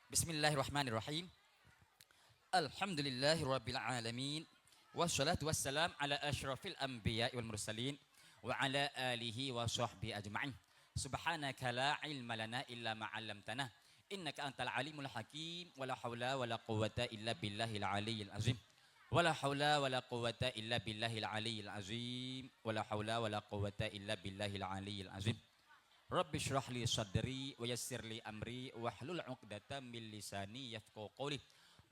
Bismillahirrahmanirrahim. Alhamdulillahirabbil alamin. Wassalatu wassalam ala asyrafil anbiya'i wal mursalin wa ala alihi wa sahbihi ajma'in. Subhanaka la ilma lana illa ma 'allamtana. Innaka antal alimul hakim. Wala haula wala quwwata illa billahil aliyyil azim. Wala haula wala quwwata illa billahil aliyyil azim. Wala haula wala quwwata illa billahil aliyyil azim. Rabbi syrah li sadri wa yassir li amri wahlul 'uqdatam min lisani yafqahu qawli.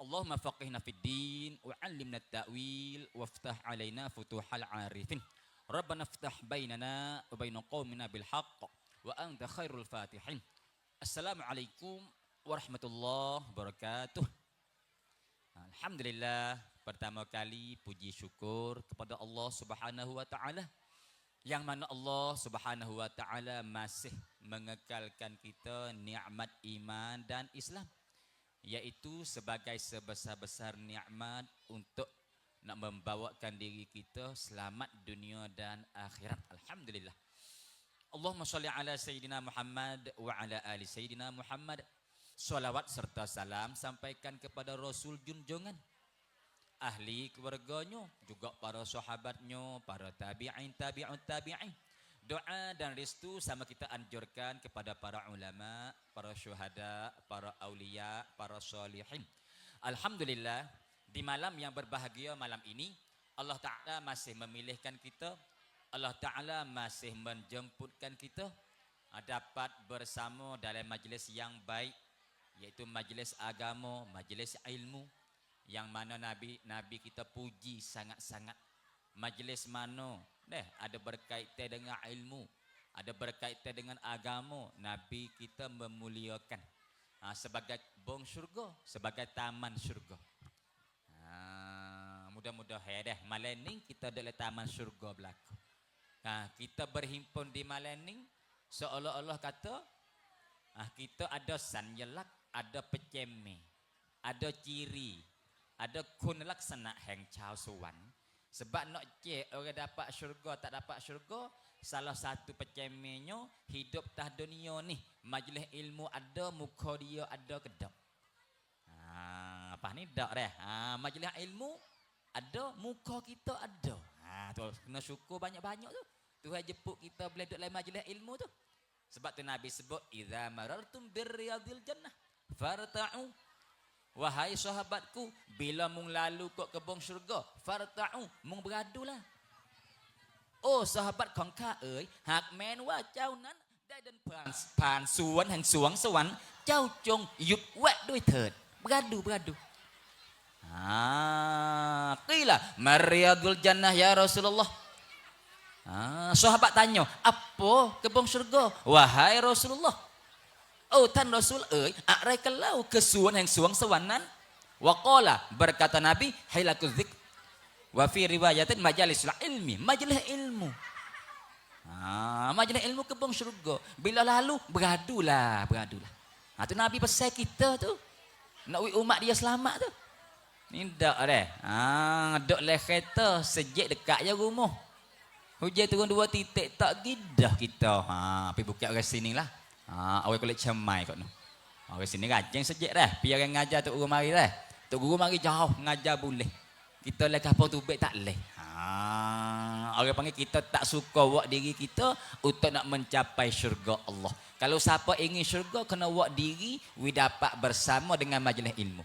Allahumma faqihna fid din wa 'allimna at-ta'wil waftah 'alaina futuhal 'arifin. Rabbana iftah bainana wa baina qaumina bil haqq wa anta khairul fatihin. Assalamualaikum warahmatullahi wabarakatuh. Alhamdulillah, pertama kali puji syukur kepada Allah Subhanahu wa taala yang mana Allah Subhanahu wa taala masih mengekalkan kita nikmat iman dan Islam, yaitu sebagai sebesar-besar nikmat untuk nak membawakan diri kita selamat dunia dan akhirat. Alhamdulillah. Allahumma sholli ala sayyidina Muhammad wa ala ali sayyidina Muhammad. Salawat serta salam sampaikan kepada Rasul junjungan, ahli keluarganya, juga para sahabatnya, para tabi'in, tabi'ut tabi'in. Doa dan restu sama kita anjurkan kepada para ulama, para syuhada, para aulia, para sholihin. Alhamdulillah, di malam yang berbahagia malam ini, Allah Ta'ala masih memilihkan kita, Allah Ta'ala masih menjemputkan kita dapat bersama dalam majlis yang baik, yaitu majlis agama, majlis ilmu, yang mana Nabi kita puji sangat-sangat. Majlis mana ada berkaitan dengan ilmu, ada berkaitan dengan agama, Nabi kita memuliakan sebagai bong syurga, sebagai taman syurga. Mudah-mudahan malam ni kita ada taman syurga berlaku. Kita berhimpun di malam ni seolah-olah kata kita ada sanyelak, ada peceme, ada ciri, ada kun laksana hang chao suwan. Sebab nak cek orang dapat syurga tak dapat syurga, salah satu pecemenya hidup tah dunia ni, majlis ilmu ada, muka dia ada kedap. Apa ni dak dah. Majlis ilmu ada, muka kita ada. Tu kena syukur banyak-banyak tu. Tuhan jemput kita boleh duduk dalam majlis ilmu tu. Sebab tu Nabi sebut idza marartum birriyadil jannah farta'u. Wahai sahabatku, bila mung lalu kok kebong syurga, farta'u, mung beradulah. Oh sahabatของข้าเอ๋ยหากแม้นว่าเจ้านั้นได้เดินผ่านสวนแห่งสวงสวรรค์เจ้าจงหยุดแวะด้วยเถิด beradu. Qila mariyadul jannah ya Rasulullah. Sahabat tanya, apa kebong syurga wahai Rasulullah? Oh tan Rasul akrai kalau ke suan yang suang sewanan. Waqala berkata Nabi hilakul dzikr. Wa fi riwayatin majalisul ilmi, majlis ilmu. Majlis ilmu kebong syurga. Bila lalu beradulah. Tu Nabi pesan kita tu. Nak umat dia selamat tu. Ni dak dah. Dok le kereta sejak dekat je rumah. Hujan turun 2 titik tak gidah kita. Pergi buka orang sini lah. Orang kulit cemai kot tu. Orang sini rajin sejak dah. Biar orang ngajar tok guru mari dah. Tok guru mari jauh ngajar boleh. Kita le kapal tu baik tak leh. Orang panggil kita tak suka buat diri kita untuk nak mencapai syurga Allah. Kalau siapa ingin syurga kena buat diri we dapat bersama dengan majlis ilmu.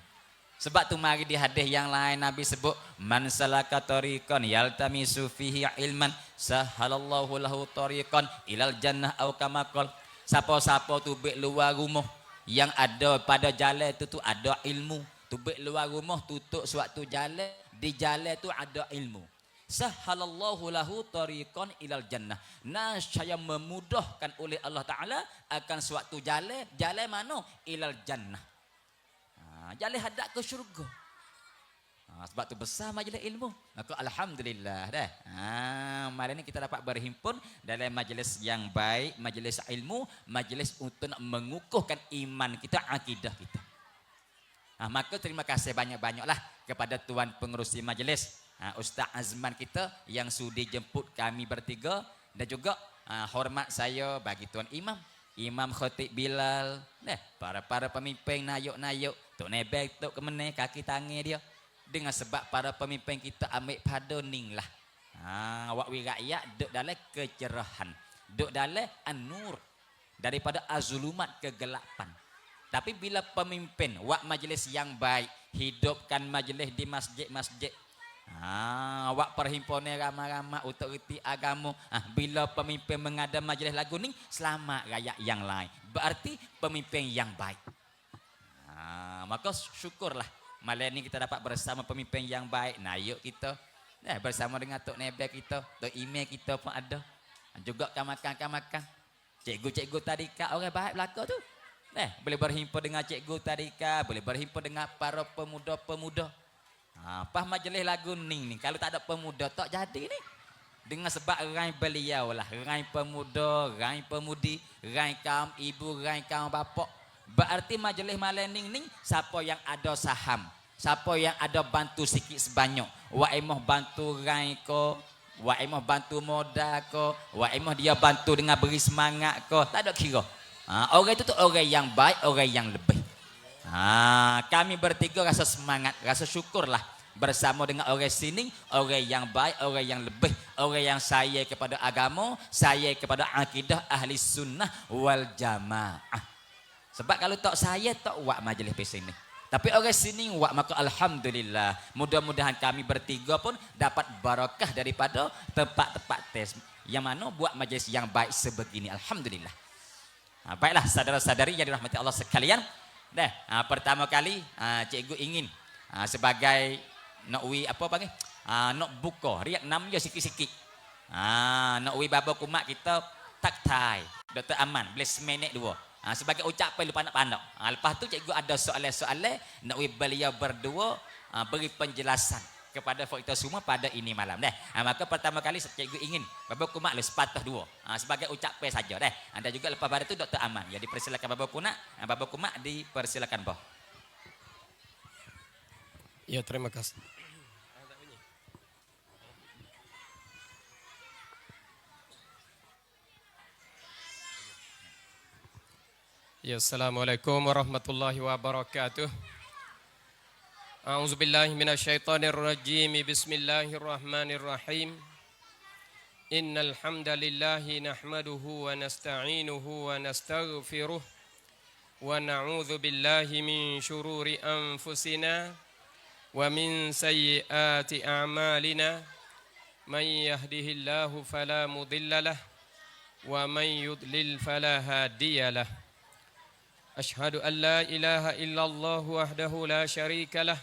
Sebab tu mari di hadis yang lain Nabi sebut man salaka tariqan yaltamisu fihi ilman sahalallahu lahu tariqan ilal jannah au kama qala. Siapa-siapa tu bek luar rumah yang ada pada jalan tu ada ilmu. Tu bek luar rumah tutup suatu jalan, di jalan tu ada ilmu. Sahalallahu lahu tariqan ilal jannah. Saya memudahkan oleh Allah Taala akan suatu jalan mana? Ilal jannah. Jalan hadap ke syurga. Sebab tu besar majlis ilmu. Maka alhamdulillah dah. Malam ni kita dapat berhimpun dalam majlis yang baik, majlis ilmu, majlis untuk nak mengukuhkan iman kita, akidah kita. Maka terima kasih banyak-banyaklah kepada tuan pengerusi majlis, Ustaz Azman kita yang sudi jemput kami bertiga, dan juga hormat saya bagi tuan imam Imam Khatib Bilal, para pemimpin nayuk-nayuk, tok nebek tok kemene kaki tangan dia. Dengan sebab para pemimpin kita ambil pada ning lah. Awak wi rakyat duk dalam kecerahan, duk dalam an-nur daripada azulumat kegelapan. Tapi bila pemimpin wak majlis yang baik, hidupkan majlis di masjid-masjid. Awak perhimpunan ramai-ramai untuk reti agama. Bila pemimpin mengada majlis lagu ni, selamat rakyat yang lain. Berarti pemimpin yang baik. Maka syukurlah malam ni kita dapat bersama pemimpin yang baik. Nah, yuk kita bersama dengan Tok Nebek kita, Tok Ime kita pun ada. Juga kamakan-kamakan. Cikgu-cikgu tadika orang baik belaka tu. Boleh berhimpun dengan cikgu tadika, boleh berhimpun dengan para pemuda-pemuda. Pas majlis lagu ning kalau tak ada pemuda tak jadi ni. Dengan sebab rai beliau lah, rai pemuda, rai pemudi, rai kaum ibu, rai kaum bapak. Berarti majlis malam ning siapa yang ada saham, siapa yang ada bantu sikit sebanyak, wak emoh bantu rai ko, wak emoh bantu modal ko, wak emoh dia bantu dengan beri semangat ko, tak ada kira. Orang itu tu orang yang baik, orang yang lebih. Kami bertiga rasa semangat, rasa syukurlah bersama dengan orang sini, orang yang baik, orang yang lebih, orang yang saya kepada agama, saya kepada akidah ahli sunnah wal jamaah. Sebab kalau tak saya tak wak majlis di sini. Tapi orang sini wak, maka alhamdulillah. Mudah-mudahan kami bertiga pun dapat barakah daripada tempat-tempat tes yang mana buat majlis yang baik sebegini. Alhamdulillah. Baiklah saudara-saudari yang dirahmati Allah sekalian. Pertama kali cikgu ingin sebagai nak wi apa panggil nak buka riak 6 je sikit-sikit. Nak wi baba kumat kita tak tai Dr. Aman boleh seminit 2 sebagai ucapan lupa nak pandang. Lepas tu cikgu ada soalan-soalan nak wi beliau berdua beri penjelasan kepada kita semua pada ini malam maka pertama kali cikgu ingin baba kumat le sepatah 2 sebagai ucapan saja Anda juga lepas pada tu Dr. Aman ya dipersilakan baba kumat dipersilakan boh. Ya, terima kasih. Ya, assalamualaikum warahmatullahi wabarakatuh. A'udzubillahi minasyaitonirrajim. Bismillahirrahmanirrahim. Innal hamdalillahi nahmaduhu wa nasta'inuhu wa nastaghfiruh wa na'udzu billahi min syururi anfusina wa min sayyiati a'malina may yahdihillahu fala mudhillalah wa may yudlil fala hadiyalah. Ashhadu an la ilaha illallah wahdahu la syarikalah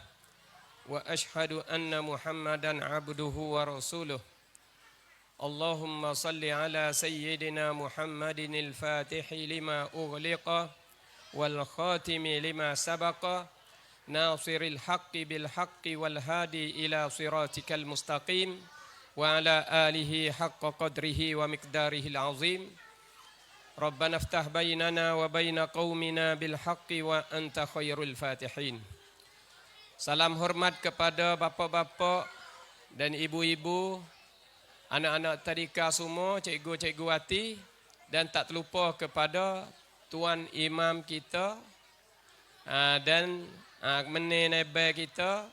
wa ashhadu anna Muhammadan abduhu wa rasuluh. Allahumma salli ala sayyidina Muhammadin al-Fatihi lima ughliqa wal khatimi lima sabaqa nasiril haqqi bil haqqi wal hadi ila siratikal mustaqim wa ala alihi haqqa qadrihi wa miqdarihil azim. Rabbana iftah bainana wa baina qaumina bil haqqi wa anta khairul fatihin. Salam hormat kepada bapa-bapa dan ibu-ibu, anak-anak tadika semua, cikgu-cikgu hati, dan tak terlupa kepada tuan imam kita dan menenebe kita,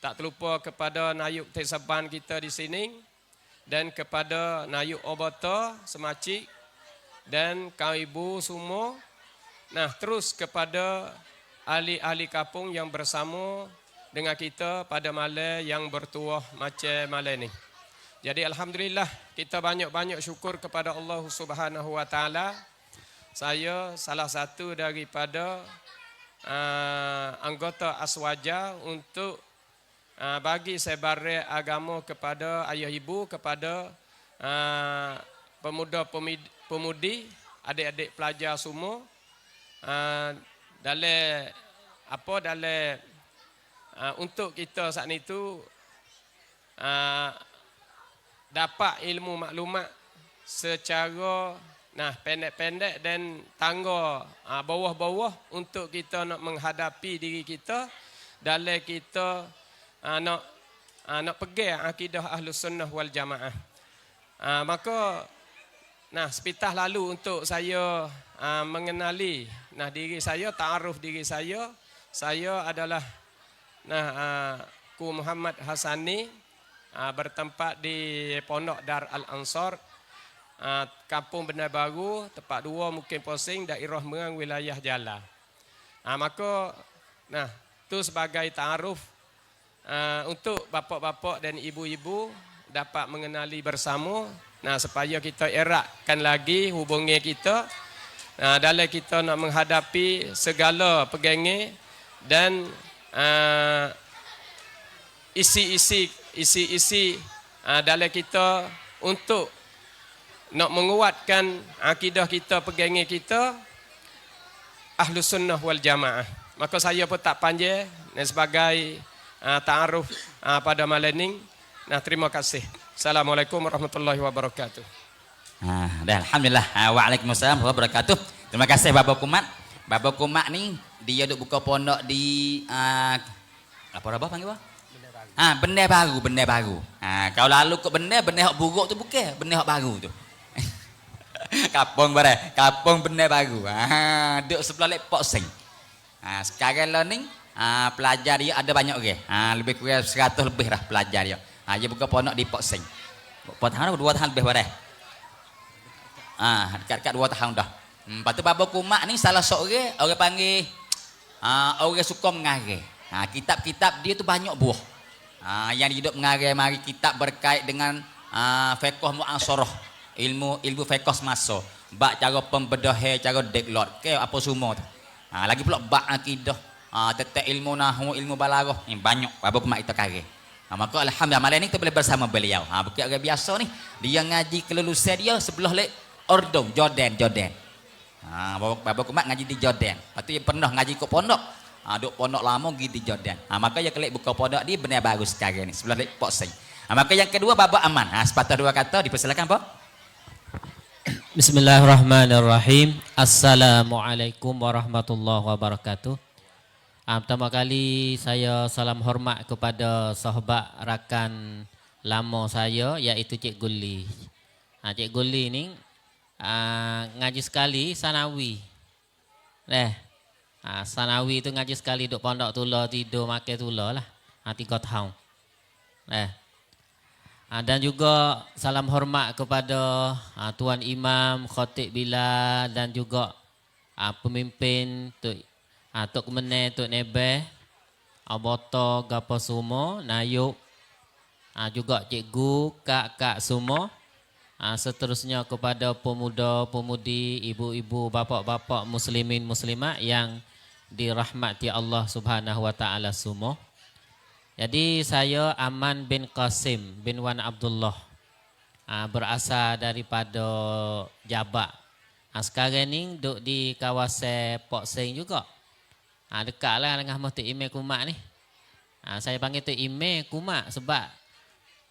tak terlupa kepada nayuk tesaban kita di sini dan kepada nayuk obata semacik dan kaum ibu semua. Terus kepada ahli-ahli kampung yang bersama dengan kita pada malam yang bertuah macam malam ni. Jadi alhamdulillah kita banyak-banyak syukur kepada Allah Subhanahu wa taala. Saya salah satu daripada anggota Aswaja untuk bagi sebarai agama kepada ayah ibu, kepada pemuda-pemudi, adik-adik pelajar semua dalam untuk kita saat itu dapat ilmu maklumat secara pendek-pendek dan tangga bawah-bawah untuk kita nak menghadapi diri kita dalam kita nak pegang akidah Ahlus Sunnah wal Jamaah. Maka Nah, sepitah lalu untuk saya mengenali diri saya, ta'aruf diri saya. Saya adalah Ku Muhammad Hasani, bertempat di Pondok Dar Al-Ansar, Kampung Benar Baru, tempat 2 mungkin Posing, daerah Merang, wilayah Jala. Maka tu sebagai ta'aruf untuk bapak-bapak dan ibu-ibu dapat mengenali bersama. Supaya kita eratkan lagi hubungan kita dalam kita nak menghadapi segala pegangan dan isi-isi dalam kita untuk nak menguatkan akidah kita, pegangan kita Ahlus Sunnah wal Jamaah. Maka saya pun tak panjang sebagai ta'aruf pada malam ini. Terima kasih. Assalamualaikum warahmatullahi wabarakatuh. Dah, alhamdulillah. Waalaikumsalam warahmatullahi wabarakatuh. Terima kasih Bapak Kumat. Bapak Kumat ni dia duk buka pondok di apa panggil apa? Benar baru. Kalau lalu ke benar hak buruk tu bukan, benar hak baru tu. Kampung benar baru. Duk sebelah lek Pok Seng. Sekarang lah ni pelajar dia ada banyak ke. Lebih kurang 100 lebih dah pelajar dia. Dia buka pondok di Pok Seng. Berapa tahun? 2 tahun lebih barang. Dekat-dekat 2 tahun dah. Lepas tu Baba Kumak ni salah seorang orang panggil orang suka mengarang. Kitab-kitab dia tu banyak buah. Yang hidup mengarang mari kitab berkait dengan fiqh mu'asarah, ilmu fiqh semasa, bab cara pembedahan, cara deklot, ke apa semua tu. Lagi pula bab akidah, tentang ilmu nahwu, ilmu balaghah. Ni banyak Baba Kumak kita karang. Maka alhamdulillah malam ni kita boleh bersama beliau. Bukan orang biasa ni. Dia ngaji kelulusan dia sebelah lek Ordon, Jordan. Baba Kumak ngaji di Jordan. Lepas tu dia pernah ngaji kat pondok. Duk pondok lama pergi di Jordan. Maka dia kelek buka pondok dia benar bagus sekarang ni sebelah lek Pok Seng. Maka yang kedua Baba Aman. Sepatah 2 kata dipersilakan Pak. Bismillahirrahmanirrahim. Assalamualaikum warahmatullahi wabarakatuh. Pertama kali saya salam hormat kepada sahabat rakan lama saya iaitu Cik Guli. Cik Guli ni ngaji sekali sanawi. Sanawi tu ngaji sekali duk pondok tula tidur makan tula lah. 3 tahun. Dan juga salam hormat kepada Tuan Imam, Khatib Bilal dan juga pemimpin Tok Kemenai, Tok Nebeh, Aboto, Gapo Sumo, Nayuk, juga cikgu, kak-kak semua. Seterusnya kepada pemuda-pemudi, ibu-ibu, bapak-bapak, muslimin, muslimat yang dirahmati Allah Subhanahu wa taala semua. Jadi saya Aman bin Qasim bin Wan Abdullah, berasal daripada Jabak. Sekarang ni duduk di kawasan Pok Seng juga. Dekatlah dengan Tok Ime Kumak ni. Saya panggil Tok Ime Kumak sebab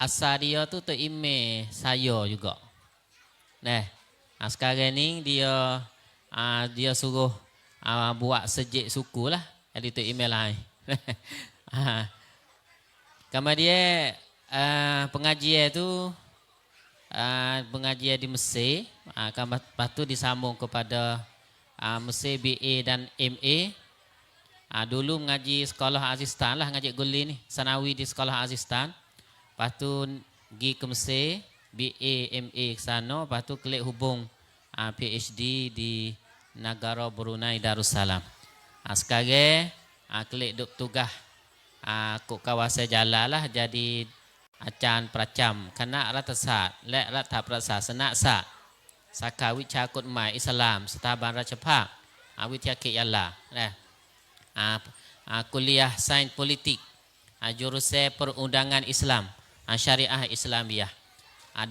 asal dia tu Tok Ime saya juga. Sekarang ni dia suruh buat sejik suku lah. Jadi Tok Ime lain. Kemudian pengajian tu pengajian di Mesir. Lepas tu disambung kepada Mesir BA dan MA. Dulu mengaji sekolah Azistan lah, ngaji Guli ni, sanawi di sekolah Azistan. Lepas tu pergi ke Mesir, BA, MA ke sana. Lepas tu klik hubung PhD di negara Brunei Darussalam. Sekarang klik duk tugas kok kawasan Jala lah, jadi acan peracam kena ratasat, lek ratap rasa senak sak saka wicha kutmai Islam setaban Rajapak, wicha ke Yalla. Kuliah Sains Politik, jurusan Perundangan Islam, Syariah Islamiyah.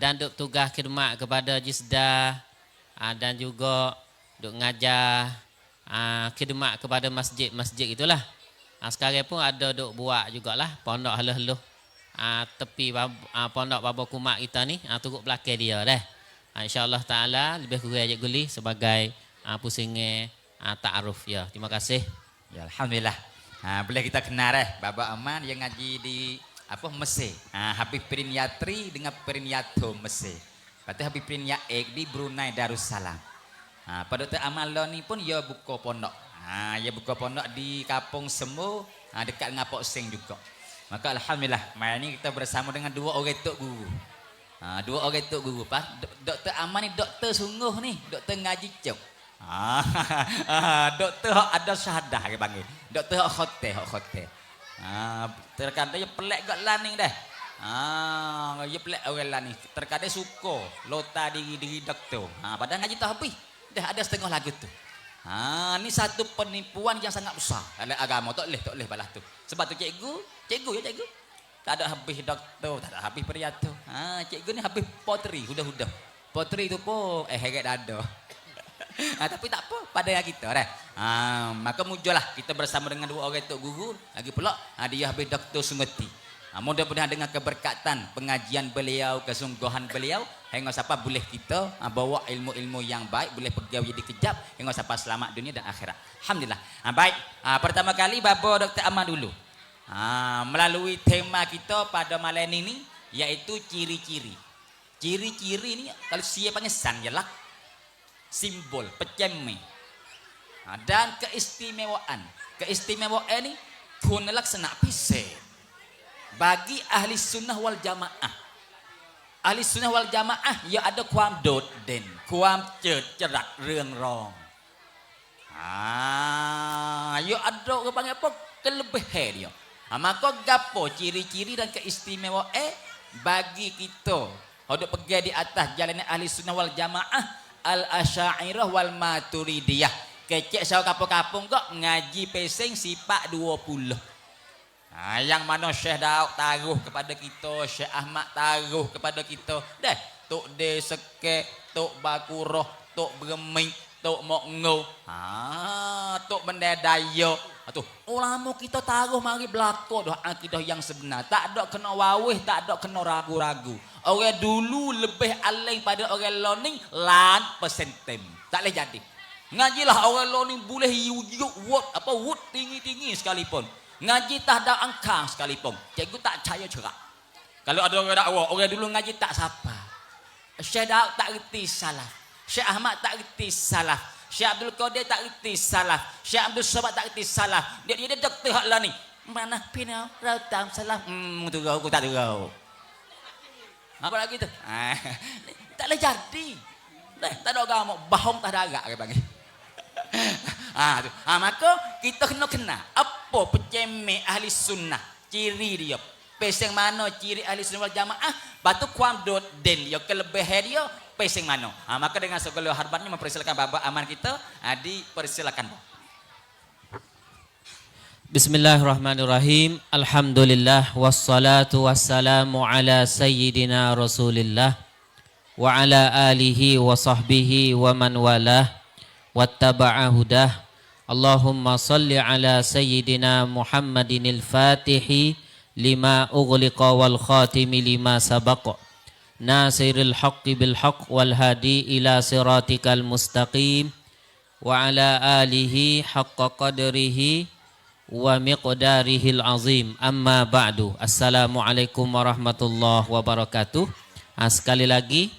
Dan duk tugas khidmat kepada Jisda, dan juga duk ngajar khidmat kepada masjid-masjid itulah. Sekarang pun ada duk buat jugalah pondok haluh-haluh tepi pondok Baba Kumak kita ni, turut belakang dia dah. InsyaAllah ta'ala lebih kurang Cik Guli sebagai pusingnya ta'aruf ya. Terima kasih. Ya, alhamdulillah. Boleh kita kenal Baba Aman yang ngaji di Mesir. Habib Periniatri dengan Periniato Mesir. Kata Habib Prin Yaik di Brunei Darussalam. Pada Dr. Amal Lon ni pun ia buka pondok. Ia buka pondok di Kampung Semu, dekat dengan Pok Seng juga. Maka alhamdulillah, malam ni kita bersama dengan dua orang tok guru. Dua orang tok guru. Dr. Amal ni doktor sungguh ni, doktor ngaji cok. Doktor hak ada syahadah ke panggil. Doktor hak khote. Terkadang dia pelak gak laning dah. Dia pelak orang laning. Terkadang suka lota diri doktor. Padahal ngaji tak habis. Dah ada setengah lagu tu. Ni satu penipuan yang sangat besar dalam agama. Tak boleh balas tu. Sebab tu cikgu. Tak ada habis doktor, tak ada habis periato. Cikgu ni habis potri, sudah. Potri tu pun heret dada. Tapi tak apa, pada kita dah. Maka muncullah kita bersama dengan dua orang tok guru, lagi pula dia habis Dr. Sumeti. Mudah-mudahan dengan keberkatan pengajian beliau, kesungguhan beliau, hingga siapa boleh kita bawa ilmu-ilmu yang baik, boleh pegawai dikejap hingga siapa selamat dunia dan akhirat. Alhamdulillah. Baik, pertama kali Bapa Dr. Amal dulu. Melalui tema kita pada malam ini iaitu ciri-ciri. Ciri-ciri ni kalau siapa panggil sanjalak, simbol, peceme. Dan keistimewaan. Keistimewaan ni guna laksana pisah bagi ahli sunnah wal jamaah. Ahli sunnah wal jamaah ia ada kuam dot den, kuam cerak reung rong. Ia ada ke panggil apa? Kelebihan dia. Maka gapo ciri-ciri dan keistimewaan bagi kita hendak pergi di atas jalan ahli sunnah wal jamaah al-asy'ariyah wal maturidiyah. Kecek saya kapung-kapung kok ngaji pesing sifat 20. Yang mana Syekh Daud taruh kepada kita, Syekh Ahmad taruh kepada kita. Dah, Tok De Seke, Tok Bakuroh, Tok Bereming, Tok Mokngo, Tok Bendedaya. Tu ulama kita taruh mari belako dah akidah yang sebenar. Tak ada kena wawih, tak ada kena ragu-ragu. Orang dulu lebih aling pada orang learning lan persentem. Tak boleh jadi. Ngajilah orang learning boleh word tinggi-tinggi sekalipun. Ngaji tak ada angka sekalipun. Cikgu tak percaya cerak. Kalau ada orang dakwah, orang dulu ngaji tak sapa. Syekh Daud tak reti salaf. Syekh Ahmad tak reti salaf. Syekh Abdul Qadir tak reti salaf. Syekh Abdul Somad tak reti salaf. Dia doktor hak lah ni. Mana pina rautam salaf. Tu aku tak tahu. Apa lagi tu? Tak boleh jadi. Tak ada agama, bohong tak ada agak bagi. Maka kita kena apa peceme ahli sunnah, ciri dia. Peseng mana ciri ahli sunnah wal jamaah, batu kuam dot den dia kelebihan dia peseng mana. Maka dengan segala hormatnya mempersilakan Bapak Aman kita, dipersilakan. Bismillahirrahmanirrahim. Alhamdulillah wassalatu wassalamu ala sayyidina Rasulillah wa ala alihi wa sahbihi wa man walah wattaba'a hudah. Allahumma salli ala sayyidina Muhammadinil Fatihi lima ughliqa wal khatimi lima sabaqa nasiril haqqi bil haqq wal hadi ila siratikal mustaqim wa ala alihi haqqa qadrihi wa miqdarihil azim. Amma ba'du. Assalamualaikum warahmatullahi wabarakatuh. Sekali lagi,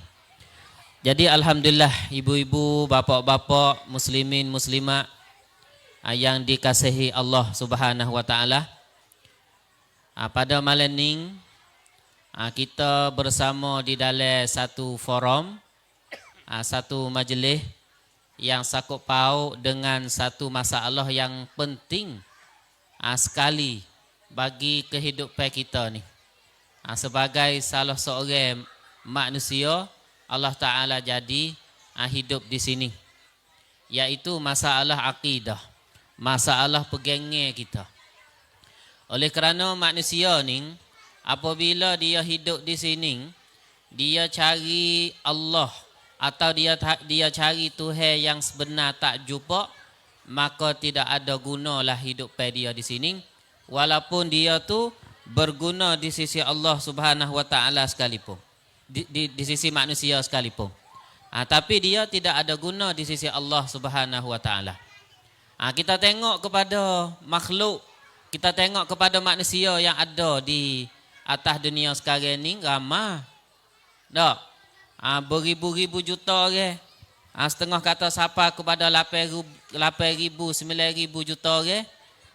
jadi alhamdulillah ibu-ibu, bapak-bapak, muslimin, muslimat yang dikasihi Allah Subhanahu wa taala. Pada malam ini kita bersama di dalam satu forum, satu majlis yang sakut paut dengan satu masalah yang penting sekali bagi kehidupan kita ni. Sebagai salah seorang manusia, Allah Ta'ala jadi hidup di sini, yaitu masalah akidah, masalah pegangan kita. Oleh kerana manusia ni apabila dia hidup di sini, dia cari Allah atau dia cari Tuhan yang sebenar tak jumpa, maka tidak ada gunalah hidup dia di sini, walaupun dia tu berguna di sisi Allah Subhanahu wa taala sekalipun, di sisi manusia sekalipun. Tapi dia tidak ada guna di sisi Allah Subhanahu wa taala. Kita tengok kepada makhluk, kita tengok kepada manusia yang ada di atas dunia sekarang ni ramai. Tak? beribu-ribu juta orang. Setengah kata siapa kepada 8,000, 9,000 juta orang.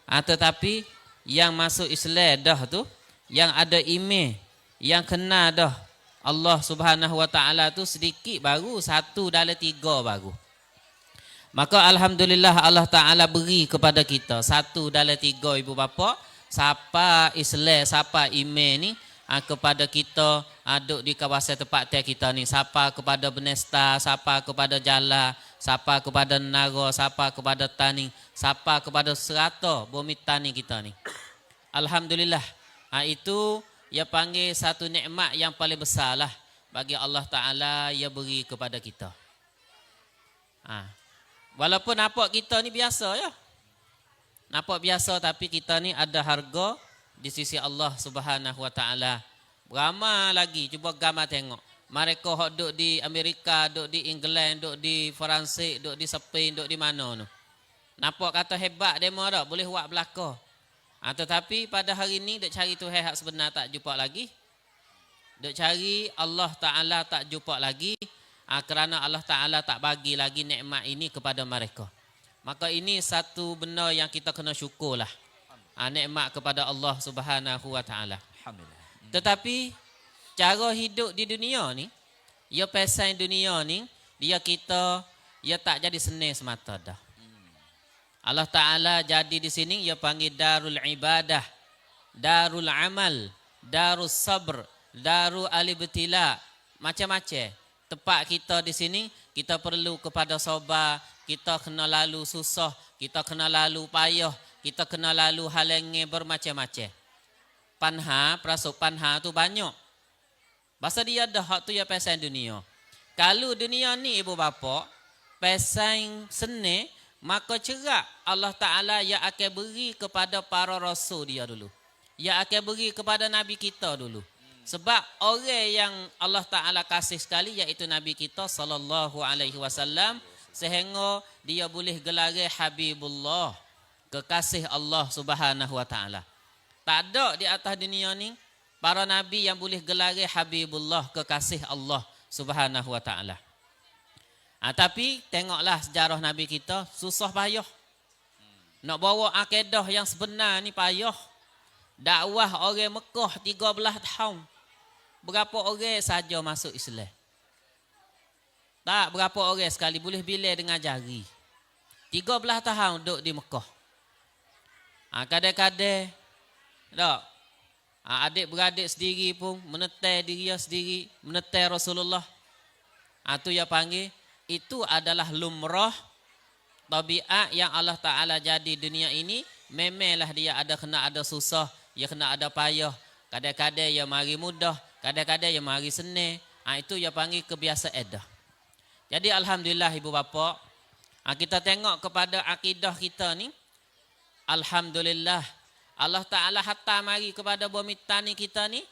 Tetapi yang masuk Islam dah tu, yang ada iman, yang kenal dah Allah Subhanahu Wa Taala tu sedikit baru, 1/3 baru. Maka alhamdulillah Allah Taala beri kepada kita 1/3 ibu bapa siapa Islam, siapa iman ni kepada kita duduk di kawasan tempat kita ni, siapa kepada Benesta, siapa kepada Jala, siapa kepada Nara, siapa kepada Tani, siapa kepada serata bumi tani kita ni. Alhamdulillah. Itu ia panggil satu nikmat yang paling besar lah bagi Allah Ta'ala ia beri kepada kita. Walaupun nampak kita ni biasa ya. Nampak biasa tapi kita ni ada harga di sisi Allah Subhanahu Wa Ta'ala. Ramai lagi, cuba gambar tengok. Mereka hok duduk di Amerika, duduk di England, duduk di Perancis, duduk di Spain, duduk di mana tu. Nampak kata hebat demo dah, boleh buat belaka. Tetapi pada hari ni duk cari Tuhan hak sebenar tak jumpa lagi. Duk cari Allah Ta'ala tak jumpa lagi. Kerana Allah Ta'ala tak bagi lagi nikmat ini kepada mereka. Maka ini satu benda yang kita kena syukurlah. Nikmat kepada Allah Subhanahu Wa Ta'ala. Tetapi cara hidup di dunia ni, ia pesan dunia ni, dia tak jadi seni semata dah. Allah Ta'ala jadi di sini ia panggil darul ibadah, darul amal, darul sabr, darul alibtila, macam-macam. Tempat kita di sini, kita perlu kepada sabar, kita kena lalu susah, kita kena lalu payah, kita kena lalu halangi bermacam-macam. Perasuk panha tu banyak. Pasal dia dah hak tu ya pesan dunia. Kalau dunia ni ibu bapa, pesan seni, maka cerak Allah Ta'ala yang akan beri kepada para rasul dia dulu. Yang akan beri kepada Nabi kita dulu. Sebab orang yang Allah Ta'ala kasih sekali iaitu Nabi kita sallallahu alaihi wasallam sehingga dia boleh gelari Habibullah, kekasih Allah Subhanahu Wa Ta'ala. Tak ada di atas dunia ni para Nabi yang boleh gelari Habibullah, kekasih Allah Subhanahu Wa Ta'ala. Tapi tengoklah sejarah Nabi kita susah payah. Nak bawa akidah yang sebenar ni payah. Dakwah orang Mekah 13 tahun. Berapa orang saja masuk Islam? Tak berapa orang sekali boleh bilai dengan jari. 13 tahun duduk di Mekah. Kadang-kadang tak. Adik-beradik sendiri pun menetai diri sendiri, menetai Rasulullah. Itu yang panggil, itu adalah lumrah tabiat yang Allah Ta'ala jadi dunia ini. Memanglah dia kena ada susah, dia kena ada payah. Kadang-kadang dia mari mudah, kadang-kadang dia mari senang. Itu dia panggil kebiasaan dah. Jadi alhamdulillah ibu bapa, kita tengok kepada akidah kita ni, alhamdulillah Allah Ta'ala hatta mari kepada bumi tani kita ni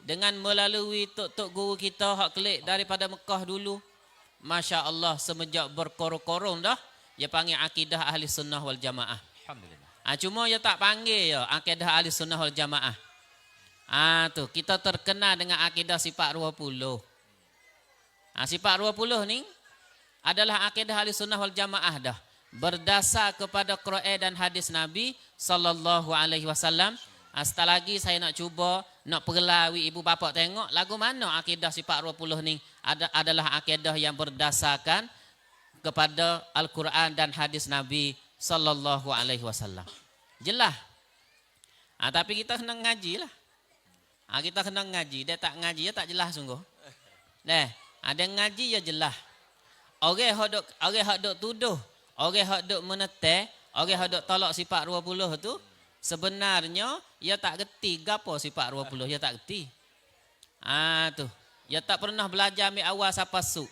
dengan melalui tok-tok guru kita hak kelik daripada Mekah dulu. Masya Allah semenjak berkorong-korong dah, dia panggil akidah ahli sunnah wal jamaah. Alhamdulillah. Cuma dia tak panggil ya akidah ahli sunnah wal jamaah. Tu kita terkenal dengan akidah sifat 20. Sifat 20 ni adalah akidah ahli sunnah wal jamaah dah. Berdasar kepada Quran dan hadis Nabi sallallahu alaihi wasallam. Setelah lagi saya nak cuba nak perlawi ibu bapa tengok lagu mana akidah sifat 20 ni adalah akidah yang berdasarkan kepada Al-Quran dan hadis Nabi sallallahu alaihi wasallam. Jelas. Tapi kita kena ngaji lah. Kita kena ngaji. Dia tak ngaji ya tak jelas sungguh. Ada ngaji ya jelas. Orang hak duk tuduh, orang hak duk menetai, orang hak duk tolak sifat 20 tu sebenarnya ia tak gerti gapo sifat 20, ia tak gerti. Tu. Ia tak pernah belajar ambil awal siapa suk.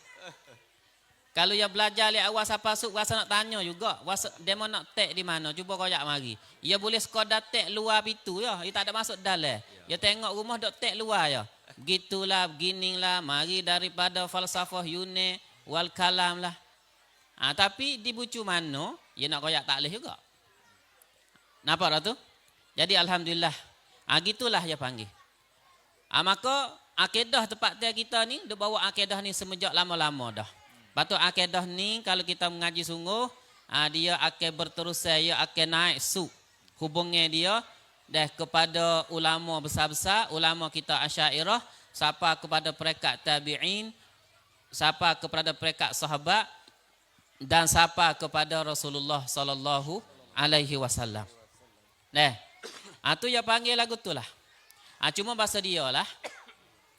Kalau ia belajar ambil awal siapa suk, rasa nak tanya juga, demo nak tek di mana, cuba koyak mari. Ia boleh sekadar tek luar pintu ya, ia tak ada masuk dalam. Ia tengok rumah dok tek luar ya. Begitulah, beginilah, mari daripada falsafah Yunani wal kalam lah. Tapi di bucu mana, ia nak koyak taklih juga. Nampak tak tu? Jadi alhamdulillah. Gitulah dia panggil. Maka akidah tempat kita ni, dia bawa akidah ni semenjak lama-lama dah. Patut akidah ni kalau kita mengaji sungguh, dia akan berterusan, dia akan naik hubungnya dia dah kepada ulama besar-besar, ulama kita Asy'ariyah, siapa kepada perekat tabi'in, siapa kepada perekat sahabat dan siapa kepada Rasulullah sallallahu alaihi wasallam. Tu yang panggil lagu tu lah. Cuma bahasa dia lah.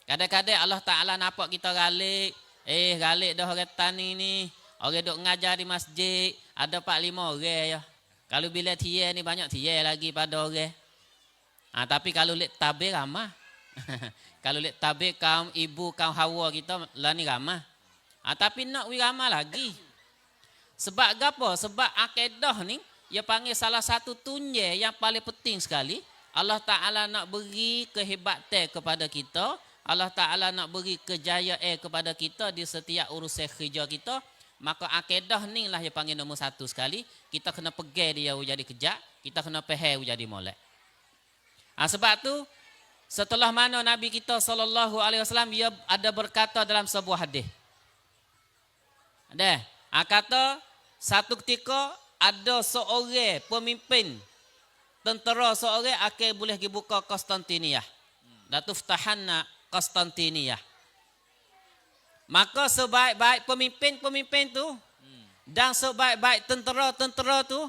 Kadang-kadang Allah Ta'ala nampak kita galik. Galik dah orang tani ni. Orang duk ngajar di masjid. Ada 4-5 orang ya. Kalau bila tiya ni banyak tiya lagi pada orang. Tapi kalau lihat tabir ramah. Kalau lihat tabir kaum ibu, kaum hawa kita lah ni ramah. Tapi nak ramah lagi. Sebab apa? Sebab akidah ni, ia panggil salah satu tunjang yang paling penting sekali. Allah Ta'ala nak beri kehebatan kepada kita. Allah Ta'ala nak beri kejayaan kepada kita di setiap urusan kerja kita. Maka akidah ni lah yang panggil nombor 1 sekali. Kita kena pegang dia jadi kejak. Kita kena faham jadi molek. Sebab tu, setelah mana Nabi kita SAW, dia ada berkata dalam sebuah hadis. Kata, satu ketika ada seorang pemimpin tentera seorang akan boleh dibuka Konstantinia. Datuftahanna Konstantinia. Maka sebaik-baik pemimpin tu dan sebaik-baik tentera tu,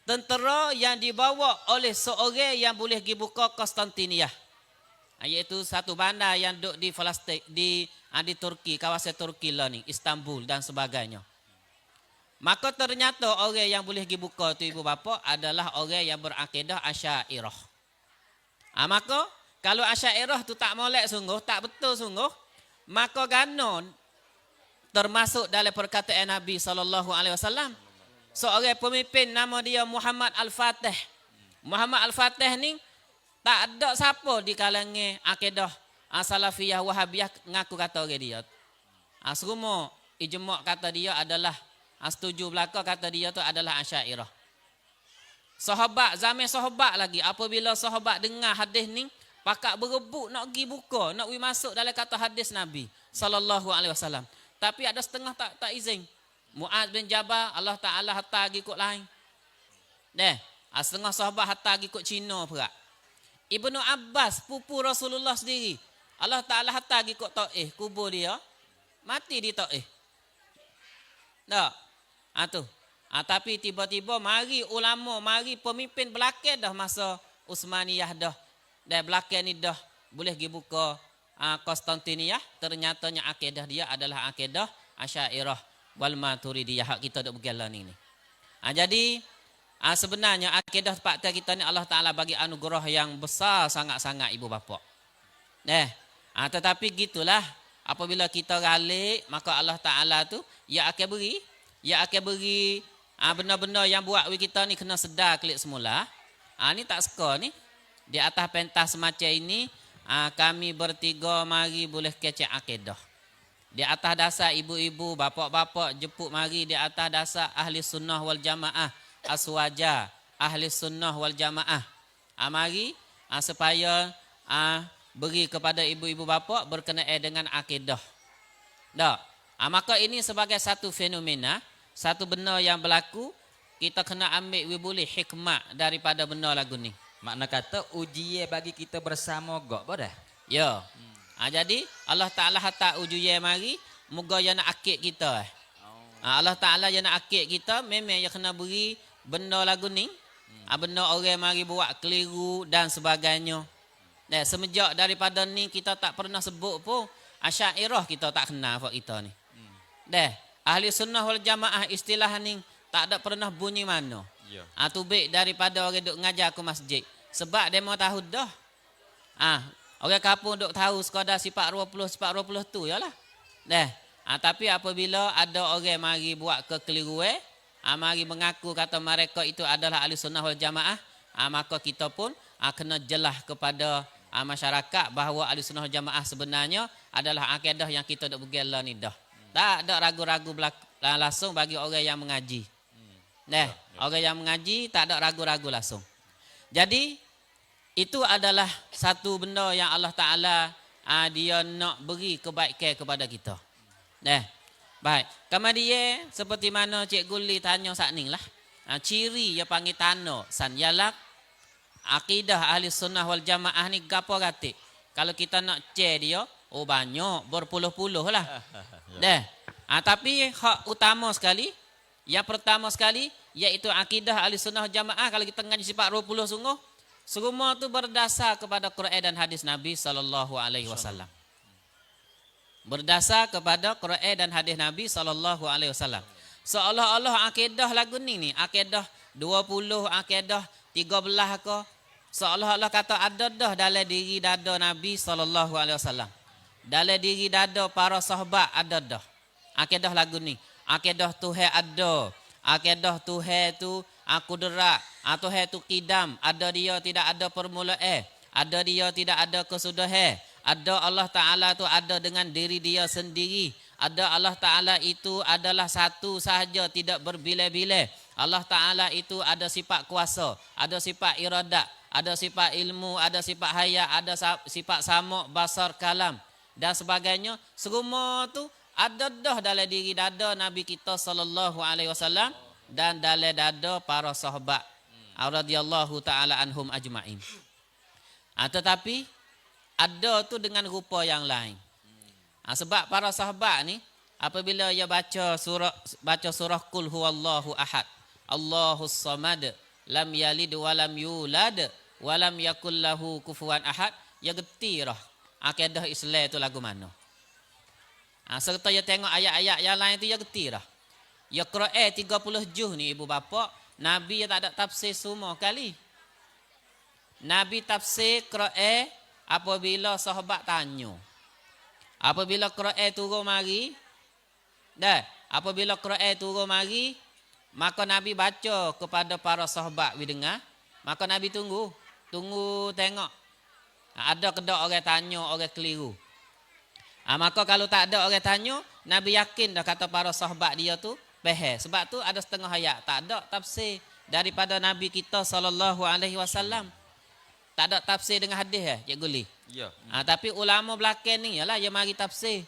tentera yang dibawa oleh seorang yang boleh dibuka Konstantinia. Iaitu satu bandar yang duduk di Palestin, di Turki, kawasan Turki lah ni, Istanbul dan sebagainya. Maka ternyata orang yang boleh dibuka tu ibu bapa adalah orang yang berakidah Asy'ariyah. Maka kalau Asy'ariyah tu tak molek sungguh, tak betul sungguh, maka ganon termasuk dalam perkataan Nabi SAW. Seorang pemimpin nama dia Muhammad Al-Fatih. Muhammad Al-Fatih ni tak ada siapa di kalangan akidah Salafiyah Wahabiyah ngaku kata orang dia. Semua ijma' kata dia adalah setuju belaka kata dia tu adalah Asy'ariyah. Sahabat, zaman sahabat lagi, apabila sahabat dengar hadis ni, pakak berebut nak pergi buka, nak pergi masuk dalam kata hadis Nabi sallallahu alaihi wasallam. Tapi ada setengah tak izin. Mu'adz bin Jabal, Allah Ta'ala hantar pergi ikut lain. Setengah sahabat hantar pergi ikut Cina pula. Ibnu Abbas, pupu Rasulullah sendiri, Allah Ta'ala hantar pergi ikut Taif, kubur dia, mati di Taif. Tak? Tapi tiba-tiba mari ulama, mari pemimpin belakang dah masa Utsmaniyah dah. Dan belakang ni dah boleh dibuka Konstantinia. Ternyatanya akidah dia adalah akidah Asy'ariyah wal Maturidiyah. Hak kita duk bergelar ni. Jadi sebenarnya akidah fakta kita ni Allah Ta'ala bagi anugerah yang besar sangat-sangat ibu bapa. Tetapi gitulah, apabila kita galik, maka Allah Ta'ala tu ia akan beri benda-benda yang buat kita ni kena sedar klik semula. Ni tak suka ni. Di atas pentas semacam ini, kami bertiga mari boleh kecek akidah. Di atas dasar ibu-ibu, bapak-bapak jemput mari di atas dasar ahli sunnah wal jamaah, aswaja, ahli sunnah wal jamaah. Mari supaya beri kepada ibu-ibu bapak berkenaan dengan akidah. Maka ini sebagai satu fenomena, satu benda yang berlaku, kita kena ambil boleh hikmah daripada benda lagu ni. Makna kata ujian bagi kita bersama gak bodah. Ya. Jadi Allah Ta'ala hantar ujian mari, moga yang nak akid kita. Allah Ta'ala yang nak akid kita, memang yang kena beri benda lagu ni. Benda orang mari buat keliru dan sebagainya. Semenjak daripada ni kita tak pernah sebut pun Asy'ariyah kita tak kenal apa kita ni. Ahli sunnah wal jamaah istilah ni tak ada pernah bunyi mana. Tu baik daripada orang duk ngajar ke masjid. Sebab dia mau tahu dah. Orang kampung duk tahu sekadar sifat 20 tu yalah. Tapi apabila ada orang mari buat kekeliruan, mari mengaku kata mereka itu adalah ahli sunnah wal jamaah, maka kita pun kena jelas kepada masyarakat bahawa ahli sunnah wal jamaah sebenarnya adalah akidah yang kita duk bergelar ni dah. Tak ada ragu-ragu langsung bagi orang yang mengaji. Orang yang mengaji tak ada ragu-ragu langsung. Jadi itu adalah satu benda yang Allah Ta'ala dia nak beri kebaikan kepada kita. Baik. Kemudian seperti mana Cikgu Li tanya saat ni lah. Ciri yang panggil tano san yalak akidah ahli sunnah wal jamaah ni gapo gatik. Kalau kita nak cek dia, banyak berpuluh-puluh lah. Tapi hak utama sekali, yang pertama sekali iaitu akidah ahli sunnah wal jamaah. Kalau kita ngaji sifat 20 sungguh, semua tu berdasar kepada Quran dan hadis Nabi sallallahu alaihi wasallam. Berdasar kepada Quran dan hadis Nabi sallallahu alaihi wasallam. Seolah-olah akidah lagu ni akidah 20, akidah 13 ke, seolah-olah kata ada dah dalam diri dada Nabi sallallahu alaihi wasallam. Dalam diri dada para sahabat ada dah. Akidah lagu ni, akidah Tuhan ada, akidah Tuhan tu kudrat, Tuhan tu kidam, ada dia tidak ada permulaan, ada dia tidak ada kesudahan. Ada Allah Ta'ala tu ada dengan diri dia sendiri. Ada Allah Ta'ala itu adalah satu sahaja, tidak berbilai-bilai. Allah Ta'ala itu ada sifat kuasa, ada sifat iradat, ada sifat ilmu, ada sifat hayat, ada sifat sama, basar, kalam dan sebagainya. Semua tu ada dah dalam diri dada Nabi kita sallallahu alaihi wasallam dan dalam dada para sahabat radhiyallahu taala anhum ajmain. Tetapi ada tu dengan rupa yang lain. Sebab para sahabat ni apabila ia baca surah Qul huwallahu ahad, Allahus samad, lam yalid wa lam yulad wa lam yakul lahu kufuwan ahad, ia geti dah akidah Islam tu lagu mana. Serta ia tengok ayat-ayat yang lain tu ia geti dah. Ya Quran 30 juz ni ibu bapa, Nabi tak ada tafsir semua kali. Nabi tafsir Quran apabila sahabat tanya. Apabila Quran turun mari, apabila Quran turun mari, maka Nabi baca kepada para sahabat dengar, maka Nabi tunggu tengok. Ada ke tak orang tanya, orang keliru. Maka kalau tak ada orang tanya, Nabi yakin dah kata para sahabat dia tu faham. Sebab tu ada setengah ayat tak ada tafsir daripada Nabi kita sallallahu alaihi wasallam. Tak ada tafsir dengan hadis Cikgu Li. Ya. Tapi ulama belakang ni ialah yang mari tafsir.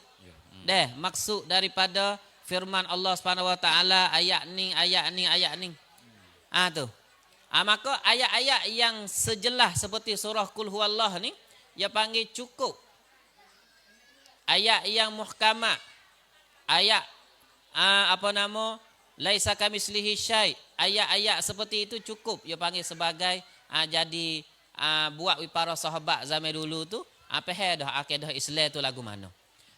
Ya. Maksud daripada firman Allah Subhanahu Wa Taala ayat ni. Tu. Maka ayat-ayat yang sejelas seperti surah Qul huwallah ni dia panggil cukup. Ayat yang muhkamat. Ayat laisa kamislihi syai. Ayat-ayat seperti itu cukup dia panggil sebagai jadi buat para sahabat zaman dulu tu dah akidah Islam tu lagu mana.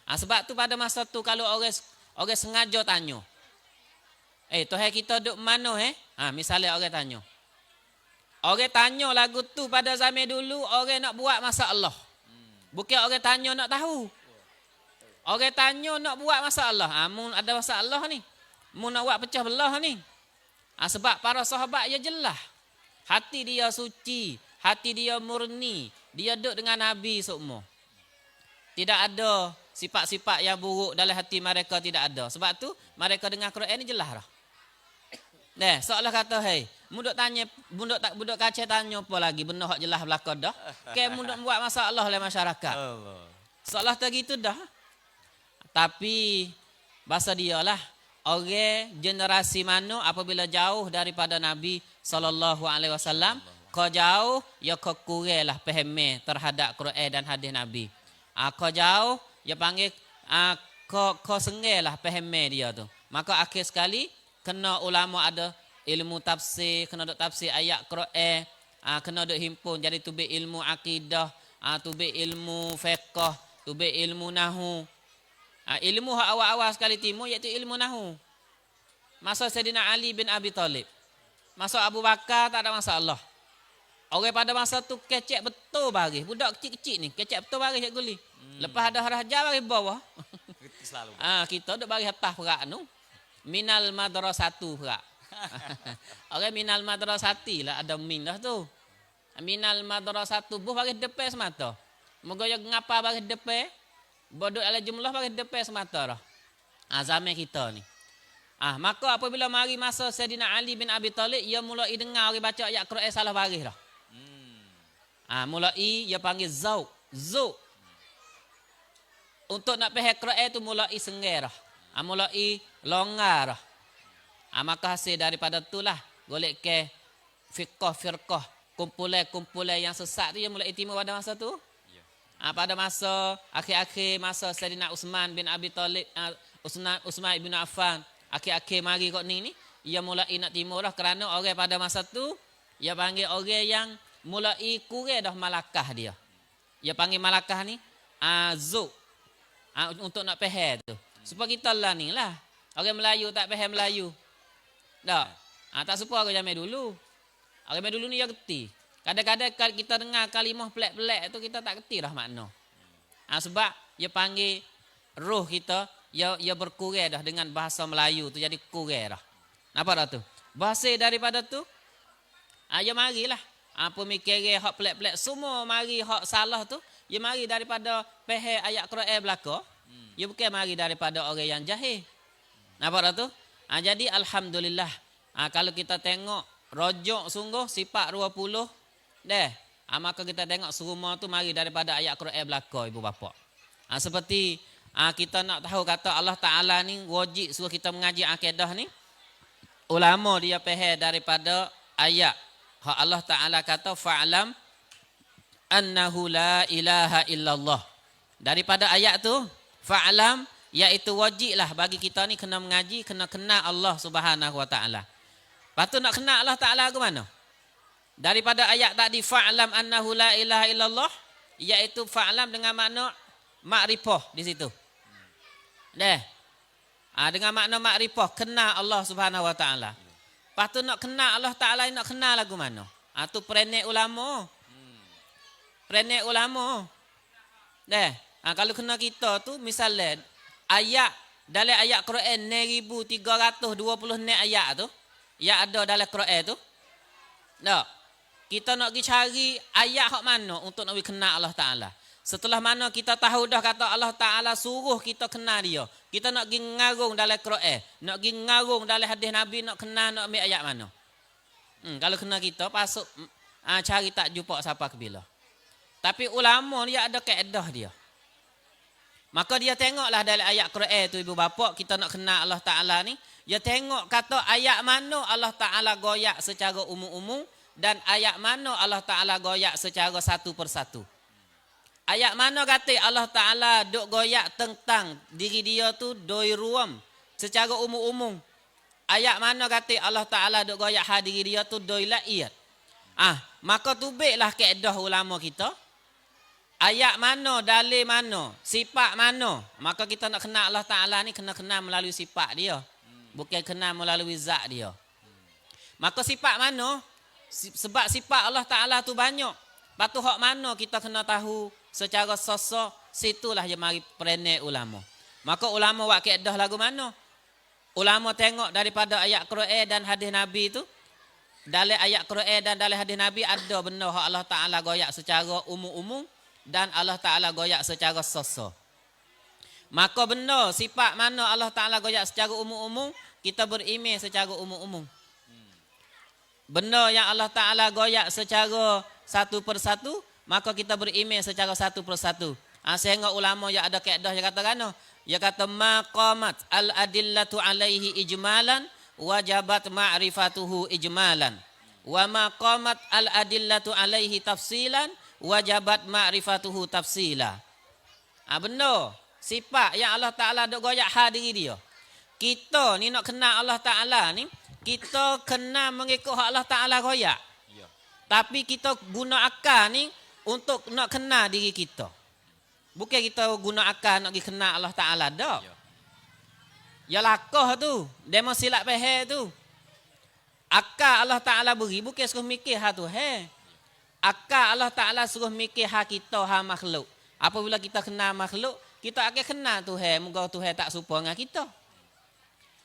Sebab tu pada masa tu kalau orang sengaja tanya, Tuhan kita duk mana misalnya orang tanya. Orang tanya lagu tu pada zaman dulu orang nak buat masalah. Bukan orang tanya nak tahu. Orang tanya nak buat masalah. Mun ada masalah ni. Mun nak buat pecah belah ni. Sebab para sahabat ya jelas. Hati dia suci. Hati dia murni. Dia duduk dengan Nabi semua. Tidak ada sifat-sifat yang buruk dalam hati mereka, tidak ada. Sebab tu mereka dengar Quran ni jelas dah. Seolah kata, budak kacau tanya apa lagi, benda hak jelas belakang dah. Kayak budak buat masalah oleh masyarakat. Seolah tak gitu dah. Tapi bahasa dia lah, orang generasi mana apabila jauh daripada Nabi SAW, kau jauh, ya kau kurang lah faham terhadap Quran dan hadis Nabi. Kau jauh, ya panggil kau sengai lah faham dia tu. Maka akhir sekali kena ulama ada ilmu tafsir, kena duk tafsir ayat Quran, kena duk himpun jadi tu be ilmu akidah, tu be ilmu fiqh, tu be ilmu nahwu. Ilmu hak awal-awal sekali timur iaitu ilmu nahwu. Masa Sayyidina Ali bin Abi Talib, masa Abu Bakar tak ada masalah. Orang pada masa tu kecek betul bagi. Budak kecil-kecil ni kecek betul bagi Cikgu Li. Lepas ada raja bagi bawah. Selalu. Kita duk bagi atas perak tu. Minal madrasatu perak. Orang minal madrasati lah ada min dah tu. Minal madrasatu buh bagi depan semata. Moga yo ngapa bagi depan. Bodoh ala jumlah bagi depan semata dah. Zaman kita ni. Maka apabila mari masa Sayyidina Ali bin Abi Talib, ia mulai dengar orang baca ayat Quran salah baris dah. Mulai ia panggil zauq. untuk nak pergi Quran tu mulai sengerah. Mulai longgar. Maka hasil daripada itulah golek ke firqah kumpulan yang sesat tu yang mulai timbul pada masa tu. Pada masa akhir-akhir masa Sayyidina Uthman bin Abi Talib, Uthman bin Affan, akhir-akhir mari kok ni ia mulai nak timbul dah kerana orang pada masa tu ia panggil orang yang mulai kurang dah malakah dia. Ia panggil malakah ni zuk untuk nak faham tu. Supaya kita lah ni lah. Orang Melayu tak faham Melayu. Tak. Tak supaya orang zaman dulu. Orang zaman dulu ni dia kerti. Kadang-kadang kita dengar kalimah pelik-pelik tu kita tak kerti dah makna. Sebab dia panggil roh kita ia berkurang dah dengan bahasa Melayu tu jadi kurang dah. Apa dah tu? Bahasa daripada tu ya marilah. Pemikiran hak pelik-pelik semua mari hak salah tu dia mari daripada faham ayat Quran belaka. Dia bukan mari daripada orang yang jahil. Nampak tak tu? Jadi alhamdulillah. Kalau kita tengok rojok sungguh sifat 20 deh. Maka kita tengok semua tu mari daripada ayat Quran belaka ibu bapa. Seperti kita nak tahu kata Allah Taala ni wajib suruh kita mengaji akidah ni. Ulama dia faham daripada ayat hak Allah Taala kata fa'lam annahu la ilaha illallah. Daripada ayat tu fa'lam iaitu wajiblah bagi kita ni kena mengaji, kena kenal Allah Subhanahu wa taala. Lepas tu nak kenal Allah Taala ke mana? Daripada ayat tadi fa'lam annahu la ilaha illallah iaitu fa'lam dengan makna makrifah di situ. Dengan makna makrifah kenal Allah Subhanahu wa taala. Lepas tu nak kenal Allah Ta'ala nak kenal lagu mana? Tu perenek ulama. Perenek ulama. Kalau kena kita tu misalnya ayat dalam ayat Quran 1320 ayat tu yang ada dalam Quran tu. Tak. Kita nak pergi cari ayat hak mana untuk nak kenal Allah Ta'ala. Setelah mana kita tahu dah kata Allah Ta'ala suruh kita kenal dia. Kita nak pergi ngarung dalam Quran. Nak pergi ngarung dalam hadis Nabi nak kenal nak ambil ayat mana. Kalau kena kita pasuk cari tak jumpa siapa ke bila. Tapi ulama dia ada kaedah dia. Maka dia tengoklah dalam ayat Quran tu ibu bapa kita nak kenal Allah Ta'ala ni. Dia tengok kata ayat mana Allah Ta'ala goyak secara umum-umum. Dan ayat mana Allah Ta'ala goyak secara satu persatu. Ayat mana kata Allah Ta'ala duk goyak tentang diri dia tu doi ruam secara umum-umum. Ayat mana kata Allah Ta'ala duk goyak diri dia tu doi la'iyat. Maka tubiklah kaedah ulama kita. Ayat mana, dalil mana, sifat mana. Maka kita nak kenal Allah Ta'ala ni kena kenal melalui sifat dia. Bukan kenal melalui zat dia. Maka sifat mana? Sebab sifat Allah Ta'ala tu banyak. Lepas tu hak mana kita kena tahu secara sosok, situlah je mari perenek ulama. Maka ulama buat kaedah lagu mana? Ulama tengok daripada ayat Quran dan hadis Nabi tu. Dalam ayat Quran dan dalam hadis Nabi ada benda hak Allah Ta'ala goyak secara umum-umum dan Allah Ta'ala goyak secara sosok. Maka benda sifat mana Allah Ta'ala goyak secara umum-umum, kita beriman secara umum-umum. Benda yang Allah Ta'ala goyak secara satu persatu, maka kita beriman secara satu persatu. Sehingga ulama yang ada kaedah yang kata kan, dia kata maqamat al-adillatu alaihi ijmalan wajabat ma'rifatuhu ijmalan. Wa maqamat al-adillatu alaihi tafsilan wajabat ma'rifatuhu tafsila. Benda sifat yang Allah Ta'ala duk goyak diri dia. Kita ni nak kenal Allah Ta'ala ni, kita kena mengikut hak Allah Ta'ala goyak. Ya. Tapi kita guna akal ni untuk nak kenal diri kita. Bukan kita guna akal nak pergi kenal Allah Ta'ala dak. Ya lakah tu, demo silap pehe tu. Akal Allah Ta'ala beri bukan suruh mikir hak tu Akal Allah Ta'ala suruh mikir hak kita hak makhluk. Apabila kita kenal makhluk, kita akan kenal Tuhan, moga Tuhan tak serupa dengan kita.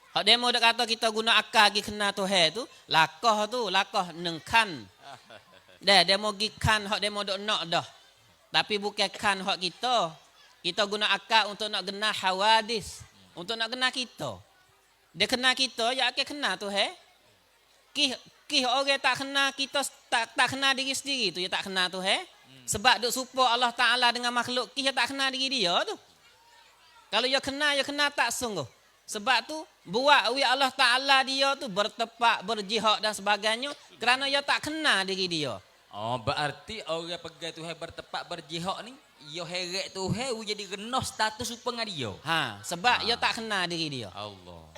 Hak demo dak kata kita guna akal pergi kenal Tuhan tu, lakah nengkan. Demo pergi kan hak demo dak nak dah. Tapi bukan kan hak kita. Kita guna akal untuk nak kenal hawadis, untuk nak kenal kita. Dia kenal kita, ya akan kenal Tuhan. Kih orang tak kenal kita, tak kenal diri sendiri tu, ya tak kenal Tuhan. Sebab duk serupa Allah Ta'ala dengan makhluk, kih tak kenal diri dia tu. Kalau ya kena tak sungguh. Sebab tu buat wi Allah Taala dia tu bertepak, berjihad dan sebagainya kerana ia tak kena diri dia. Oh, berarti orang pegang Tuhan bertepak berjihad ni, yo heret Tuhan jadi rendah status upeng dia. Sebab ia tak kena diri dia. Allah.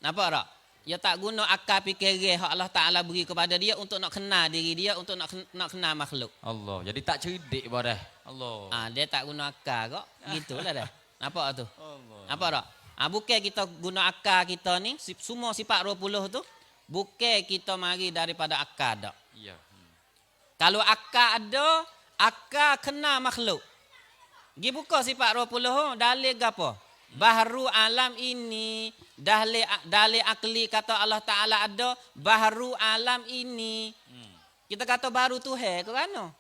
Nampak tak? Ia tak guna akal fikiran hak Allah Taala beri kepada dia untuk nak kena diri dia, untuk nak kena makhluk. Allah. Jadi tak cerdik bareh. Allah. Dia tak guna akal kok. Gitulah dah. Nampak tu? Allah. Nampak tak? Bukan kita guna akal kita ni, semua sifat 20 tu, bukan kita mari daripada akal dak. Ya. Kalau akal ada, akal kena makhluk. Gi buka sifat 20 dalil gapo? Baharu alam ini, dalil akli kata Allah Taala ada, baharu alam ini. Kita kata baru Tuhan ke kan?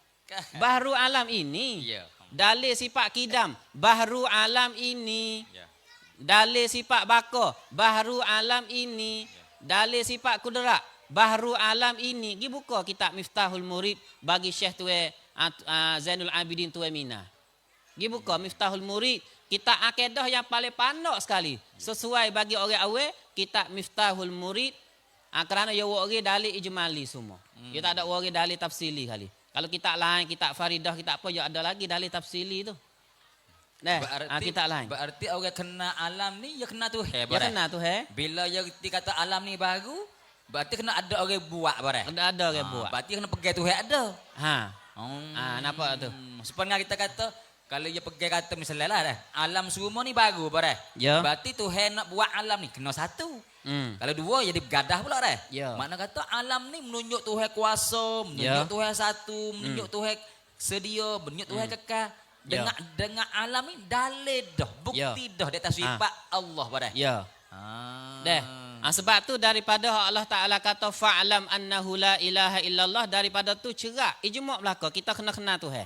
Baharu alam ini. Ya. Dalil sifat kidam, baharu alam ini. Ya. Dalil sifat baka, baharu alam ini. Dalil sifat kudrat, baharu alam ini. Gi buka kitab Miftahul Murid bagi Syekh Tuan Zainul Abidin Tuan Mina. Gi buka Miftahul Murid, kitab akidah yang paling pandai sekali. Sesuai bagi orang awam, kitab Miftahul Murid. Kerana dia wari dalil ijmali semua. Dia tak ada wari dalil tafsili kali. Kalau kitab lain, kitab Faridah, kitab apa, dia ada lagi dalil tafsili tu. Kitab lain. Berarti orang kena alam ni, ya kena Tuhan. Ya kena Tuhan. Bila dia kata alam ni baru, berarti kena ada orang buat bareh. Ada orang buat. Berarti kena pegang Tuhan ada. Nampak tu. Sebenarnya kita kata, kalau dia pegang kata misalnya lah dah, alam semua ni baru bareh. Ya. Berarti Tuhan nak buat alam ni, kena satu. Kalau dua, jadi bergadah pula dah. Ya. Makna kata alam ni menunjuk Tuhan kuasa, menunjuk Tuhan satu, menunjuk Tuhan sedia, menunjuk Tuhan kekal. Dengan alam ni dalil dah, bukti dah di atas sifat Allah pada. Ya. Sebab tu daripada Allah Taala kata fa'lam annahu la ilaha illallah, daripada tu cerak ijma' belaka kita kena Tuhan.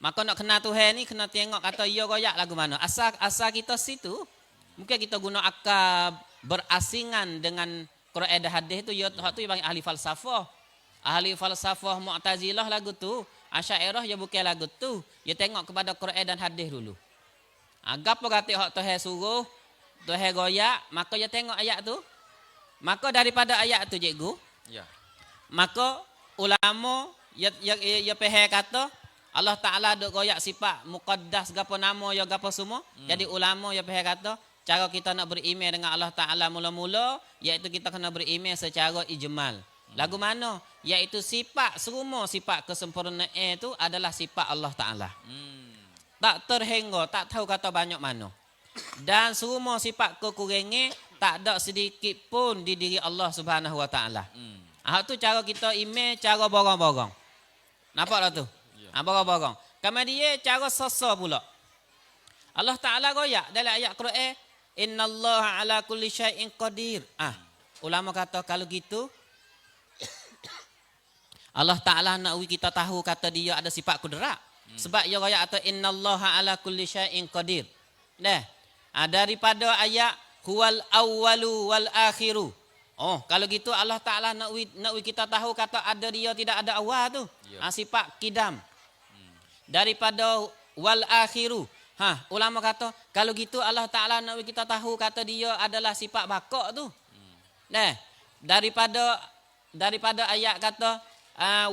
Maka nak kena Tuhan ni kena tengok kata ya royak lagu mana. Asal kita situ. Mungkin kita guna akal berasingan dengan Quran dan hadis tu, ya tu yang ahli falsafah. Ahli falsafah Mu'tazilah lagu tu, Asy'ariyah ya bukan lagu tu. Ya tengok kepada Quran dan hadis dulu. Gapo kata hak Tuhan suruh, Tuhan goyak, maka ya tengok ayat tu. Maka daripada ayat tu cikgu, maka ulama ya pahal kata Allah Taala duk goyak sifat muqaddas gapo nama ya gapo semua. Jadi ulama ya pahal kata cara kita nak beriman dengan Allah Taala mula-mula iaitu kita kena beriman secara ijmal. Lagu mana? Iaitu sifat semua sifat kesempurnaan itu adalah sifat Allah Taala. Tak terhingga, tak tahu kata banyak mana. Dan semua sifat kekurangan tak ada sedikit pun di diri Allah Subhanahu Wa Taala. Tu cara kita iman, cara borong-borong. Nampak tak tu? Borong-borong. Kemudian cara sasa pula. Allah Taala goyak dalam ayat Quran, innallaha ala kulli syai'in qadir. Ulama kata kalau gitu Allah Taala nak kita tahu kata dia ada sifat kudrat. Sebab dia ayat atau innallaha ala kulli syai'in qadir. Daripada ayat huwal awwalu wal akhiru. Kalau gitu Allah Taala nak kita tahu kata ada dia tidak ada awal tu. Sifat kidam. Daripada wal akhiru. Ulama kata kalau gitu Allah Taala nak kita tahu kata dia adalah sifat bakak tu. Daripada ayat kata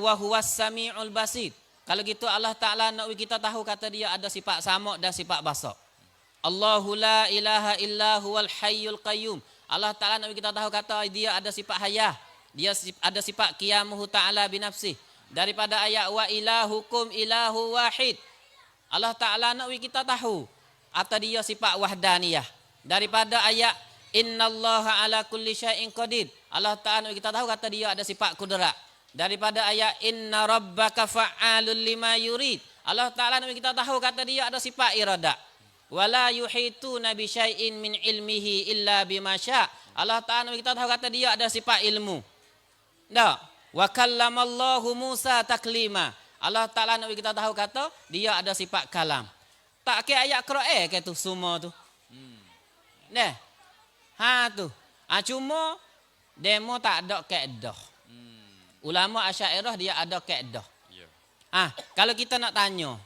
wa huwas samiul basir. Kalau gitu Allah Taala nak kita tahu kata dia ada sifat sama dan sifat basar. Allahu la ilaha illa huwal hayyul qayyum. Allah Taala nak kita tahu kata dia ada sifat hayah. Dia ada sifat qiyamuhu ta'ala binafsih. Daripada ayat wa ilahukum ilahu wahid. Allah Taala nak kita tahu atau dia sifat wahdaniyah. Daripada ayat innallaha ala kulli syai'in qadir. Allah Taala nak kita tahu kata dia ada sifat kudrat. Daripada ayat inna rabbaka fa'alul lima yurid. Allah Taala nak kita tahu kata dia ada sifat iradah. Wala yuhituna bi syai'in min ilmihi illa bima syaa. Allah Taala nak kita tahu kata dia ada sifat ilmu. Wa kallamallahu Musa taklima. Allah Taala nak kita tahu kata dia ada sifat kalam. Tak ke ayat Quran ke tu semua tu. Tu. Cuma demo tak ada kaedah. Ulama Asy'ariyah dia ada kaedah. Kalau kita nak tanya,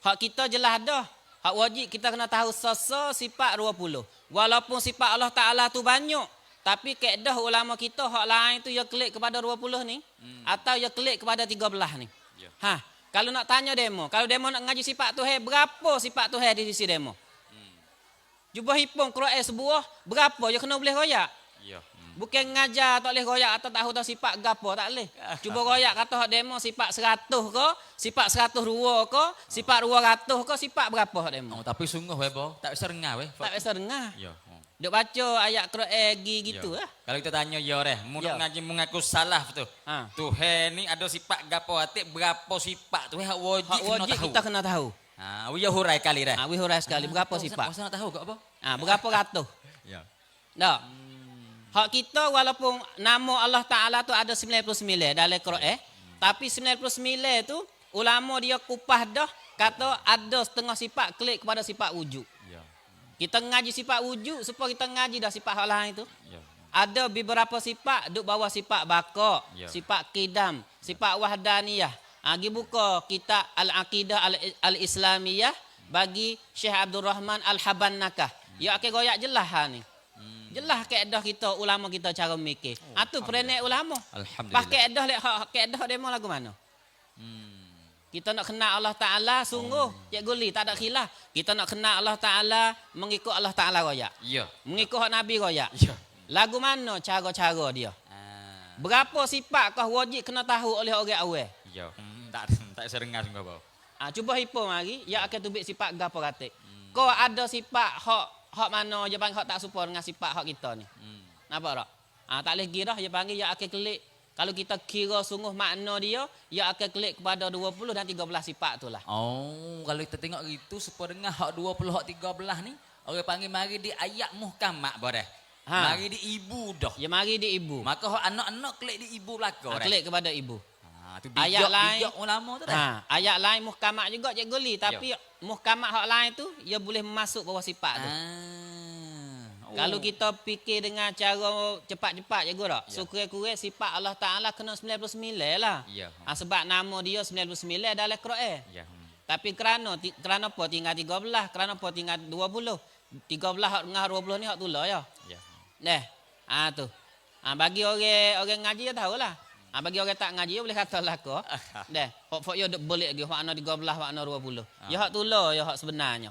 hak kita jelas dah. Hak wajib kita kena tahu sifat 20. Walaupun sifat Allah Ta'ala tu banyak. Tapi kaedah ulama kita hak lain tu ya klik kepada 20 ni. Atau ya klik kepada 13 ni. Ya. Kalau nak tanya demo. Kalau demo nak ngaji sifat Tuhan. Berapa sifat Tuhan di sisi demo? Cuba hitung Quran sebuah. Berapa ya kena boleh royak? Ya. Bukan ngajar tak boleh royak atau tahu tahu sifat gapo tak boleh. Cuba royak kata hak demo sifat 100 ke, sifat 102 ke, sifat 200 ke, sifat berapa hak demo? Oh, tapi sungguh weh boh, tak bisa dengar weh. Tak biasa dengar. Ya. Duk baca ayat Quran gitu lah. Kalau kita tanya ya reh, mun Ya. ngaji mengaku salah tu. Ha. Tuhan ni ada sifat gapo atik berapa sifat tu hak wajib Hak kena wajib tahu. kita kena tahu. Ha, ya hurai kali dah. Wih hurai sekali berapa sifat? Masa nak tahu kau apa? Berapa ratus? Ya. Tak. Hak kita walaupun nama Allah Ta'ala tu ada 99 dalam Quran. Tapi 99 tu ulama dia kupah dah. Kata ada setengah sifat klik kepada sifat wujud. Ya. Kita ngaji sifat wujud supaya kita ngaji dah sifat hak lain tu. Ya. Ada beberapa sifat duk bawah sifat baka, Ya. sifat qidam, sifat wahdaniyah. Pergi buka kitab Al-Aqidah Al-Islamiyah bagi Syekh Abdul Rahman Al-Habannakah. Ya akan goyak jelas ni. Jelas kaedah kita ulama kita cara mikir. Tu perenek ulama. Alhamdulillah. Pas kaedah lek kaedah demo lagu mana? Kita nak kenal Allah Taala sungguh Cik Guli tak ada khilaf. Kita nak kenal Allah Taala mengikut Allah Taala royak. Ya. Mengikut hak Nabi royak. Ya. Lagu mana cara-cara dia? Ah. Berapa sifat kau wajib kena tahu oleh orang awal? Ya. Tak bisa dengar sungguh boh. Cuba hitung mari, ya akan tubik sifat gapo katik. Kau ada sifat hak mana je panggil hak tak serupa dengan sifat hak kita ni. Nampak tak? Tak boleh kira dia panggil ya akan klik. Kalau kita kira sungguh makna dia, ya akan klik kepada 20 dan 13 sifat tu lah. Oh, kalau kita tengok gitu sepa dengan hak 20 hak 13 ni, orang panggil mari di ayat muhkamat boleh. Mari di ibu dah. Ya mari di ibu. Maka hak anak-anak klik di ibu belaka dah. Klik kepada ibu. Tu Ayat lain. bijak ulama tu dah. Ayat lain muhkamat juga Cik Guli, tapi muhkamat hak lain tu ia boleh masuk bawah sifat tu. Kalau kita fikir dengan cara cepat-cepat je tak? So kurang-kurang sifat Allah Ta'ala kena 99 lah. Ya. Sebab nama dia 99 dalam Quran. Ya. Tapi kerana apa tinggal 13, kerana apa tinggal 20. 13 hak dengan 20 ni hak tulah ya. Ya. Deh. Tu. Bagi orang ngaji dia tahulah. Bagi orang tak ngaji dia boleh kata lah ko. Deh. Hak yo duk boleh lagi hak makna 13 makna 20. Ya hak tulah ya hak sebenarnya.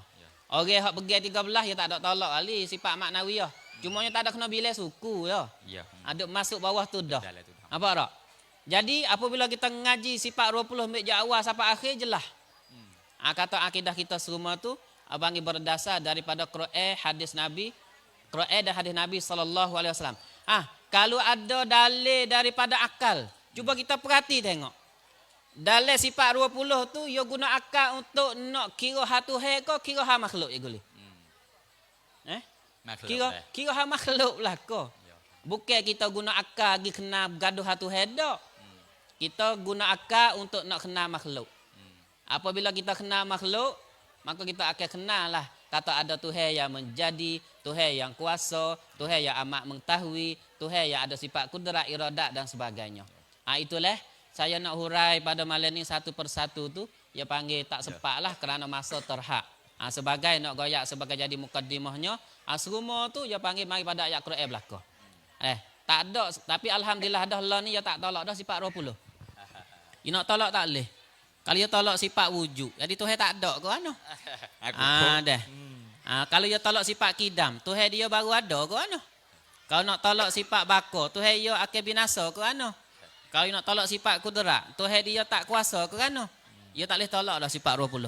Orang hak pergi 13 ya tak ada tolak kali sifat maknawiyah. Cuma nya tak ada kena bilai suku ya. Ya. Ada masuk bawah tu dah. Dalam tu dah. Apa tak? Jadi apabila kita ngaji sifat 20 ambil awal sampai akhir jelas. Kata akidah kita semua tu abangi berdasar daripada Quran, hadis Nabi, Quran dan hadis Nabi sallallahu alaihi wasallam. Kalau ada dalil daripada akal, cuba kita perhati tengok. Dalam sifat 20 tu dia guna akal untuk nak kira hatu hai ke kira ha makhluk ya guli. Kira ha makhluk lah ko. Bukan kita guna akal pergi kena gaduh hatu hai dak. Kita guna akal untuk nak kenal makhluk. Apabila kita kenal makhluk, maka kita akan kenal lah kata ada Tuhan yang menjadi, Tuhan yang kuasa, Tuhan yang amat mengetahui, Tuhan yang ada sifat kudrat, iradat dan sebagainya. Itulah saya nak hurai pada malam ni satu persatu tu, dia panggil tak sempat lah kerana masa terhad. Sebagai nak goyak sebagai jadi mukaddimahnya, semua tu dia panggil mari pada ayat Quran belaka. Tak ada, tapi alhamdulillah dah lah ni dia tak tolak dah sifat 20. Dia nak tolak tak boleh. Kalau dia tolak sifat wujud, jadi Tuhan tak ada ke mana? Dah. Kalau dia tolak sifat kidam, Tuhan dia baru ada ke mana? Kalau nak tolak sifat baka, Tuhan dia akan binasa ke mana? Kalau nak tolak sifat kudrat, Tuhan dia tak kuasa ke mana? Dia tak boleh tolak dah sifat 20.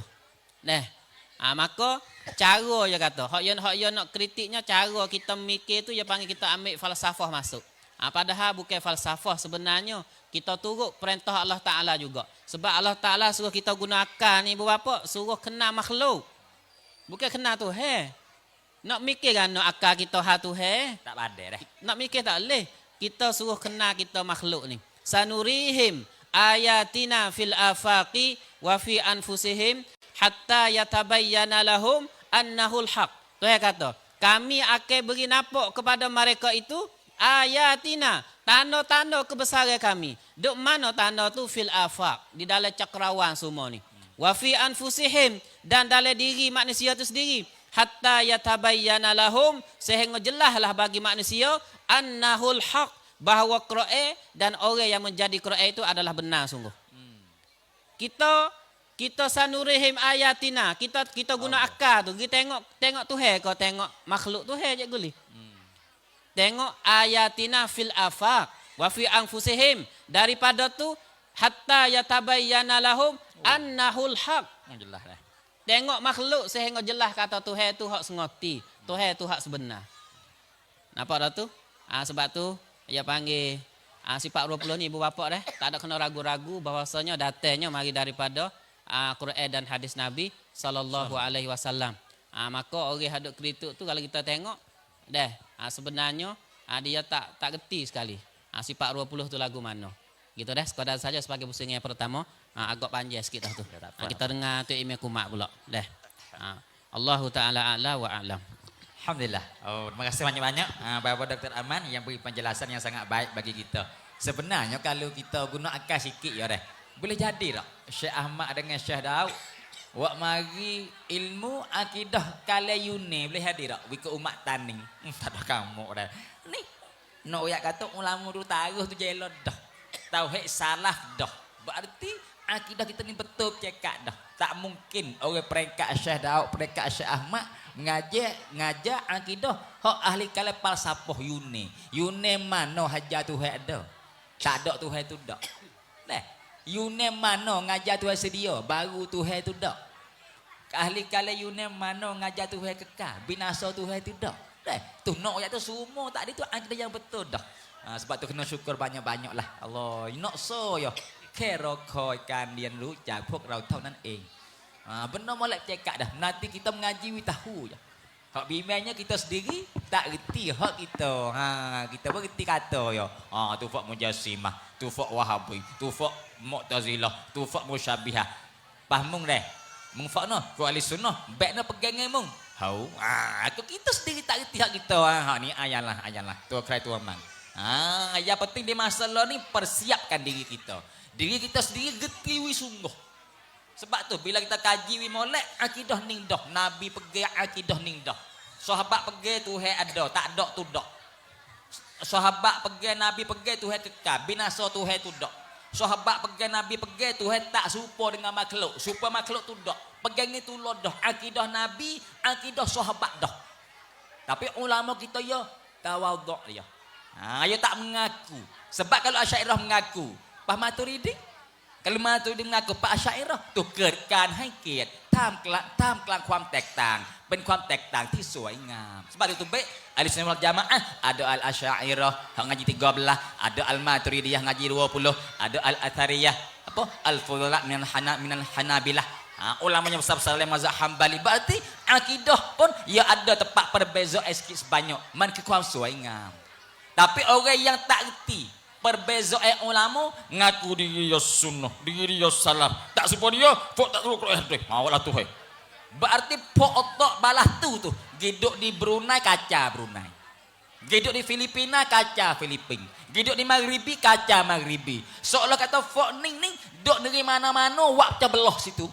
Maka cara dia kata, hak dia nak kritiknya cara kita mikir tu dia panggil kita ambil falsafah masuk. Padahal bukan falsafah sebenarnya. Kita turut perintah Allah Ta'ala juga. Sebab Allah Ta'ala suruh kita guna akal ni berapa? Suruh kenal makhluk. Bukan kenal Tuhan. Nak mikir kan nak akal kita Tuhan? Tak badai dah. Nak mikir tak boleh. Kita suruh kenal kita makhluk ni. Sanurihim ayatina fil afaqi wa fi anfusihim hatta yatabayyana lahum annahul haq. Tuhan kata, kami akan beri nampak kepada mereka itu ayatina, tanda-tanda kebesaran kami. Duk mana tanda tu fil afaq, di dalam cakrawan semua ni. Wa fi anfusihim, dan dalam diri manusia itu sendiri. Hatta yatabayyana lahum, sehingga jelaslah bagi manusia annahul haq, bahawa Quran dan orang yang menjadi Quran itu adalah benar sungguh. Kita sanurihim ayatina, kita guna akal tu, kita tengok Tuhan kau tengok makhluk Tuhan je guli. Tengok ayatina fil afaq wa fi anfusihim, daripada tu hatta yatabayyana lahum annahul haq. Jelas dah. Tengok makhluk sehingga jelas kata Tuhan tu hak sengoti, Tuhan tu hak sebenar. Nampak dah tu? Sebab tu dia panggil si Pak 20 ni ibu bapa dah, tak ada kena ragu-ragu bahwasanya datanya mari daripada Quran dan hadis Nabi sallallahu alaihi wasallam. Maka orang hadut kritik tu kalau kita tengok dah sebenarnya dia tak reti sekali. Sifat 20 tu lagu mana. Gitu dah, sekadar saja sebagai pusing yang pertama, agak panjang sikit dah tu. Kita dengar tu Imam Kumak pula. Dah. Allahu taala a'la wa a'lam. Alhamdulillah. Terima kasih banyak-banyak Bapak Dr. Aman yang beri penjelasan yang sangat baik bagi kita. Sebenarnya kalau kita guna akal sikit ya dah. Boleh jadi tak Syekh Ahmad dengan Syekh Daud wak mari ilmu akidah kala yune boleh hadir tak wika umat tani. Tak ada kamu dah. Ni no yak kata ulama tu taruh tu jelod dah. Tauhid salah dah. Berarti akidah kita ni betul cekak dah. Tak mungkin orang peringkat Syekh Daud, peringkat Syekh Ahmad ngajar akidah hak ahli kala falsafah yune. Yune mana hajar Tuhan ada. Tak ada Tuhan tu dak. Nah, yune mana ngajar Tuhan sedia, baru Tuhan tu dak. Ahli kala yune mana ngajar Tuhan kekal, binasa Tuhan tu dak. Dah, tu nak ayat tu semua tak ada tu akidah yang betul dah. Sebab tu kena syukur banyak-banyak lah. Allah, nak so ya. แค่รอคอยการเรียนรู้จากพวกเราเท่านั้นเอง benar molek cekak dah. Nanti kita mengaji we tahu je. Hak bimbangnya kita sendiri tak reti hak kita. Kita pun reti kata ya. Tu fak Mujassimah, tu fak Wahabi, tu fak Mu'tazilah, tu fak Musyabihah. Fahmung dah. Mung fak no, ku ahli sunnah, baik no pegang mung. Hau. Aku kita sendiri tak reti hak kita. Ni ayalah. Tu krai tu aman. Yang penting di masalah ni persiapkan diri kita. Diri kita sendiri getiwi sungguh. Sebab tu bila kita kaji wi molek akidah ning dah. Nabi pergi akidah ning dah. Sahabat pergi Tuhan ada, tak ada tu dak. Sahabat pergi Nabi pergi Tuhan kekal, binasa Tuhan tu dak. Sahabat pergi Nabi pergi Tuhan tak serupa dengan makhluk. Serupa makhluk tu dak. Pegang itu lo dah. Akidah Nabi, akidah sahabat dah. Tapi ulama kita ya tawaduk dia. Dia tak mengaku. Sebab kalau Asy'ariyah mengaku, Pak Maturidi, kalau Maturidi mengaku Pak Asy'ariyah ถูก เกิดการให้เกียรติท่ามกลางความแตกต่างเป็นความแตกต่างที่สวยงาม sebab itu baik ahli sunnah wal jamaah ada al Asy'ariyah hak ngaji 13, ada al Maturidiyah ngaji 20, ada al Athariyah apa al Fudalah minal Hanabilah. Ulamanya besar-besar dalam mazhab Hambali. Berarti akidah pun ya ada tempat perbezaan sikit sebanyak man ke ความสวยงาม. Tapi orang yang tak reti perbezaan ulama ngaku diri ya sunnah, diri ya salaf. Tak serupa dia, fok tak serupa Quran hadis. Maulah Tuhan. Berarti pok otak balah tu giduk di Brunei kaca Brunei. Giduk di Filipina kaca Filipina. Giduk di Maghribi kaca Maghribi. Seolah kata fok ning duk dari mana-mana wak belah situ.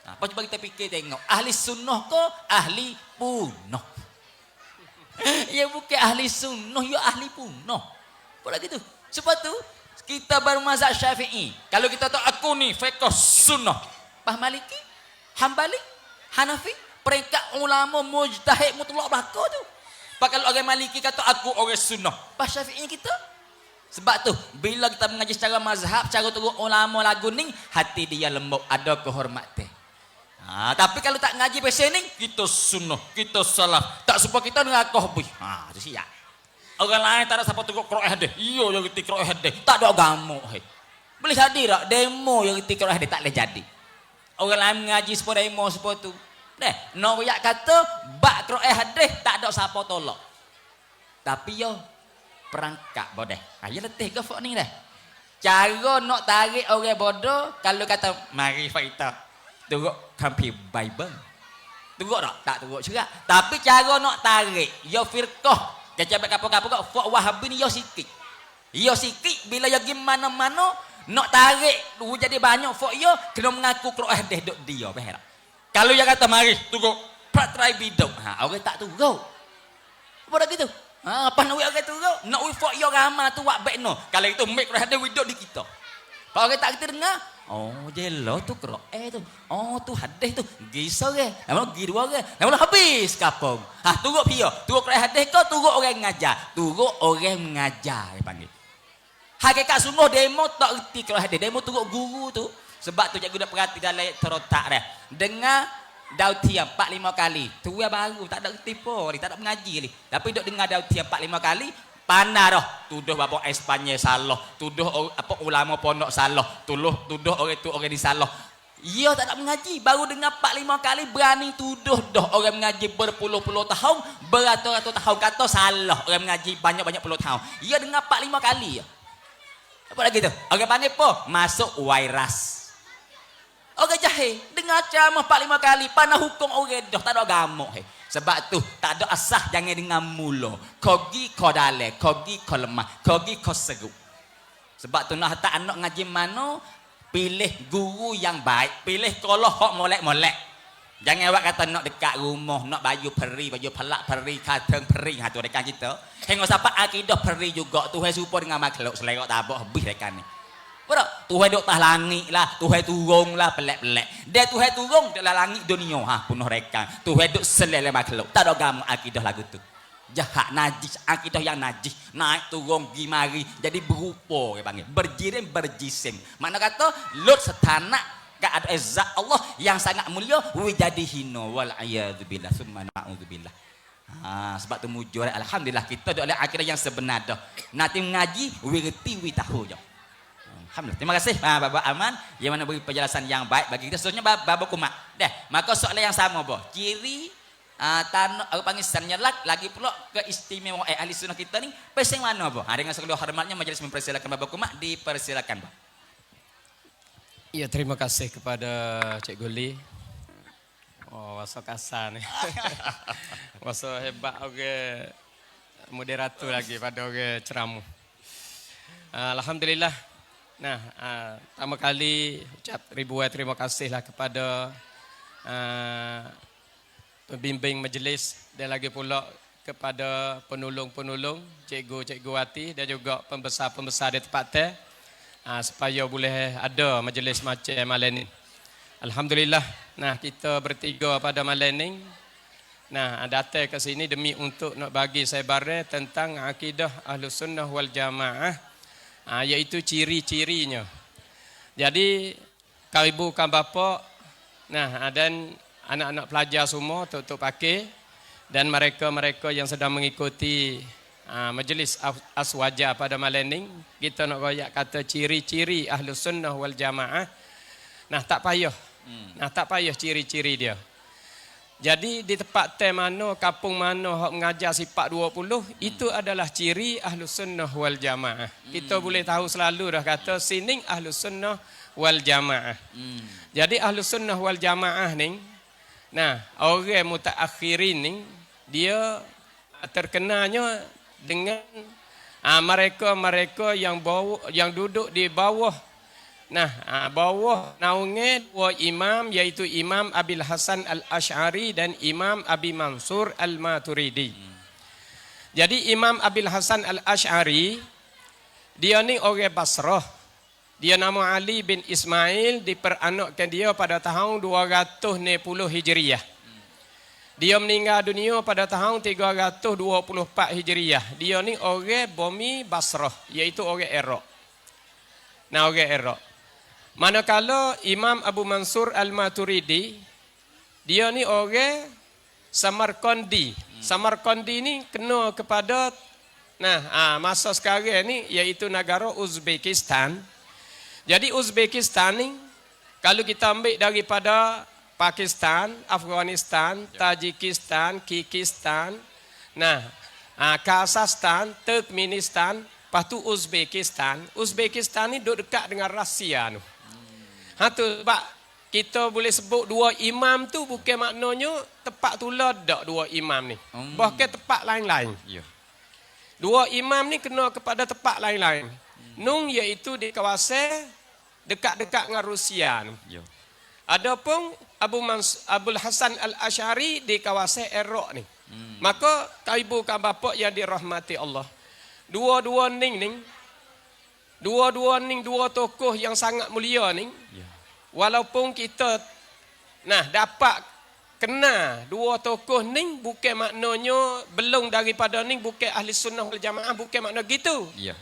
Apa coba kita fikir tengok. Ahli sunnah ke ahli punah? Ya bukan ahli sunnah, ya ahli punah. Apa gitu? Sebab tu kita baru mazhab Syafi'i. Kalau kita tahu aku ni fiqh sunnah, Pak Maliki, Hambali, Hanafi, peringkat ulama mujtahid mutlak belaka tu. Pak kalau orang Maliki kata aku orang sunnah, Pak Syafi'i kita. Sebab tu bila kita mengaji secara mazhab, cara turun ulama lagu ni, hati dia lembut, ada kehormatan. Tapi kalau tak ngaji pasal ni, kita sunnah, kita salah. Tak semua kita dengan kohbi. Tu siap. Orang lain tak ada siapa tengok Quran hadis. Iyo yang reti Quran hadis. Tak ada agama. Boleh hadir tak? Demo yang reti Quran hadis tak boleh jadi. Orang lain mengaji sepuluh demo sepuluh tu. No yak kata bak Quran hadis tak ada siapa tolak. Tapi yo perangkap bodeh. Ya letih ke fak ni dah. Cara nak tarik orang bodoh kalau kata mari faita. Turut kampir Bible. Turut tak? Tak turut juga. Tapi cara nak tarik, yo firqah. Kecebek kapok-kapok fak Wahabi ni yo sikit. Yo sikit bila yo pergi mana-mana Nak tarik duit jadi banyak fok yo kena mengaku Quran deh dok dia berak. Kalau yang kata mari tunggu try bidok. Ha orang tak tunggu. Apa dah gitu? Ha apa nak orang tunggu? Nak we fok yo ramah tu wak baik no. Kalau itu make Quran deh widok di kita. Kalau orang tak kita dengar, oh jelo tu Quran tu. Oh tu hadis tu. Gisau ke? Nama gi dua ke? Nama habis kapung. Ha tunggu pio. Tunggu Quran hadis kau tunggu orang ngajar. Tunggu orang mengajar panggil. Hakikat sungguh demo tak erti kalau hadis. Demo tunggu guru tu. Sebab tu cikgu dah perhati dalam terotak dah. Dengar daun tiam 4-5 kali. Tu yang baru tak ada erti pun. Tak ada mengaji ni. Tapi duk dengar daun tiam 4-5 kali. Pandai dah. Tuduh bapa Espanyol salah. Tuduh apa ulama pondok salah. Tuduh orang tu orang di salah. Ia tak ada mengaji. Baru dengar 4-5 kali berani tuduh dah. Orang mengaji berpuluh-puluh tahun. Beratus-ratus tahun kata salah. Orang mengaji banyak-banyak puluh tahun. Ia dengar 4-5 kali. Apa lagi tu? Orang panggil apa? Masuk virus. Orang jahil. Dengar ceramah 4-5 kali. Panah hukum orang dah. Tak ada agama. Sebab tu tak ada asah jangan dengar mula. Kogi kau dalai. Kogi kau lemah. Kogi kau seru. Sebab tu nak tak anak ngaji mana. Pilih guru yang baik. Pilih kalau hok molek-molek. Jangan awak kata nak dekat rumah, nak baju peri, baju pelak peri, kateng peri. Ha tu rekan kita. Hingga siapa akidah peri juga. Tuhan serupa dengan makhluk selera tak apa habis rekan ni. Betul? Tuhan duk tah langit lah, Tuhan turun lah pelak-pelak. Dia Tuhan turun dalam langit dunia. Ha penuh rekan. Tuhan duk selera makhluk. Tak ada agama akidah lagu tu. Jahat najis, akidah yang najis. Naik turun pergi mari jadi berupa dia panggil. Berjirim berjisim. Mana kata lut setanak ada izzat Allah yang sangat mulia jadi hina wal a'yadzubillah summa na'udzubillah. Sebab tu mujur alhamdulillah kita ada oleh akidah yang sebenar dah. Nanti mengaji we reti we tahu je. Alhamdulillah. Terima kasih Bapak Aman yang mana beri penjelasan yang baik bagi kita. Seterusnya Bapak Kumat. Dah, maka soalan yang sama boh. Ciri tanah apa panggil sanyalat lagi pula keistimewaan ahli sunnah kita ni pesing mana boh? Dengan segala hormatnya majelis mempersilakan Bapak Kumat dipersilakan boh. Ya, terima kasih kepada Cik Guli. Oh, wasa kasar ni. Wasa hebat orang moderator lagi pada orang ceramah. Alhamdulillah. Nah, pertama kali ucap ribuan terima kasihlah kepada pembimbing majlis dan lagi pula kepada penolong-penolong, cikgu-cikgu hati dan juga pembesar-pembesar di tempat teh. Supaya boleh ada majlis macam malam ni. Alhamdulillah. Nah, kita bertiga pada malam ni. Nah, datang ke sini demi untuk nak bagi saya barang tentang akidah Ahlus Sunnah wal Jamaah. Iaitu ciri-cirinya. Jadi, kau ibu kan bapa, nah, dan anak-anak pelajar semua untuk pakai dan mereka-mereka yang sedang mengikuti majlis aswaja pada malam ni kita nak royak kata ciri-ciri Ahlus Sunnah wal Jamaah. Nah tak payah. Nah tak payah ciri-ciri dia. Jadi di tempat mana kampung mana hok mengajar sifat 20 itu adalah ciri Ahlus Sunnah wal Jamaah. Kita boleh tahu selalu dah kata sining Ahlus Sunnah wal Jamaah. Jadi Ahlus Sunnah wal Jamaah ni nah orang mutaakhirin ni dia terkenanya dengan mereka-mereka yang duduk di bawah bawah naungan dua imam iaitu Imam Abil Hasan Al-Asy'ari dan Imam Abi Mansur Al-Maturidi. Jadi Imam Abil Hasan Al-Asy'ari dia ni orang Basrah. Dia nama Ali bin Ismail, diperanakkan dia pada tahun 290 Hijriah. Dia meninggal dunia pada tahun 324 Hijriah. Dia ni orang bumi Basrah, iaitu orang Iraq. Nah, orang Iraq. Manakala Imam Abu Mansur Al-Maturidi, dia ni orang Samarkandi. Samarkandi ni kena kepada masa sekarang ni iaitu negara Uzbekistan. Jadi Uzbekistan ni kalau kita ambil daripada Pakistan, Afghanistan, Tajikistan, Kyrgyzstan, Kazakhstan, Turkmenistan, lepas tu Uzbekistan. Uzbekistan ni duduk dekat dengan Rusia tu. Tu sebab kita boleh sebut dua imam tu bukan maknanya tepat tu ledak dua imam ni. Bahkan tepat lain-lain. Dua imam ni kena kepada tempat lain-lain. Nung iaitu di kawasan dekat-dekat dengan Rusia. Ya. Adapun Abul Hasan Al-Asy'ari di kawasan Iraq ni. Maka ibu kan bapa yang dirahmati Allah. Dua-dua dua tokoh yang sangat mulia ni. Ya. Walaupun kita dapat kena dua tokoh ni bukan maknanya belum daripada ni bukan ahli sunnah wal jamaah, bukan makna gitu. Ya.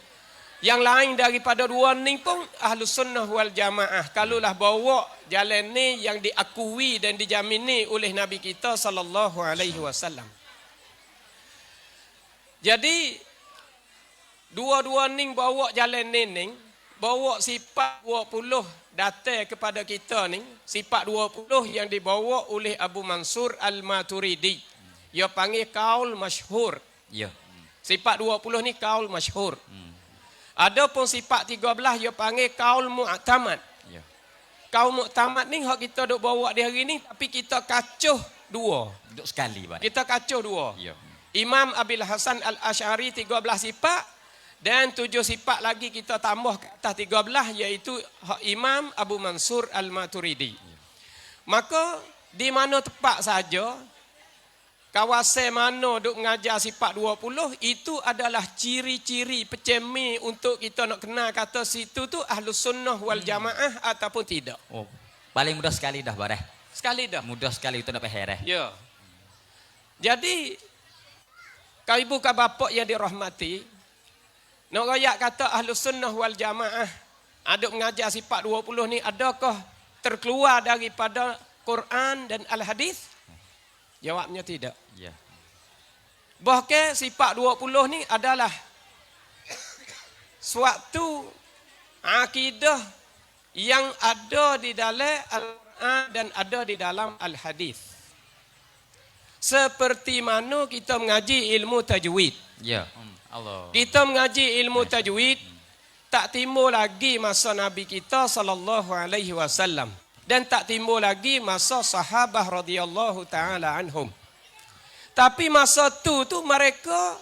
Yang lain daripada dua ni pun ahli sunnah wal jamaah. Kalulah bawa jalan ni yang diakui dan dijamini oleh Nabi kita sallallahu alaihi wasallam. Jadi dua-dua ni bawa jalan ni bawa sifat 20 datang kepada kita ni, sifat 20 yang dibawa oleh Abu Mansur Al-Maturidi. Ia panggil kaul masyhur. Ya. Sifat 20 ni kaul masyhur. Ada pun sifat 13 ia panggil kaul mu'tamad. Ya. Kaul mu'tamad ni hak kita duk bawa di hari ni tapi kita kacuh dua. Duduk sekali, Pak. Kita kacuh dua. Ya. Imam Abil Hasan Al-Asy'ari 13 sifat dan 7 sifat lagi kita tambah ke atas 13 iaitu Imam Abu Mansur Al-Maturidi. Maka di mana tepat saja kawasan mana duk mengajar sifat 20 itu adalah ciri-ciri pecemi untuk kita nak kenal kata situ tu Ahlus Sunnah wal Jamaah ataupun tidak. Oh, paling mudah sekali dah, Bareh. Sekali dah. Mudah sekali itu nak pehereh. Ya. Jadi kau ibu kau bapa yang dirahmati, nak royak kata Ahlus Sunnah wal Jamaah ada mengajar sifat 20 ni adakah terkeluar daripada Quran dan Al-Hadis? Jawabnya tidak. Ya. Bahkan sifat 20 ni adalah suatu akidah yang ada di dalam Al-Quran dan ada di dalam Al-Hadis. Seperti mana kita mengaji ilmu tajwid. Ya. Allah. Kita mengaji ilmu tajwid tak timbul lagi masa Nabi kita sallallahu alaihi wasallam dan tak timbul lagi masa sahabat radhiyallahu taala anhum. Tapi masa tu mereka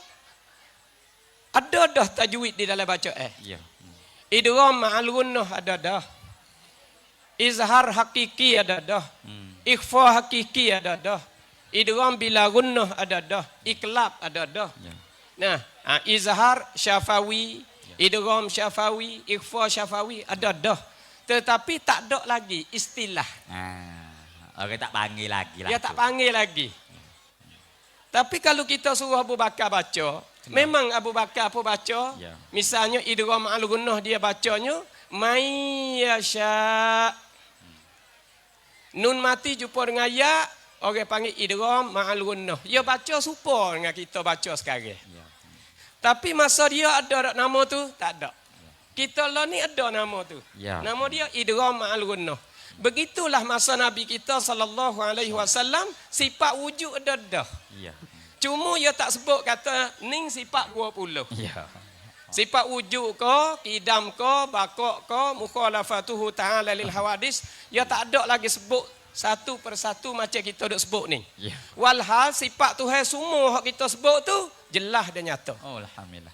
ada dah tajwid di dalam bacaan. Ya. Idgham ma'al gunnah ada dah. Izhar hakiki ada dah. Ikhfa hakiki ada dah. Idgham bila gunnah ada dah. Iklab ada dah. Ya. Nah, izhar syafawi, idgham syafawi, ikhfa syafawi ada dah. Tetapi tak ada lagi istilah. Orang tak panggil lagi lah. Dia tak panggil lagi. Tapi kalau kita suruh Abu Bakar baca, memang Abu Bakar apa baca? Ya. Misalnya idgham ma'al gunnah dia bacanya may yasha. Nun mati jumpa dengan ya, orang panggil idgham ma'al gunnah. Dia baca serupa dengan kita baca sekarang. Ya. Tapi masa dia ada nama tu tak ada. Kita lah ni ada nama tu. Ya. Nama dia idgham ma'al gunnah. Begitulah masa Nabi kita sallallahu alaihi wasallam sifat wujud ada dah. Ya. Cuma dia tak sebut kata ning sifat 20. Ya. Sifat wujud ko, kidam ko, bakok ko, mukhalafatuhu ta'ala lil hawadis, dia tak ada lagi sebut satu persatu macam kita duk sebut ni. Ya. Walhal sifat Tuhan semua hak kita sebut tu jelas dan nyata. Oh, alhamdulillah.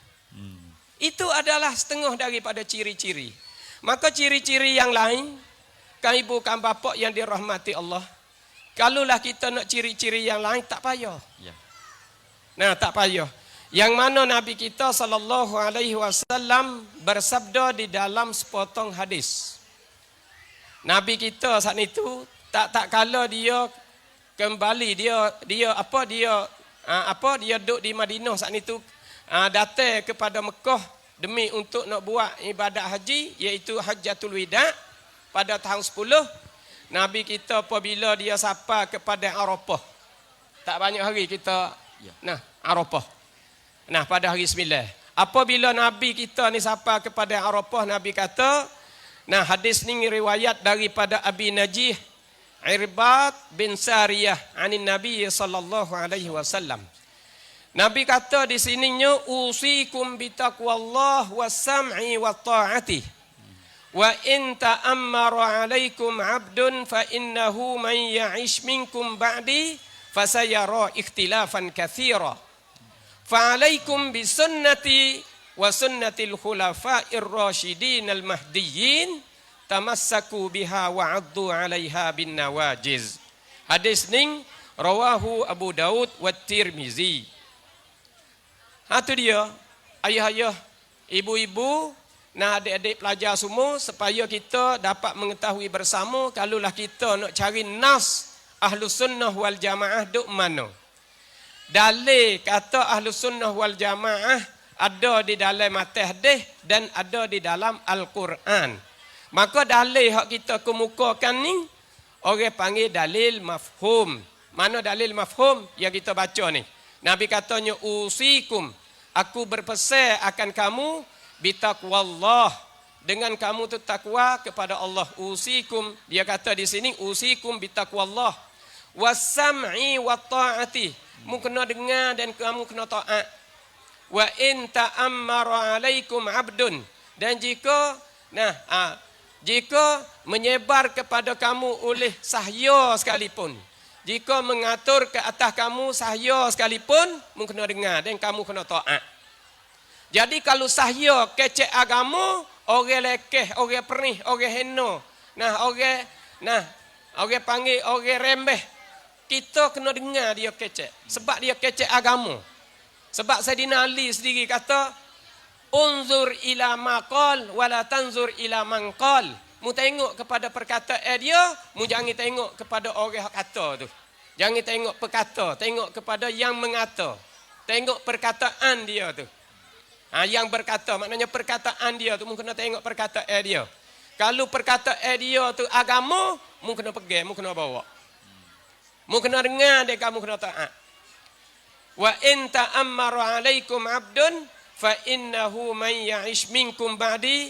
Itu adalah setengah daripada ciri-ciri. Maka ciri-ciri yang lain, kan ibu kan bapa yang dirahmati Allah. Kalulah kita nak ciri-ciri yang lain tak payah. Ya. Nah, tak payah. Yang mana Nabi kita sallallahu alaihi wasallam bersabda di dalam sepotong hadis. Nabi kita saat itu tak kala dia kembali dia duduk di Madinah saat itu datang kepada Mekah demi untuk nak buat ibadat haji iaitu Hajjatul Wida pada tahun 10. Nabi kita apabila dia sapa kepada Arafah. Tak banyak hari kita Arafah. Nah, pada hari 9. Apabila Nabi kita ni sapa kepada Arafah, Nabi kata, nah hadis ni riwayat daripada Abi Najih Irbad bin Sariyah anin Nabi sallallahu alaihi wasallam. Nabi kata di sininya usikum bitaqwallah was-sam'i wat-ta'ati. Wa in ta'ammara 'alaikum 'abdun fa innahu man ya'ish minkum ba'di fasayara ikhtilafan katsira. Fa 'alaikum bisunnati wa sunnatil khulafa'ir rasyidin al mahdiyyin tamassaku biha wa 'addu 'alaiha bin nawajiz. Hadis ning rawahu Abu Daud wa Tirmizi. Tu dia ayah-ayah, ibu-ibu, nah adik-adik pelajar semua, supaya kita dapat mengetahui bersama kalaulah kita nak cari nas Ahlus Sunnah wal Jamaah duk mana. Dalil kata Ahlus Sunnah wal Jamaah ada di dalam matan hadis dan ada di dalam Al-Quran. Maka dalil hak kita kemukakan ni orang panggil dalil mafhum. Mana dalil mafhum yang kita baca ni? Nabi katanya usikum, aku berpesan akan kamu bitaqwallah, dengan kamu tu takwa kepada Allah. Usikum, dia kata di sini usikum bitaqwallah wasam'i wa ta'ati. Mu kena dengar dan kamu kena taat. Wa in ta'ammara alaikum abdun, dan jika jika menyebar kepada kamu oleh sahaya sekalipun, jika mengatur ke atas kamu sahaya sekalipun, mu kena dengar dan kamu kena taat. Jadi kalau sahaya kecek agama, orang lekeh, orang perih, orang hina, orang panggil orang rembeh, kita kena dengar dia kecek. Sebab dia kecek agama. Sebab Saidina Ali sendiri kata, unzur ila maqal wala tanzur ila manqal. Mu tengok kepada perkataan dia, mu jangan tengok kepada orang yang kata tu. Jangan tengok perkata, tengok kepada yang mengata. Tengok perkataan dia tu. Yang berkata, maknanya perkataan dia tu, mu kena tengok perkataan dia. Kalau perkataan dia tu agama, mu kena pegang, mu kena bawa. Mu kena dengar dan kamu kena taat. Wa in ta'ammara alaikum abdun fa innahu man ya'ish minkum ba'di.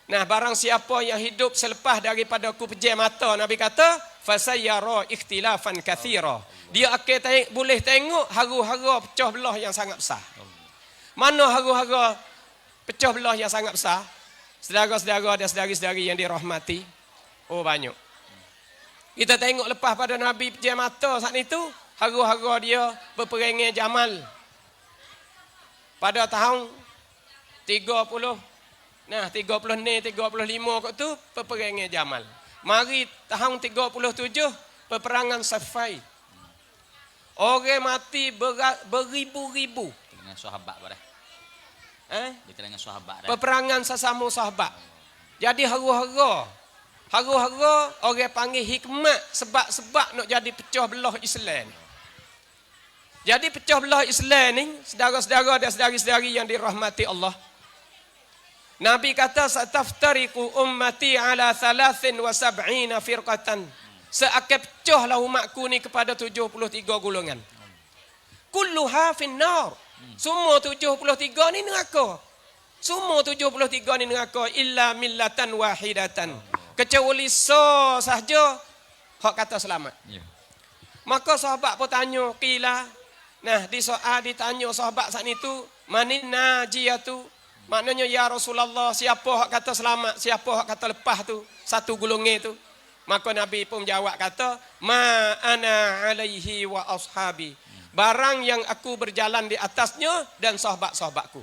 Nah, barang siapa yang hidup selepas daripada aku pejam mata, Nabi kata, fasayyara ikhtilafan katsira. Dia akan boleh tengok hara-hara pecah belah yang sangat besar. Mana hara-hara pecah belah yang sangat besar? Saudara-saudara dan saudari-saudari yang dirahmati. Oh, banyak. Kita tengok lepas pada Nabi pejam mata saat itu, hara-hara dia berperangai Jamal. Pada tahun 30 ni 35 kot tu peperangan Jamal. Mari tahun 37 peperangan Saffin. Orang mati beribu-ribu. Dengan sahabat pada. Dia dengan sahabat dah. Peperangan sesama sahabat. Jadi hara-hara orang panggil hikmat, sebab-sebab nak jadi pecah belah Islam. Jadi pecah belah Islam ni, saudara-saudara dan saudari-saudari yang dirahmati Allah. Nabi kata sataftariqu ummati ala 73 firqatan. Seakan pecahlah umatku ni kepada 73 golongan. Kulluha finnar. Semua 73 ni neraka. Semua 73 ni neraka illa millatan wahidatan. Kecuali sahaja hak kata selamat. Ya. Maka sahabat pun tanya qila. Nah, ditanya sahabat saat itu, manin najiyatu? Maknanya ya Rasulullah, siapa hak kata selamat, siapa hak kata lepas tu, satu golongan tu. Maka Nabi pun jawab kata, ma ana alaihi wa ashabi. Barang yang aku berjalan di atasnya dan sahabat-sahabatku.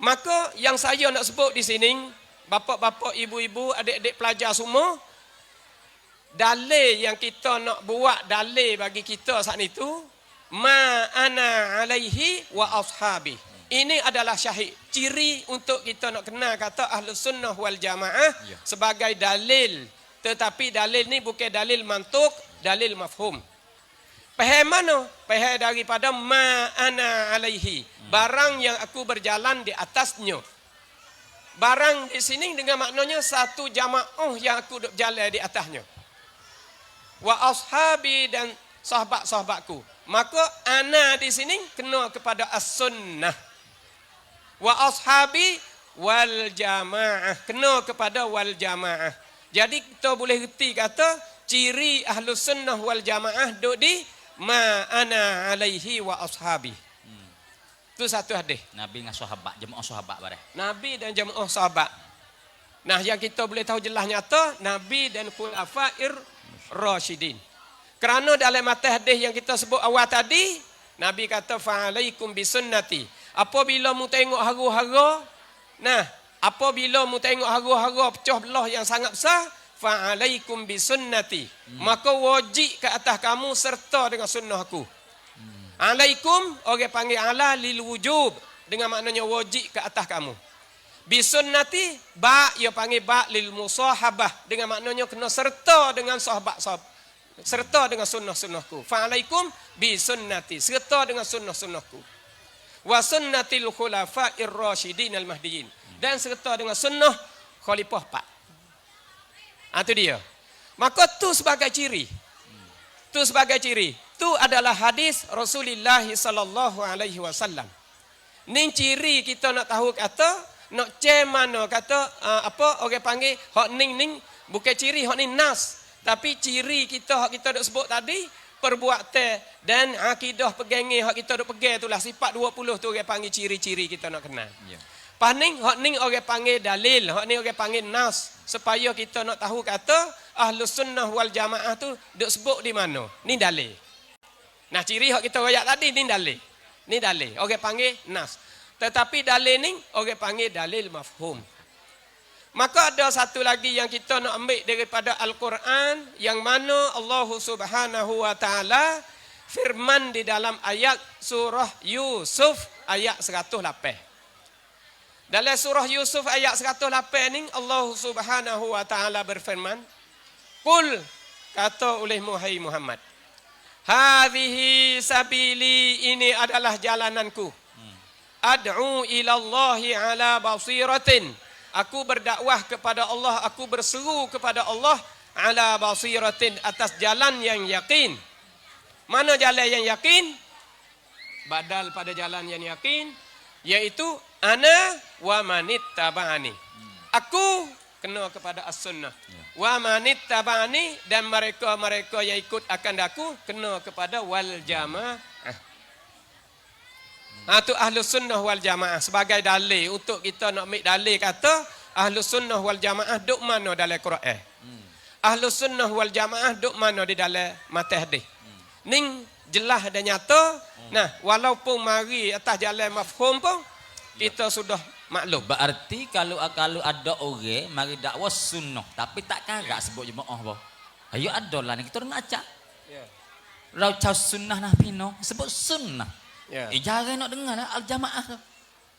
Maka yang saya nak sebut di sini, bapa-bapa, ibu-ibu, adik-adik pelajar semua, dalil yang kita nak buat dalil bagi kita saat itu, ma ana alaihi wa ashabi. Ini adalah syahid, ciri untuk kita nak kenal kata Ahlus Sunnah wal Jamaah sebagai dalil. Tetapi dalil ni bukan dalil mantuk, dalil mafhum. Faham mana? Faham daripada ma ana alaihi, barang yang aku berjalan di atasnya. Barang di sini dengan maknanya satu jamaah yang aku berjalan di atasnya. Wa ashabi, dan sahabat-sahabatku. Maka ana di sini kena kepada as-sunnah. Wa ashabi wal jamaah, kena kepada wal jamaah. Jadi kita boleh reti kata ciri Ahlus Sunnah wal Jamaah duduk di ma ana alaihi wa ashabi. Itu satu hadis. Nabi dengan sahabat, jemaah sahabat bareh. Nabi dan jemaah sahabat. Nah, yang kita boleh tahu jelas nyata Nabi dan khulafair rasyidin. Kerana dalam matan hadis yang kita sebut awal tadi, Nabi kata fa'alaikum bisunnati. apabila mu tengok hara-hara, nah, apabila mu tengok hara-hara pecah belah yang sangat besar, fa'alaikum bisunnati. Maka wajib ke atas kamu serta dengan sunnah aku. Alaikum, orang panggil ala lil wujub. Dengan maknanya wajib ke atas kamu. Bisunnati, ba' ia panggil ba' lil musahabah. Dengan maknanya kena serta dengan sahabat-sahabat. Serta dengan sunnah-sunnahku. Fa'alaikum bisunnati. Serta dengan sunnah-sunnahku. Wa sunnatil khulafa'ir rasyidin al-mahdiyin. Dan serta dengan sunnah khalifah 4. Itu dia. Maka tu sebagai ciri. Tu sebagai ciri. Tu adalah hadis Rasulullah sallallahu alaihi wasallam. Ni ciri kita nak tahu kata nak cemano kata apa orang panggil hak ning bukan ciri hak ni nas, tapi ciri kita hak kita dok sebut tadi perbuatan dan akidah pegangi hak kita dok pegang itulah sifat 20 tu orang panggil ciri-ciri kita nak kenal. Ya. Paning hak ning orang panggil dalil, hak ni orang panggil nas, supaya kita nak tahu kata Ahlus Sunnah wal Jamaah tu dok sebut di mana. Ni dalil. Nah, ciri hak kita royak tadi ni dalil. Ni dalil. Orang panggil nas. Tetapi dalil ni orang panggil dalil mafhum. Maka ada satu lagi yang kita nak ambil daripada Al-Quran, yang mana Allah Subhanahu wa taala firman di dalam ayat surah Yusuf ayat 108. Dalam surah Yusuf ayat 108 ni Allah Subhanahu wa taala berfirman, "Qul," kata oleh Muhammad, "Hadhihi sabili, ini adalah jalananku. Ad'u ilallahi ala basiratin." Aku berdakwah kepada Allah, aku berseru kepada Allah ala basiratin, atas jalan yang yakin. Mana jalan yang yakin? Badal pada jalan yang yakin, yaitu ana wa manittaba'ani. Aku kena kepada as-sunnah. Wa manittaba'ani, dan mereka-mereka yang ikut akan aku kena kepada wal jamaah. Itu Ahlus Sunnah wal Jamaah sebagai dalil untuk kita nak ambil dalil kata Ahlus Sunnah wal Jamaah duk mana dalam Quran. Ahlus Sunnah wal Jamaah duk mana di dalam matan hadis. Ning jelas dan nyata. Nah, walaupun mari atas jalan mafhum pun kita sudah maklum. Berarti kalau ada orang mari dakwah sunnah tapi tak karak sebut jemaah apa. Ayo adalah ni kita nak acak. Ya. Raucau sunnah nah pino sebut sunnah. Ya. Jangan nak dengar al-jamaah tu.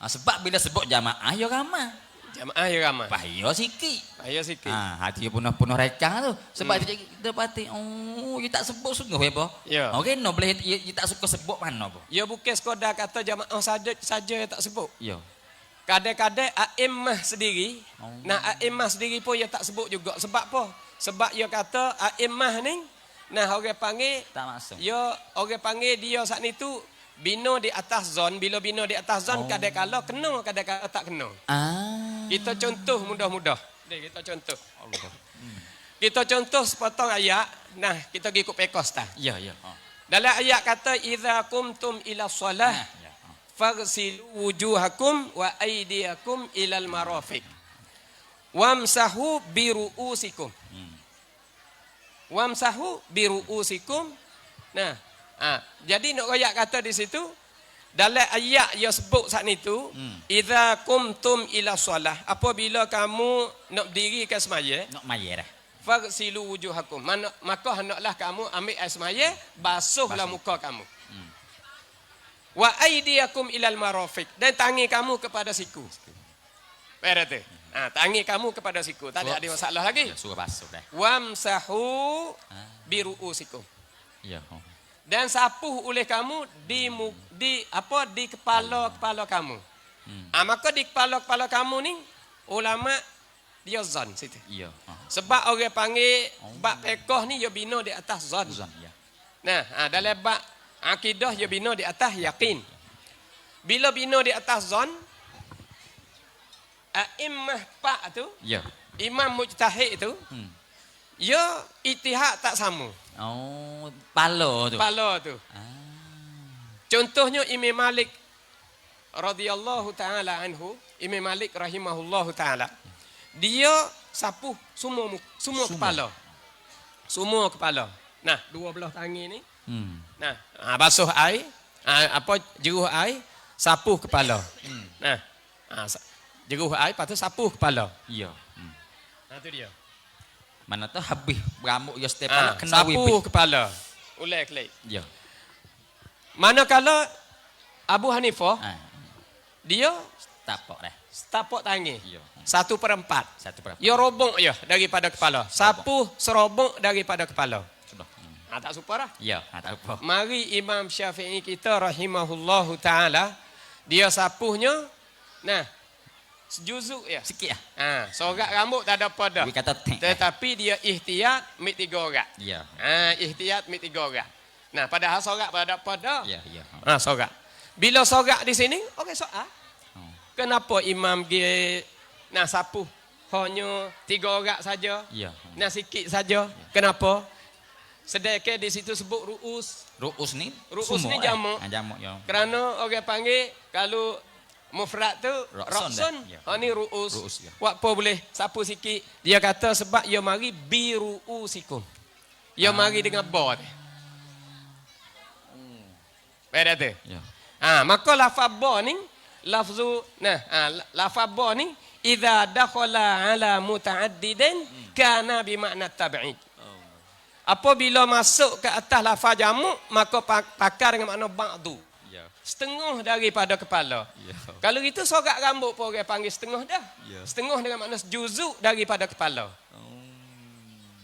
Sebab bila sebut jamaah ya ramai. Jamaah ya ramai. Bahaya sikit. Bahaya sikit. Hati punah-punah recah tu. Sebab kita pati you tak sebut sunnah apa? Ya. Okey, no boleh you tak suka sebut mana apa? Ya bukan sekadar kata jamaah saja tak sebut. Ya. Kadang-kadang a'immah sendiri, nah a'immah sendiri pun dia tak sebut juga. Sebab apa? Sebab dia kata a'immah ni, nah orang panggil tak masuk. Ya orang panggil dia saat ni tu bina di atas zon. Bila bina di atas zon, kadang-kala kena, kadang-kala tak kena. Kita contoh mudah-mudah. Kita contoh. Kita contoh sepotong ayat. Nah, kita pergi ikut pekos tak? Ya, ya. Dalam ayat kata, "Idza qumtum ila shalah faghsilu wujuhakum wa aydiyakum ilal marafiq. Wamsahu biru'usikum." Wamsahu biru'usikum. Nah, jadi nak royak kata di situ dalam ayat yang sebut saat itu, idza qumtum ila shalah, apabila kamu nak berdiri ke semaya, nak maya dah. Faghsilu wujuhakum, maka hendaklah kamu ambil air semaya, basuhlah muka kamu. Wa aydiyakum ilal marafiq, dan tangan kamu kepada siku. Berarti tangan kamu kepada siku. Tak ada masalah lagi. Ya, suruh basuh dah. Wamsahu biru'usikum. Ya. Dan sapuh oleh kamu di kepala kamu. Maka di kepala kamu ni ulama dia zon situ. Ya. Sebab orang panggil bab fiqh ni dia bina di atas zon. Ya. Nah, dalam bab akidah dia bina di atas yakin. Bila bina di atas zon, a'immah pak tu, ya, imam mujtahid tu, ya ijtihad tak sama. Pala tu. Pala tu. Contohnya Imam Malik radhiyallahu taala anhu, Imam Malik rahimahullahu taala. Dia sapuh semua kepala. Semua kepala. Nah, dua belah tangan ni. Nah, basuh air, jeruh air, sapuh kepala. Nah, jeruh air lepas tu sapuh kepala. Ya. Nah tu dia. Mana tu habis beramuk ya setiap kali kena Sapuh wibih. kepala. Ulai klik. Ya. Manakala Abu Hanifah dia Tapak dah. tapak tangi. Ya. 1/4. Satu berapa? Ya robong ya daripada kepala. Sapuh serobong daripada kepala. Sudah. Tak supa dah. Ya, tak apa. Mari Imam Syafi'i kita rahimahullahu taala dia sapuhnya nah sejuzuk ya. Sikit lah. Sorak rambut tak ada apa dah. Dia kata tek. Tetapi dia ihtiyat mik 3 orang. Ya. Ihtiyat mik 3 orang. Nah, padahal sorak pada apa dah. Ya, ya. Sorak. Bila sorak di sini, okey soal. Oh. Kenapa imam dia nah sapuh hanya 3 orang saja? Ya. Nah sikit saja. Kenapa? Sedekah di situ sebut ru'us. Ru'us ni? Ru'us sumuk, ni jamak. Jamak ya. Kerana orang panggil kalau mufrad tu Ra'sun ra'sun. dah. Ya. Ni ru'us. Ru'us, ya. Apa boleh sapu sikit. Dia kata sebab dia mari bi ru'usikum. Dia mari dengan ba dia. Beda tu. Ya. Maka lafaz ba ni lafzu lafaz ba ni idza dakhala ala mutaaddidin kana bi makna tab'id. Apabila masuk ke atas lafaz jamak maka pakar dengan makna ba'du. Ya. Setengah daripada kepala. Ya. Kalau itu sorak rambut pun orang panggil setengah dah. Ya. Setengah dengan makna juzuk daripada kepala.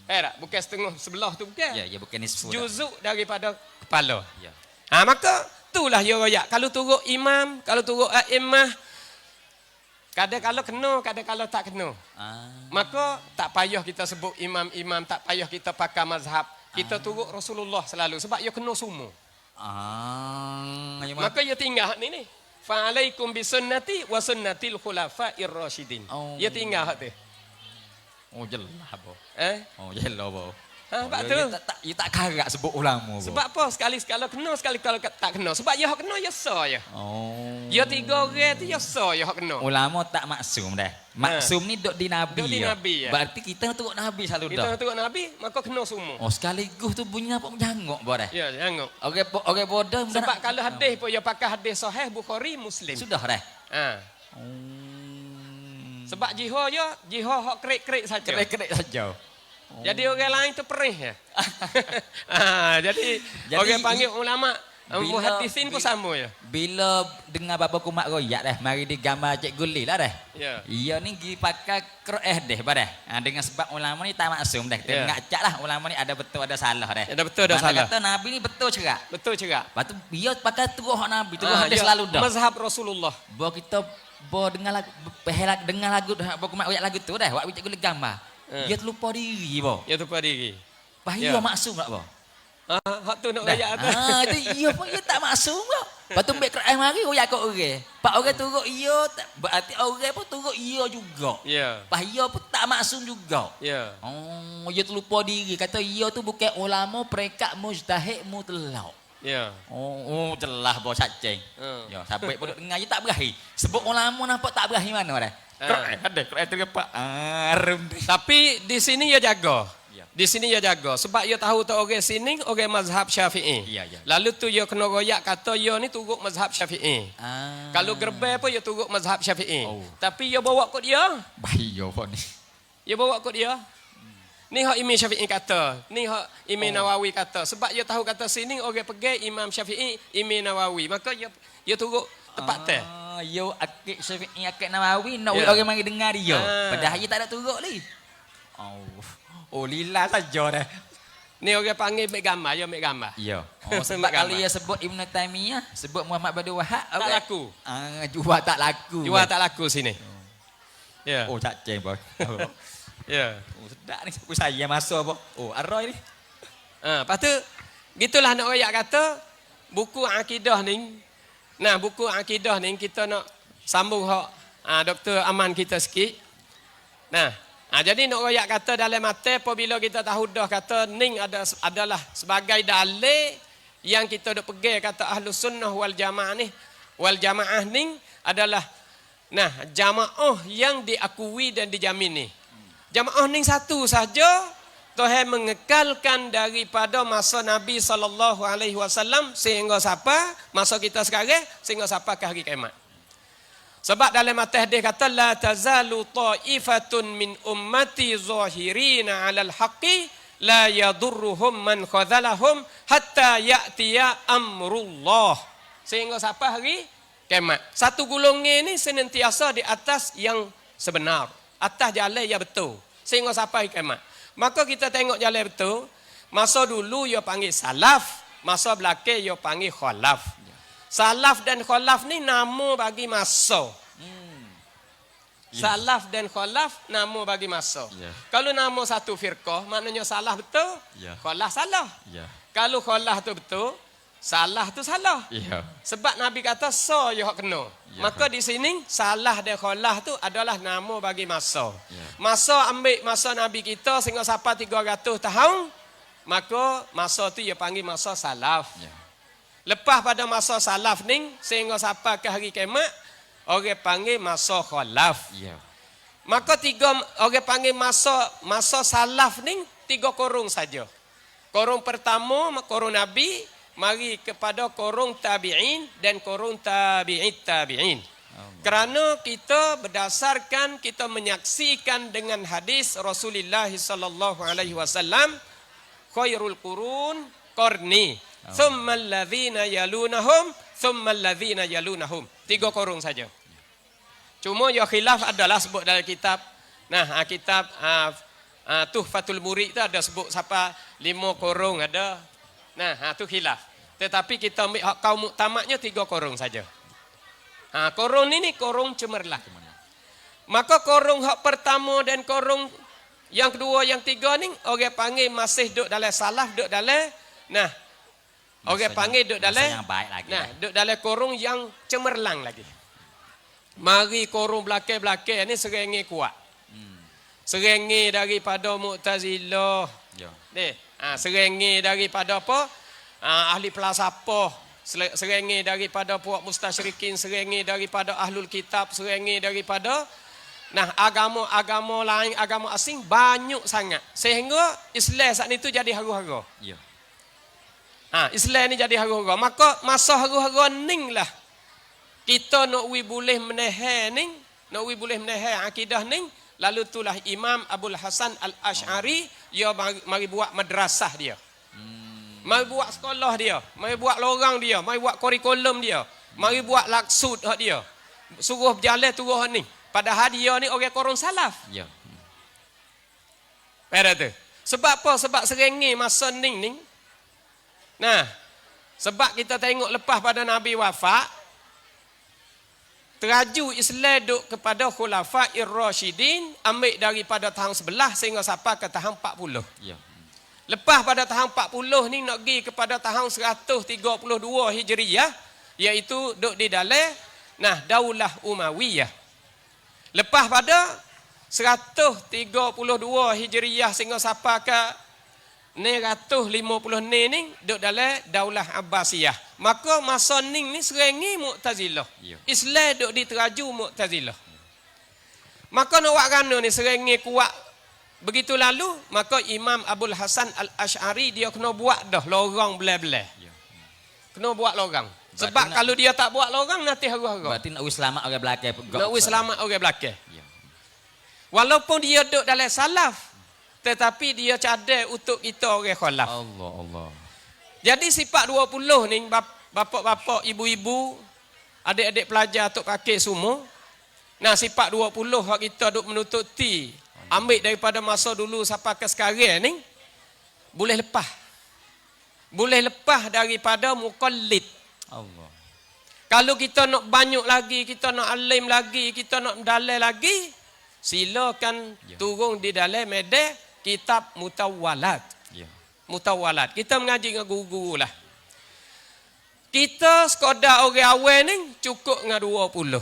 Tak? Bukan setengah sebelah tu bukan. Ya, ya bukan nisfu. Juzuk daripada kepala. Ya. Maka itulah dia royak. Kalau turut imam, kalau turut a'immah, kadang-kadang kena, kadang-kadang tak kena. Maka tak payah kita sebut imam-imam, tak payah kita pakai mazhab. Kita turut Rasulullah selalu sebab dia kena semua. Maka dia tinggal ni. Fa'alaikum bisunnati wa sunnatil khulafa'ir rasyidin. Dia tinggal tu. Oh jelah apa? Oh jelah apa? Sebab tu. Dia tak karak sebut ulama. Sebab apa? Sekali-sekala kena, sekali-kala tak kena. Sebab dia hak kena, dia sah je. Dia 3 orang tu, dia sah je hak kena. Ulama tak maksum dah. Maksum ni duk di Nabi. Duk di ya. Nabi, ya. Berarti kita turut Nabi selalu Kita dah. tengok Nabi, maka kena semua. Oh sekaligus tu bunyi apa menjangok bah dah. Ya, jangan. Okey bodoh. Sebab kalau hadis pun, dia pakai hadis sahih Bukhari, Muslim. Sudah dah. Sebab jihad hak kerik-kerik saja. Kerik-kerik saja. Jadi orang lain tu perih ya. Jadi orang panggil ulama muhaddisin pun sama ya. Bila dengar bapa kumat royak dah, mari digambar Cik Guli lah dah. Ya. Ia ni pergi pakai Quran deh dah. Dengan sebab ulama ni tak maksum dah. Kita ngacak lah ulama ni ada betul ada salah dah. Ada betul ada salah. Kata Nabi ni betul cerak. Betul cerak. Lepas tu dia pakai terus hak Nabi, terus hadis selalu dah. Mazhab Rasulullah. Bawa kita dengar lagu dah bapa kumat royak lagu tu dah. Wak Cik Guli gambar. Dia terlupa diri boh. Ya tu diri. Bahaya maksum tak boh? Hak tu nak royak tu. Itu iya pun dia tak maksum kok. Lepas tu ambil Quran mari royak kat orang. Pak orang turut iya, berarti orang pun turut iya juga. Ya. Bahaya pun tak maksum juga. Ya. Dia terlupa diri. Kata iya tu bukan ulama peringkat mujtahid mutlak. Ya. Jelah bos cacing. Ya, sampai pun dengar dia tak berakhir. Sebut ulama nampak tak berakhir mana dah. Ada Quran tergepak. Tapi di sini dia jaga. Ya. Di sini dia jaga sebab dia tahu tu orang sini orang mazhab Syafi'i. Ya, ya. Lalu tu dia kena royak kata dia ni turut mazhab Syafi'i. Kalau gerbai pun dia turut mazhab Syafi'i. Tapi dia bawa kot dia. Bahaya pun ni. Dia bawa kot dia. Ni hak Imam Syafi'i kata, ni hak Imam Nawawi kata. Sebab dia tahu kata sini orang pergi Imam Syafi'i, Imam Nawawi. Maka dia turut tepat teh. Yo akik Syafi'i akik Nawawi nak orang mari dengar dia. Padahal dia tak ada turut lagi. Lila saja dah. Ni orang panggil ambil gambar, dia ambil gambar. Ya. Sebab kalau dia sebut Ibn Taimiyah, sebut Muhammad Badu Wahab, tak laku. Jual tak laku. Jual tak laku sini. Ya. Cacing boy. Ya. Sedap ni siapa saya masuk apa? Arroy ni. Lepas tu gitulah nak royak kata buku akidah ni. Nah, buku akidah ni kita nak sambung hak Dr. Aman kita sikit. Nah, jadi nak royak kata dalam mata apabila kita tahu dah kata ning adalah sebagai dalil yang kita dah pegang kata Ahlus Sunnah wal Jamaah ni. Wal Jamaah ni adalah jamaah yang diakui dan dijamin ni. Jamaah ni satu saja Tuhan mengekalkan daripada masa Nabi SAW sehingga siapa masa kita sekarang sehingga siapa ke hari kiamat. Sebab dalam hadis kata la tazalu ta'ifatun min ummati zahirina 'alal haqqi la yadurruhum man khadhalahum hatta ya'tiya amrullah. Sehingga siapa hari kiamat. Satu golongan ni senantiasa di atas yang sebenar, atas jalan yang betul. Sehingga siapa hari kiamat. Maka kita tengok jalan betul. Masa dulu dia panggil salaf, masa belakang dia panggil khalaf. Salaf dan khalaf ni nama bagi masa. Salaf dan khalaf nama bagi masa. Kalau nama satu firqah maknanya salah betul, khalaf salah. Kalau khalaf tu betul, salah tu salah. Sebab Nabi kata so yo hak kena. Maka di sini salah dan khalaf tu adalah nama bagi masa. Masa ambil masa Nabi kita sehingga sampai 300 tahun, maka masa tu dia panggil masa salaf. Lepas pada masa salaf ni sehingga sampai ke hari kiamat, orang panggil masa khalaf. Maka tiga orang panggil masa salaf ni 3 kurung saja. Kurung pertama kurung Nabi, mari kepada kurung tabi'in dan kurung tabi'in. Kerana kita berdasarkan kita menyaksikan dengan hadis Rasulullah sallallahu alaihi wasallam, khairul qurun qarni, thumma alladhina yalunahum, thumma alladhina yalunahum. 3 kurung saja. Cuma ya khilaf adalah sebut dalam kitab. Nah, kitab Tuhfatul Murid tu ada sebut siapa 5 kurung ada. Nah, tu khilaf. Tetapi kita ambil hak kaum muktamadnya 3 kurung saja. Kurung ni kurung cemerlang. Maka kurung hak pertama dan kurung yang kedua, yang tiga ni orang panggil masih duduk dalam salaf, duduk dalam orang panggil duduk dalam yang baik lagi. duduk dalam kurung yang cemerlang lagi. Mari kurung belakang-belakang ni serengi kuat. Serengi daripada Mu'tazilah. Serengi daripada apa? Ahli falsafah, serengi daripada puak mustasyrikin, serengi daripada ahlul kitab, serengi daripada agama-agama lain, agama asing banyak sangat. Sehingga Islam saat itu jadi haru-haru. Islam ni jadi haru-haru. Maka masa haru-haru ning lah kita nak boleh menahan ning, nak boleh menahan akidah ning. Lalu itulah Imam Abul Hasan Al-Ash'ari dia mari buat madrasah dia. Mari buat sekolah dia, mari buat lorang dia, mari buat kurikulum dia, mari buat laksud dia. Suruh berjalan turun ni. Padahal dia ni orang korang salaf. Pada tu. Sebab apa? Sebab serengi masa ni. Nah, sebab kita tengok lepas pada Nabi wafat, teraju Islam duk kepada khulafa'ir rasyidin, ambil daripada tahun 11 sehingga sampai ke tahun 40. Lepas pada tahun 40 ni nak pergi kepada tahun 132 Hijriyah, iaitu duk di dalam Daulah Umayyah. Lepas pada 132 Hijriyah sehingga sampai ke 950 ni duk dalam Daulah Abbasiyah. Maka masa ni serengi Mu'tazilah. Islam duk diteraju Mu'tazilah. Maka nak buat kerana ni serengi kuat begitu lalu, maka Imam Abul Hasan Al-Ash'ari dia kena buat dah lorang belah-belah. Kena buat lorang. Sebab kalau dia tak buat lorang nanti haru-haru. Berarti nak selamat orang belakang. Nak selamat orang belakang. Walaupun dia duduk dalam salaf, tetapi dia cadai untuk kita orang khalaf. Allah. Jadi sifat 20 ni bapak-bapak, ibu-ibu, adik-adik pelajar tok pakai semua. Nah, sifat 20 hak kita duk menututi, ambil daripada masa dulu sampai ke sekarang ni, boleh lepas. Boleh lepas daripada muqallid. Allah. Kalau kita nak banyak lagi, kita nak alim lagi, kita nak mendalai lagi, silakan turun di dalam medan kitab Mutawwalat. Mutawwalat. Kita mengaji dengan guru-guru lah. Kita sekadar orang awal ni cukup dengan 20.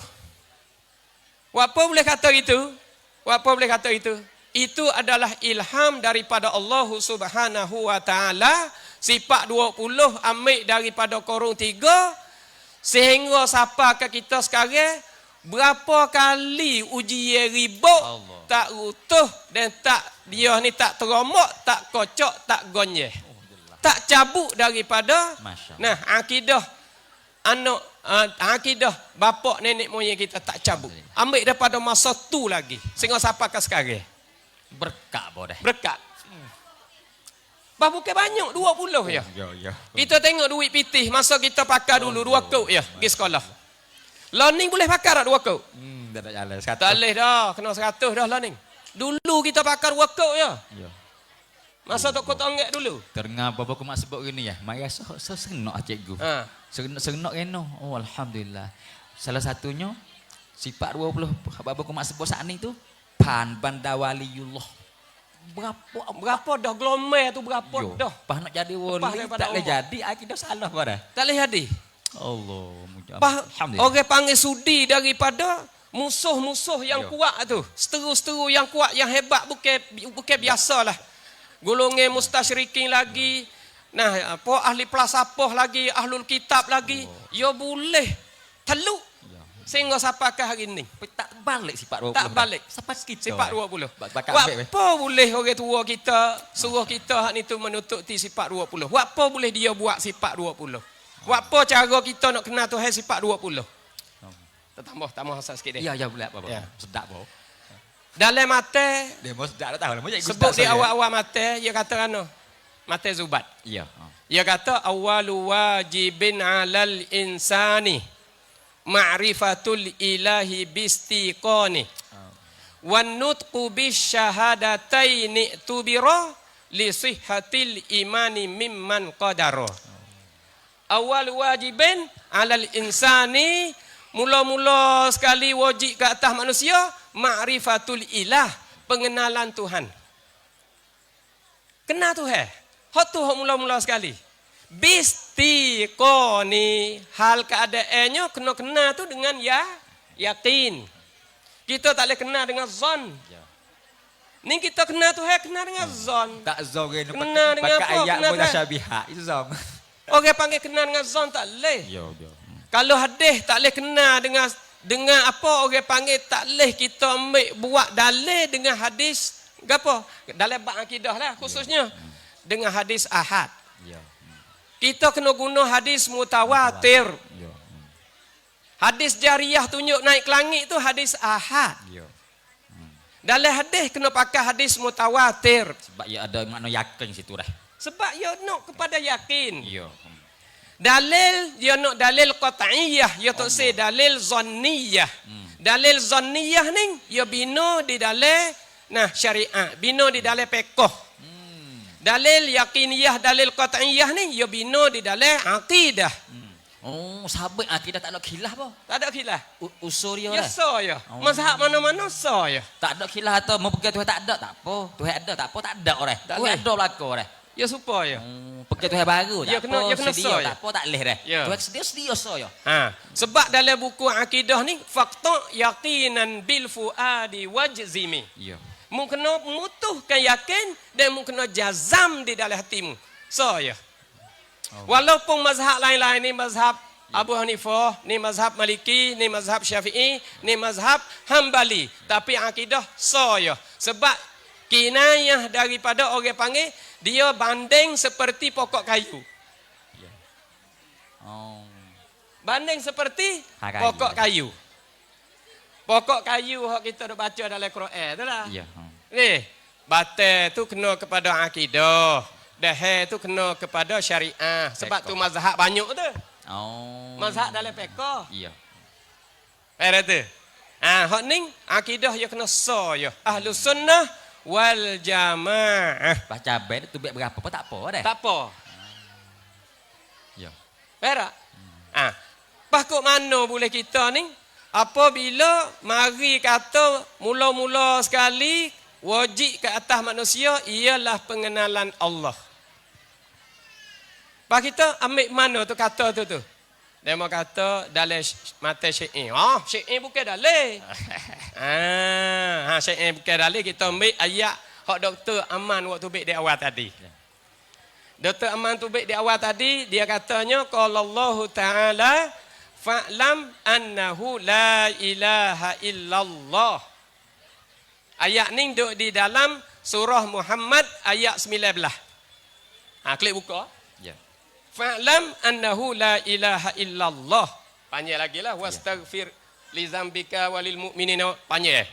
Apa boleh kata itu? Apa boleh kata itu? Itu adalah ilham daripada Allah Subhanahu wa taala. Sifat 20 ambil daripada kurung 3 sehingga sampai ke kita sekarang Berapa kali ujian ribut Allah. tak utuh dan tak dia ni tak teromok, tak kocok, tak gonyeh. Tak cabut daripada Masya Allah. nah akidah anak akidah bapak nenek moyang kita tak cabut. Ambil daripada masa tu lagi sehingga sampai ke sekarang. Berkah boleh. Berkat. Bah bukan banyak 20 ya. Ya. Kita tengok duit pitih masa kita pakai dulu 2 kau ya pergi sekolah. Learning boleh pakai tak 2 kau? Tak jalan Tak boleh dah, kena 100 dah learning. Dulu kita pakai 2 kau ya. Ya. Masa tok kau tonggak dulu. Tengah bapa aku mak sebut gini ya. Maya senok cikgu. Ha. Senok reno. Oh alhamdulillah. Salah satunya sifat 20 bapa aku mak sebut saat ni tu pan bandawaliullah. Berapa dah glomel tu berapa dah. Pah nak jadi wali daripada tak boleh Allah. jadi akidah salah pada. Tak boleh jadi. Allah mujab. Alhamdulillah. Orang panggil sudi daripada musuh-musuh yang kuat tu. Seteru-seteru yang kuat, yang hebat bukan biasalah. Golongan mustasyrikin lagi. Nah, apa ahli pelasapah lagi, ahlul kitab lagi. Ya boleh teluk. Sehingga sampai ke hari ni. Tak balik sifat 20. Tak balik. Sifat kita. Sifat 20. Apa Apa boleh orang tua kita suruh kita hak ni tu menutup ti sifat 20. Apa boleh dia buat sifat 20. Apa cara kita nak kenal Tuhan sifat 20. Tambah hasad sikit dia. Ya boleh apa. Ya. Sedap bau. Dalam mata Dia mau sedap dah tahu lah. sebut di awal-awal mata dia kata ano? Mata Zubat. Ya. Dia kata awwalu wajibin 'alal insani ma'rifatul ilahi bistiqani wan nutqu bisyahadataini tubira li sihhatil imani mimman qadara. Awal wajibin 'alal insani, mula-mula sekali wajib ke atas manusia ma'rifatul ilah, pengenalan Tuhan. Kenal Tuhan. Hak tu hak mula-mula sekali. Bistiqoni, hal keadaannya kena kenal tu dengan yakin. Kita tak boleh kenal dengan zon. Ni kita kenal Tuhan kenal dengan zon. Tak zong ni Kenal dengan pakai apa? ayat Kenal pun dah syabihat. Itu zong. Orang panggil kenal dengan zon tak boleh. Ya. Kalau hadis tak boleh kenal dengan apa orang panggil tak boleh kita ambil buat dalil dengan hadis gapo? Dalam bab akidah lah khususnya dengan hadis ahad. Ya. Kita kena guna hadis mutawatir. Ya. Hadis jariyah tunjuk naik ke langit tu hadis ahad. Ya. Dalam hadis kena pakai hadis mutawatir. Sebab ya ada makna yakin situ dah. Sebab dia nak kepada yakin. Ya. Dalil dia nak dalil qat'iyah, dia tak say dalil zanniyah. Dalil zanniyah ni dia bina di dalam syariat, bina di dalam fiqh. Dalil yakiniyah, dalil qat'iyah ni dia bina di dalam akidah. Oh, sahabat akidah tak ada khilaf apa? Tak ada khilaf. Usul dia Ya dah. so ya. Mazhab mana-mana so ya. Tak ada khilaf atau mau pergi Tuhan tak ada tak apa. Tuhan ada tak apa tak ada orang. Tak Tuhan boleh. ada belaka orang. Ya supaya. Pergi Tuhan baru tak Ya, kena- apa. ya, kena Sedia so, ya. tak apa tak leh dah. Ya. Tuhan sedia so ya. Sebab dalam buku akidah ni fakta yaqinan bil fuadi wajzimi. Ya. Mu kena mutuhkan yakin dan mu kena jazam di dalam hatimu. So ya. Walaupun mazhab lain-lain ni mazhab Abu Hanifah, ni mazhab Maliki, ni mazhab Syafi'i, ni mazhab Hambali, tapi akidah so ya. Sebab kinayah daripada orang panggil dia banding seperti pokok kayu. Oh. Banding seperti Kayu. pokok kayu. Pokok kayu yang kita dah baca dalam Quran tu lah. Ya. Ni, batal tu kena kepada akidah. Dahil tu kena kepada syariah. Sebab tu mazhab banyak tu. Oh. Mazhab dalam fiqh. Iya. Ada tu. Hak ni akidah dia kena so ya. Ahlus sunnah wal jamaah. Baca bed tu bed berapa pun tak apa dah. Tak apa. Ya. Perak. Pakut mana boleh kita ni? Apabila mari kata mula-mula sekali wajib ke atas manusia ialah pengenalan Allah. Pak kita ambil mana tu kata tu? Dia mau kata dalam mata syi'i. Syi'i bukan dalil. Syi'i bukan dalil, kita ambil ayat hak Dr. Aman waktu baik di awal tadi. Dr. Aman tu baik di awal tadi dia katanya qala Allah Taala Fa'lam annahu la ilaha illallah. Ayat ni duduk di dalam surah Muhammad ayat 19. Klik buka. Ya. Fa'lam annahu la ilaha illallah. Panjang lagi lah. Wastaghfir li zambika walil mu'minina. Panjang.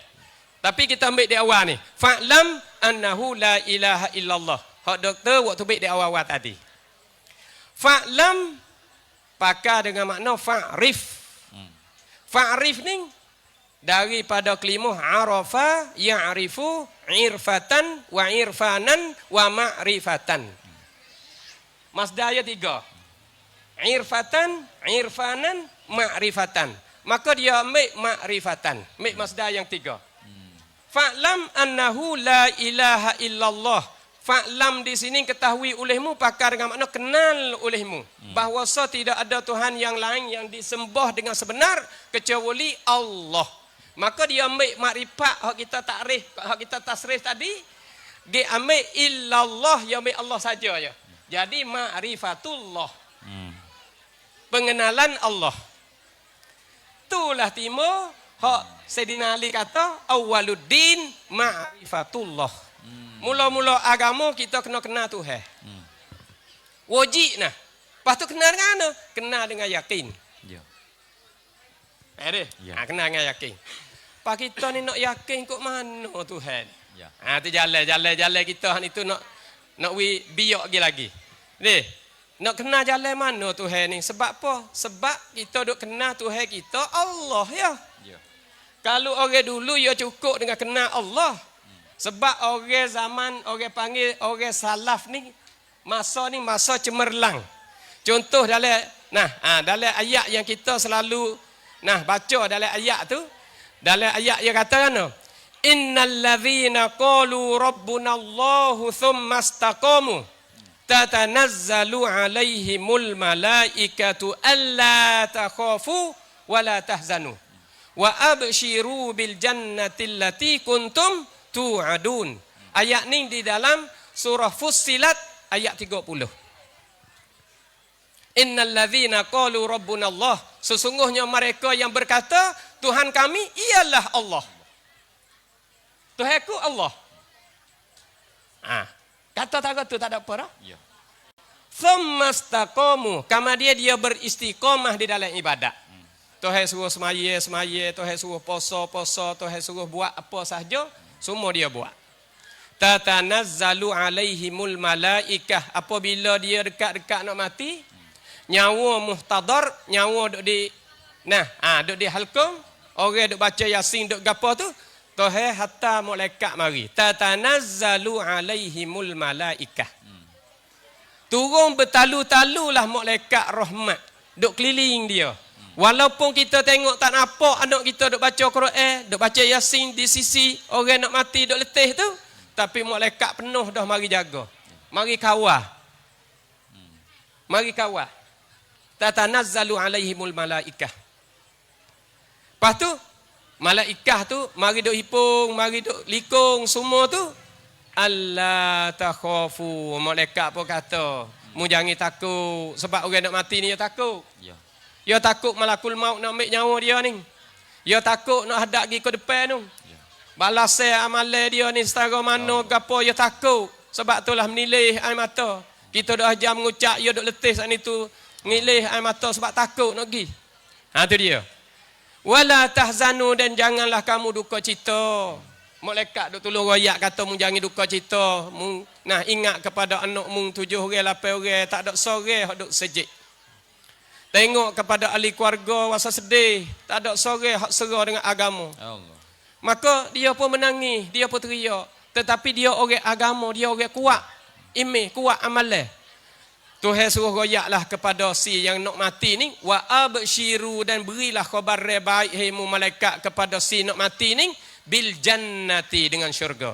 Tapi kita ambil di awal ni. Fa'lam annahu la ilaha illallah. Hak doktor waktu ambil di awal-awal tadi. Fa'lam pakai dengan makna fa'rif. Fa'rif ni daripada kelimah arafa ya'rifu irfatan wa irfanan wa ma'rifatan. Masdar 3. Irfatan, irfanan, ma'rifatan. Maka dia ambil ma'rifatan. Ambil masdar yang 3. Fa'lam annahu la ilaha illallah. Fa'lam di sini ketahui olehmu pakar dengan makna kenal olehmu. Bahawa tidak ada Tuhan yang lain yang disembah dengan sebenar kecuali Allah. Maka dia ambil makrifat hak kita takrif, hak kita tasrif tadi, dia ambil illallah, dia ambil Allah saja ya. Jadi ma'rifatullah. Pengenalan Allah. Itulah timur hak Sayyidina Ali kata awwaluddin ma'rifatullah. Mula-mula agama kita kena kenal Tuhan. Wajib nah. Lepas tu kenal dengan mana? Kenal dengan yakin. Ya. Ya. Kenal dengan yakin. Pak kita ni nak yakin kok mana Tuhan. Ya. Tu jalan kita ni tu nak biak lagi. Ni, nak kenal jalan mana Tuhan ni? Sebab apa? Sebab kita duk kenal Tuhan kita Allah ya. Ya. Kalau orang dulu ya cukup dengan kenal Allah. Sebab orang zaman orang panggil orang salaf ni masa cemerlang. Contoh dalam dalam ayat yang kita selalu baca dalam ayat tu, dalam ayat yang kata kan, innal ladzina qalu rabbunallahu tsumma istaqamu tatanazzalu alaihimul malaikatu alla takhafu wa la tahzanu wa abshiru bil jannati allati kuntum tu'adun. Ayat ni di dalam surah Fussilat ayat 30. Innal ladzina qalu rabbunallah, sesungguhnya mereka yang berkata Tuhan kami ialah Allah. Tuhanku Allah. Kata tu tak ada apa dah. Ya. Tsumastaqamu, kemudian dia beristiqamah di dalam ibadat. Tuhan suruh semaya, Tuhan suruh poso, Tuhan suruh buat apa sahaja, semua dia buat. Tatanazzalu alaihimul malaikah, apabila dia dekat-dekat nak mati, nyawa muhtadar, nyawa duk di duk di halqum, orang duk baca yasin duk gapo tu, Tuhan hatta malaikat mari. Tatanazzalu alaihimul malaikah. Turun bertalu-talulah malaikat rahmat duk keliling dia. Walaupun kita tengok tak nampak anak kita duk baca Quran, duk baca yasin di sisi orang nak mati duk letih tu, tapi malaikat penuh dah mari jaga. Mari kawal. Mari kawal. Tatanazzalu alaihimul malaikah. Lepas tu malaikah tu mari duk hipung, mari duk likung semua tu. Allah takhafu. Malaikat pun kata, mu jangan takut sebab orang nak mati ni dia takut. Ya. Dia takut malakul maut nak ambil nyawa dia ni. Dia takut nak hadap pergi ke depan tu. Ya. Balas amalan dia ni setara mana gapo dia takut. Sebab itulah menilih air mata. Kita dah jam mengucap dia duk letih saat ni tu ngilih air mata sebab takut nak pergi. Tu dia. Wala tahzanu, dan janganlah kamu duka cita. Malaikat duk tolong royak kata mu jangan duka cita. Mu ingat kepada anak mu 7 orang 8 orang tak ada seorang hak duk sejik. Tengok kepada ahli keluarga rasa sedih, tak ada seorang hak serah dengan agama. Allah. Maka dia pun menangis, dia pun teriak. Tetapi dia orang agama, dia orang kuat. Imeh, kuat amalan. Tuhan suruh royaklah kepada si yang nak mati ni, wa abshiru, dan berilah khabar baik hai mu malaikat kepada si nak mati ni, bil jannati, dengan syurga.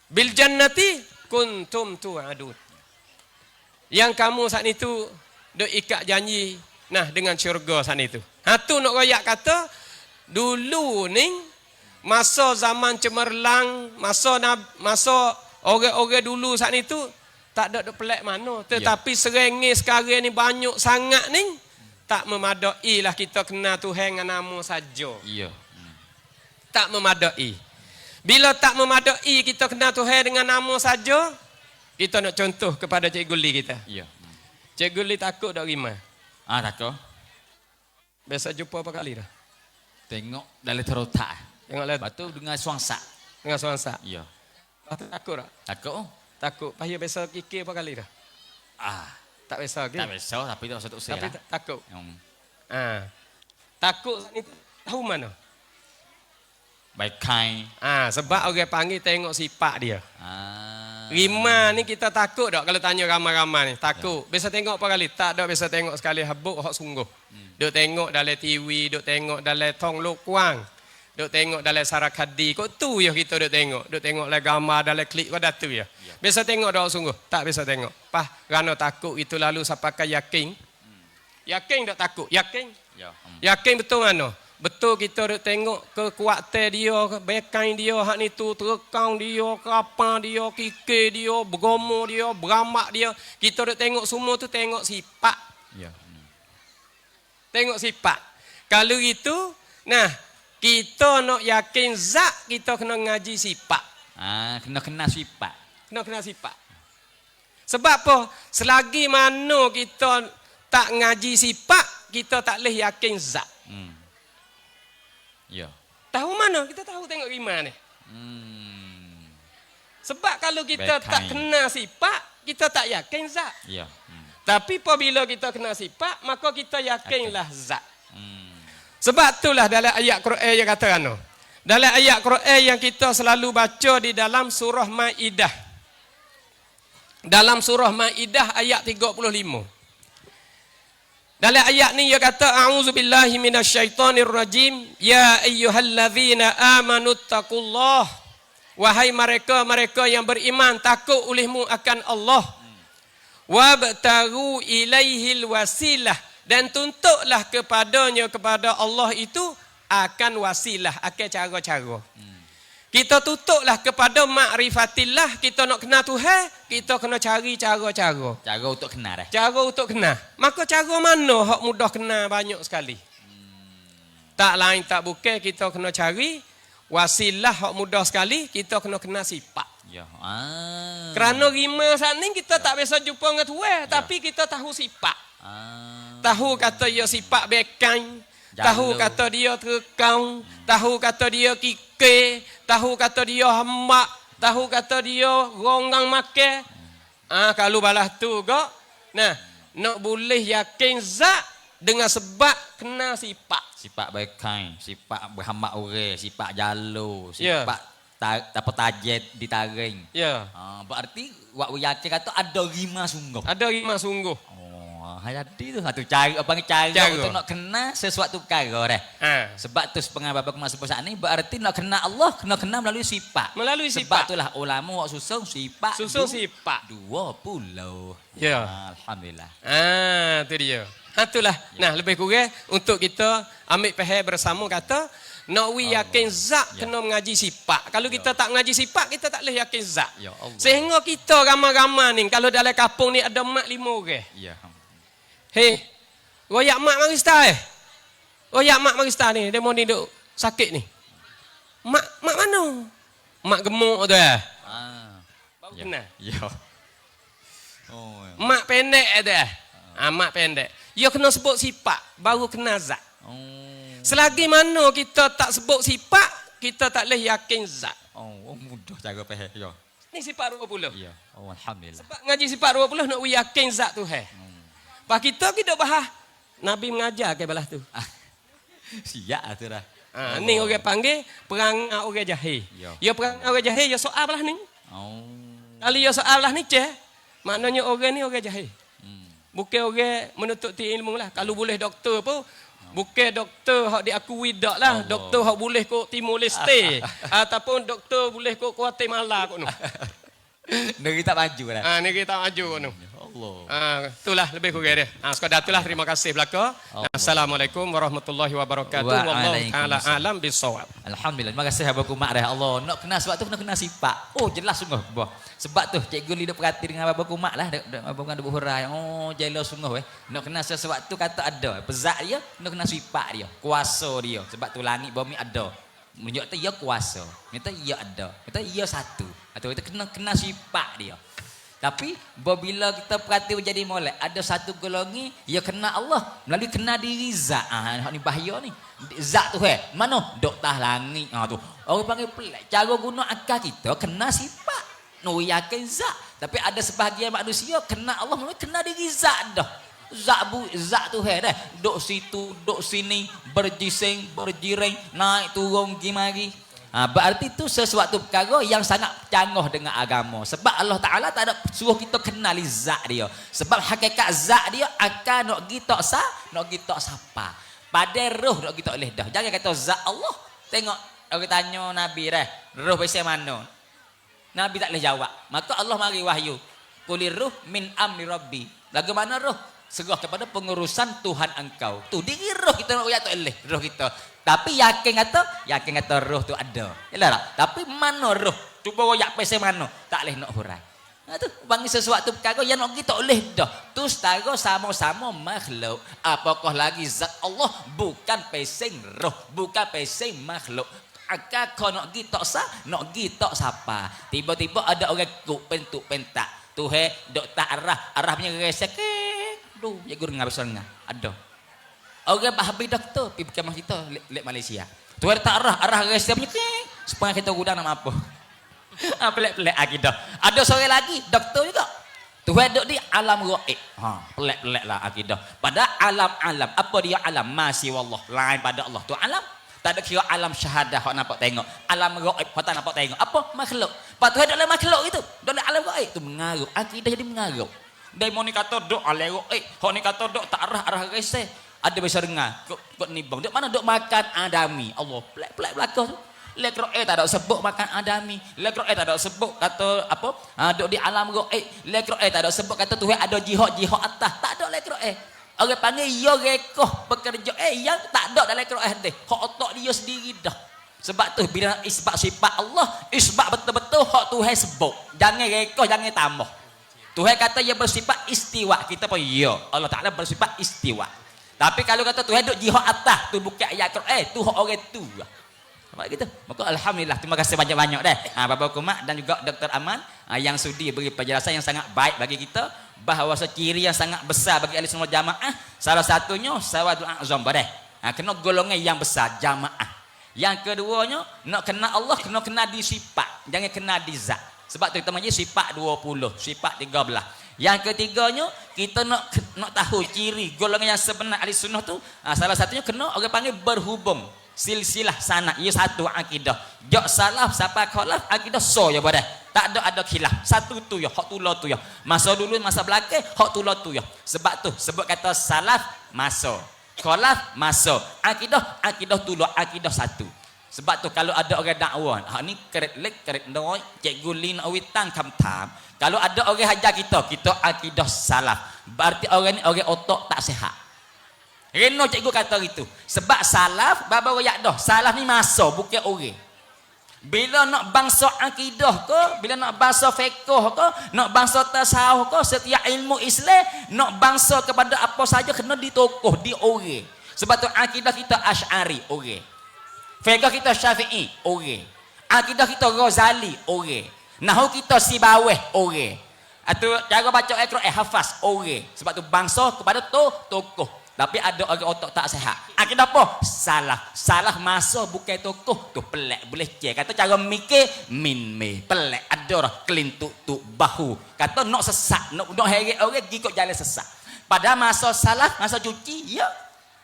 Bil jannati kuntum tu'adun. Yang kamu saat itu duk ikat janji dengan syurga saat itu. Tu nak royak kata dulu ni masa zaman cemerlang, masa orang-orang dulu saat itu tak ada pelik mana, tetapi serengis sekarang ni banyak sangat ni, tak memadai lah kita kenal Tuhan dengan nama saja. Iya. Tak memadai. Bila tak memadai kita kenal Tuhan dengan nama saja, kita nak contoh kepada Cikgu Li kita. Iya. Cikgu Li takut tak rima? Takut. Biasa jumpa apa kali dah? Tengok dalam terotak. Tengok lah Batu dengan suangsa. dengan suansa. Iya. Takut tak? Takut. Takut. Payah biasa kikir apa kali dah? Tak biasa ke? Tak besar tapi tak satu usai Tapi lah. takut. Hmm. Takut ni tahu mana? Baik kain. Sebab orang panggil tengok sifat dia. Ah. Rima ni kita takut tak kalau tanya ramai-ramai ni? Takut. Biasa tengok apa kali? Tak ada biasa tengok sekali habuk hak sungguh. Duk tengok dalam TV, duk tengok dalam tong luk kuang. Duk tengok dalam sarakadi. Kok tu ya kita duk tengok. Duk tengok dalam gambar, dalam klik pada tu ya. Biasa tengok dak sungguh. Tak biasa tengok. Pah, kerana takut itu lalu sampai yakin. Yakin tak takut? Yakin? Ya. Yakin betul mana? Betul kita duk tengok kekuatan dia, bekan dia, hak ni tu, terekang dia, kapang dia, kikir dia, bergomo dia, beramak dia. Kita duk tengok semua tu tengok sifat. Ya. Tengok sifat. Kalau itu, nah, kita nak yakin zat, kita kena ngaji sifat. Kena sifat. Kena sifat. Sebab apa? Selagi mana kita tak ngaji sifat, kita tak boleh yakin zat. Ya. Tahu mana? Kita tahu tengok rima ni. Sebab kalau kita tak kena sifat, kita tak yakin zat. Ya. Tapi apabila kita kena sifat, maka kita yakinlah zat. Sebab itulah dalam ayat Quran yang kata ano. Dalam ayat Quran yang kita selalu baca di dalam surah Maidah. Dalam surah Maidah ayat 35. Dalam ayat ni dia kata a'udzubillahi minasyaitonirrajim ya ayyuhallazina amanu taqullah wahai mereka yang beriman takut olehmu akan Allah wabtagu ilaihil wasilah dan tuntutlah kepada Allah itu akan wasilah akan cara-cara. Kita tutuplah kepada ma'rifatillah, kita nak kenal Tuhan, kita kena cari cara-cara. Cara untuk kenal dah. Cara untuk kenal. Maka cara mana hak mudah kenal banyak sekali? Tak lain tak bukan kita kena cari wasilah hak mudah sekali, kita kena kenal sifat. Ya. Kerana rima saat ni kita tak biasa jumpa dengan Tuhan, tapi kita tahu sifat. Tahu kata dia sifat bekan, tahu kata dia terekang, tahu kata dia kikir, tahu kata dia hamak, tahu kata dia rongang makan. Kalau balas tu kok, nah, nak boleh yakin zat dengan sebab kenal sifat. Sifat baik kain, sifat berhamak orang, sifat jalo, Ya. sifat apa tajet ditaring. Ya. Berarti wak yakin kata ada rima sungguh. Ada rima sungguh. Jadi tu satu cara apa cara untuk nak kenal sesuatu perkara dah. Sebab tu setengah bapa kemas saat ni berarti nak kenal Allah kena kenal melalui sifat. Melalui Sebab sifat. itulah ulama wak susung sifat. Sifat. 20. Ya. Alhamdulillah. Tu dia. Itulah. Nah, lebih kurang untuk kita ambil faham bersama kata nak yakin zat kena mengaji sifat. Kalau kita tak mengaji sifat, kita tak boleh yakin zat. Ya Allah. Sehingga kita ramai-ramai ni kalau dalam kampung ni ada mak 5 orang. Ya. Hei, royak mak mari star royak mak mari star ni, demo ni duk sakit ni. Mak mana? Mak gemuk tu baru Ya. kenal. Ya. Oh. Ya. Mak pendek tu mak pendek. Dia kena sebut sifat, baru kenal zat. Selagi mana kita tak sebut sifat, kita tak boleh yakin zat. Mudah cara faham. Ya. Ni sifat 20. Ya. Alhamdulillah. Sebab ngaji sifat 20 nak yakin zat tu Pak kita bahas Nabi mengajar ke balas tu. Siap tu dah. Ni orang panggil perang orang jahil. Ya perang orang jahil ya soal belah ni. Kalau ya soal belah ni maknanya orang ni orang jahil. Bukan orang menuntut ilmu lah. Kalau boleh doktor pun bukan doktor hak diakui dak lah. Doktor hak boleh kok Timor Leste ataupun doktor boleh kok Guatemala kok nu. Negeri tak maju dah. Negeri tak maju kok nu. Itulah lebih kurang dia. Sekadar itulah, terima kasih belaka. Assalamualaikum warahmatullahi wabarakatuh. Wallahu taala alam bisawab. Alhamdulillah. Terima kasih Abang Kumak dah. Allah nak kena sebab tu kena sifat. Oh jelas sungguh boh. Sebab tu cikgu lidah perhati dengan Abang Kumak lah. Abang Kumak duk hurai. Oh jelas sungguh Nak kena sesuatu kata ada. Bezak dia nak kena sifat dia. Kuasa dia. Sebab tu langit bumi ada. Menunjuk tu ia kuasa. Kita ia ada. Kita ia satu. Atau kita kena sifat dia. Tapi bila kita perhati menjadi molek, ada satu golongan ia kena Allah melalui kena diri zat. Ni bahaya ni. Zat tu mana? Dok tah langit. Tu. Orang panggil pelik. Cara guna akal kita kena sifat. No yakin zat. Tapi ada sebahagian manusia kena Allah melalui kena diri zat dah. Zat tu dah. Dok situ, dok sini, berjising, berjiring, naik turun gimari. Berarti itu sesuatu perkara yang sangat canggih dengan agama. Sebab Allah Ta'ala tak ada suruh kita kenali zat dia. Sebab hakikat zat dia akan nak kita nak kita siapa. Pada roh nak kita oleh dah. Jangan kata zat Allah. Tengok orang tanya Nabi roh pasal mana? Nabi tak boleh jawab. Maka Allah mari wahyu. Qulir ruh min amri rabbi. Bagaimana roh? Serah kepada pengurusan Tuhan engkau. Tu diri roh kita nak royak tu oleh roh kita. Tapi yakin kata roh tu ada. Yalah tak? Tapi mana roh? Cuba royak pasal mana? Tak boleh nak hurai. Tu panggil sesuatu perkara yang nak kita oleh dah. Tu setara sama-sama makhluk. Apakah lagi zat Allah bukan pesing roh, bukan pesing makhluk. Akak kau nak kita siapa? Tiba-tiba ada orang bentuk pentak. Tu dok tak arah punya resek. Duh, ya guru ngah besarnya. Ada. Orang habis doktor pergi kemah kita lek Malaysia. Tu ada tak arah resep punya supaya kita gudang nama apa? Pelik-pelik akidah. Ada seorang lagi doktor juga. Tu duduk di alam gaib. Pelik-pelik lah akidah. Pada alam-alam. Apa dia alam? Masih wallah. Lain pada Allah. Tu alam. Tak ada kira alam syahadah hok nampak tengok. Alam gaib hok tak nampak tengok. Apa? Makhluk. Lepas tu dalam makhluk itu. Dalam alam gaib tu mengaruh. Akidah jadi mengaruh. Demo ni kata dok alero hok ni kata dok tak arah rese. Ada besar dengar. Kok nibang. Dok mana dok makan adami. Allah pelik-pelik belakang tu. Lekro tak ada sebut makan adami. Lekro tak ada sebut kata apa? Dok di alam gaib. Lekro tak ada sebut kata Tuhan ada jihad atas. Tak ada lekro Orang panggil ya rekoh bekerja yang tak ada dalam lekro deh. Hak otak dia sendiri dah. Sebab tu bila isbat sifat Allah, isbat betul-betul hak Tuhan sebut. Jangan rekoh, jangan tambah. Tuhan kata ia bersifat istiwa. Kita pun ya. Allah Ta'ala bersifat istiwa. Tapi kalau kata Tuhan duduk jihad atas, tu bukan ayat Quran, tu hak orang tu. Nampak gitu. Maka alhamdulillah, terima kasih banyak-banyak dah. Bapak Kumak dan juga Dr. Aman yang sudi beri penjelasan yang sangat baik bagi kita bahawa ciri yang sangat besar bagi ahli sunnah jamaah salah satunya sawadul azam badai. Kena golongan yang besar jamaah. Yang keduanya nak kena Allah, kena di sifat, jangan kena di zat. Sebab tu kita menjadi sifat 20, sifat 13. Yang ketiganya kita nak tahu ciri golongan yang sebenar ahli sunnah tu salah satunya kena orang panggil berhubung silsilah sanad. Ia satu akidah. Jak salaf siapa khalaf akidah so ya badah. Tak ada khilaf. Satu tu ya, hak tulah tu ya. Masa dulu masa belakang hak tulah tu ya. Sebab tu sebut kata salaf masa, khalaf masa, akidah tulah akidah satu. Sebab tu kalau ada orang dakwah, ni keret lek keret noi, cikgu lin awitang kamtam. Kalau ada orang hajar kita akidah salaf. Berarti orang ni orang otak tak sihat. Reno cikgu kata gitu. Sebab salaf baba wayak dah. Salaf ni masa bukan orang. Bila nak bangsa akidah ke, bila nak bangsa fiqh ke, nak bangsa tasawuf ke, setiap ilmu Islam nak bangsa kepada apa saja kena ditokoh, di orang. Sebab tu akidah kita Asy'ari orang. Fiqh kita Syafi'i orang. Akidah kita Ghazali orang. Nahwu kita Sibawih orang. Atau cara baca Al-Quran hafaz orang. Sebab tu bangsa kepada tokoh. Tapi ada orang otak tak sihat. Akidah apa? Salah masa bukan tokoh tu pelik boleh cek. Kata cara mikir pelik ada orang kelintuk tu bahu. Kata nak sesak, nak heret orang ikut jalan sesak. Pada masa salah, masa cuci, ya.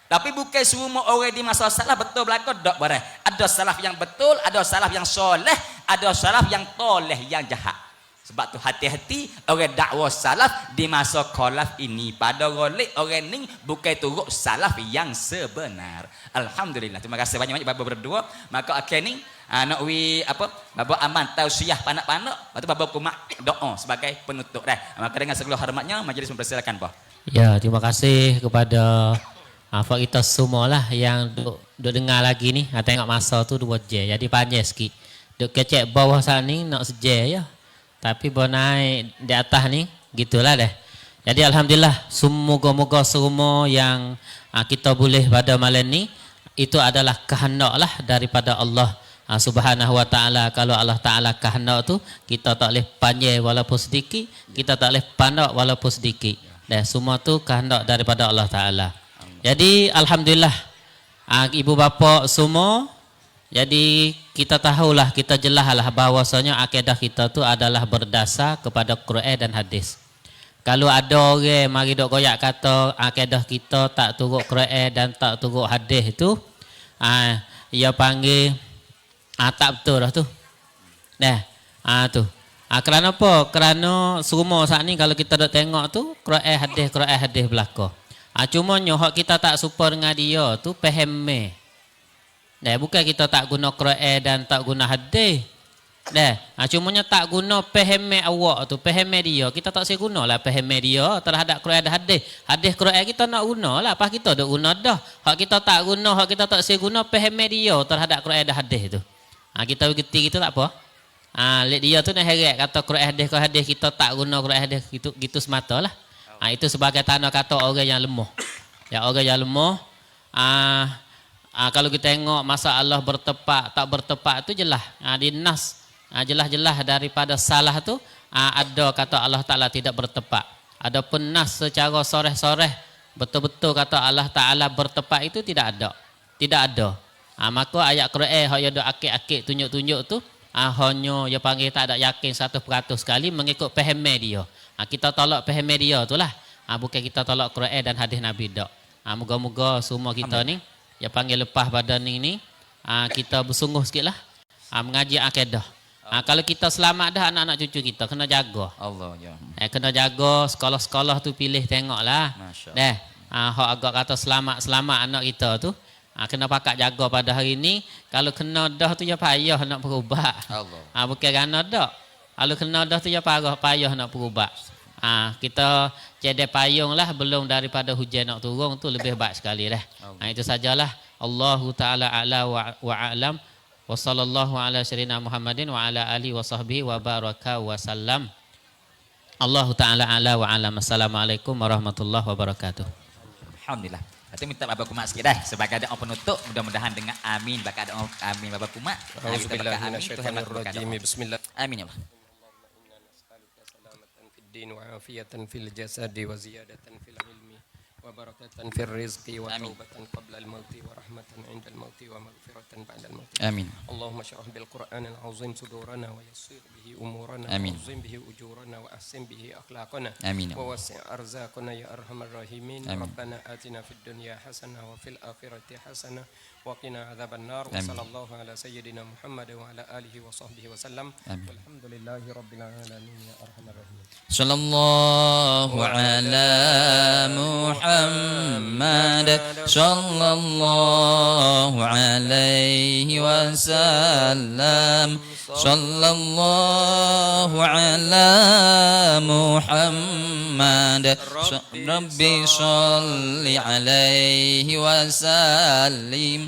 Tapi bukan semua orang di masa salah betul belaka dak barang. Ada salaf yang betul, ada salaf yang soleh, ada salaf yang toleh yang jahat. Sebab tu hati-hati orang dakwah salaf di masa khalaf ini. Pada golek orang ni bukan turut salaf yang sebenar. Alhamdulillah. Terima kasih banyak-banyak bapa berdua. Maka akhir ni nak apa? Bapa aman tausiah panak-panak. Lepas tu bapa kumak doa sebagai penutup dah. Maka dengan segala hormatnya majlis mempersilakan bah. Ya, terima kasih kepada apa kita semua lah yang duk dengar lagi ni. Tengok masa tu 2 jam. Jadi panjang sikit. Duk kecek bawah sana ni nak sejam ya. Tapi bawa naik di atas ni, gitulah deh. Jadi alhamdulillah, semoga-moga semua yang kita boleh pada malam ni itu adalah kehendak lah daripada Allah Subhanahu wa taala. Kalau Allah taala kehendak tu, kita tak boleh panjang walaupun sedikit, kita tak boleh pandang walaupun sedikit. Dan semua tu kehendak daripada Allah taala. Jadi alhamdulillah, ibu bapa semua, jadi kita tahulah, kita jelaslah bahawasanya akidah kita tu adalah berdasar kepada Quran dan hadis. Kalau ada orang mari dok koyak kata akidah kita tak turut Quran dan tak turut hadis tu, ia panggil tak betul dah tu. Nah, tu. Kerana apa? Kerana semua saat ni kalau kita dok tengok tu Quran hadis belaka. Cuma hak kita tak super dengan dia tu faham. Bukan kita tak guna Quran dan tak guna hadis. Cumanya tak guna faham awak tu, faham dia. Kita tak saya gunalah faham dia terhadap Quran dan hadis. Hadis Quran kita nak gunalah, pas kita dak guna dah. Hak kita tak guna, hak kita tak saya guna faham dia terhadap Quran dan hadis tu. Kita bergeti gitu tak apa. Lihat dia tu nak heret kata Quran hadis kita tak guna Quran hadis gitu sematalah. Itu sebagai tanda kata orang yang lemah. Ya orang yang lemah. Kalau kita tengok masalah bertepak tak bertepak itu jelas di nas jelas-jelas daripada salah tu ada kata Allah Taala tidak bertepak. Adapun nas secara soreh-soreh betul-betul kata Allah Taala bertepak itu tidak ada. Maka ayat Quran hak ada akik-akik tunjuk-tunjuk tu hanya dia panggil tak ada yakin 100% sekali mengikut faham dia. Kita tolak faham dia itulah. Bukan kita tolak Quran dan hadis Nabi dak. Moga-moga semua kita ni ya panggil lepas badan ini kita bersungguh sikitlah mengaji akidah. Kalau kita selamat dah anak-anak cucu kita kena jaga. Allah ya. Kena jaga sekolah-sekolah tu pilih tengoklah. Hak agak kata selamat anak kita tu kena pakat jaga pada hari ni. Kalau kena dah tu ya payah nak berubat. Allah. Bukan kerana dak. Kalau kena dah tu ya payah nak berubat. Kita cedek payung lah belum daripada hujan nak turun tu lebih baik sekali dah. Itu sajalah. Allahu taala a'la wa a'lam. Wa sallallahu ala sayyidina Muhammadin wa ala alihi wa sahbihi wa baraka wa sallam. Allahu taala a'la wa a'lam. Assalamualaikum warahmatullahi wabarakatuh. Alhamdulillah. Kita minta Bapak Kumak sikit dah sebagai doa penutup, mudah-mudahan dengan amin bakal doa amin Bapak Kumak. Auzubillahi minasyaitonirrajim. Bismillah. Amin ya Allah. وعافية في الجسد وزيادة في العلم وبركة في الرزق وتوبة قبل الموت ورحمة عند الموت ومغفرة بعد الموت. آمين. اللهم اشرح بالقرآن العظيم صدورنا ويسر به أمورنا وعظم به أجورنا وأحسن به أخلاقنا. آمين. ووسع أرزاقنا يا أرحم الراحمين. ربنا آتنا في الدنيا حسنة وفي الآخرة حسنة وقنا عذاب النار. وصلى الله على سيدنا محمد وعلى آله وصحبه وسلم. والحمد لله رب العالمين يا أرحم الراحمين. صلى الله على محمد صلى الله عليه وسلم. صلى الله على محمد ربي صل عليه وسلم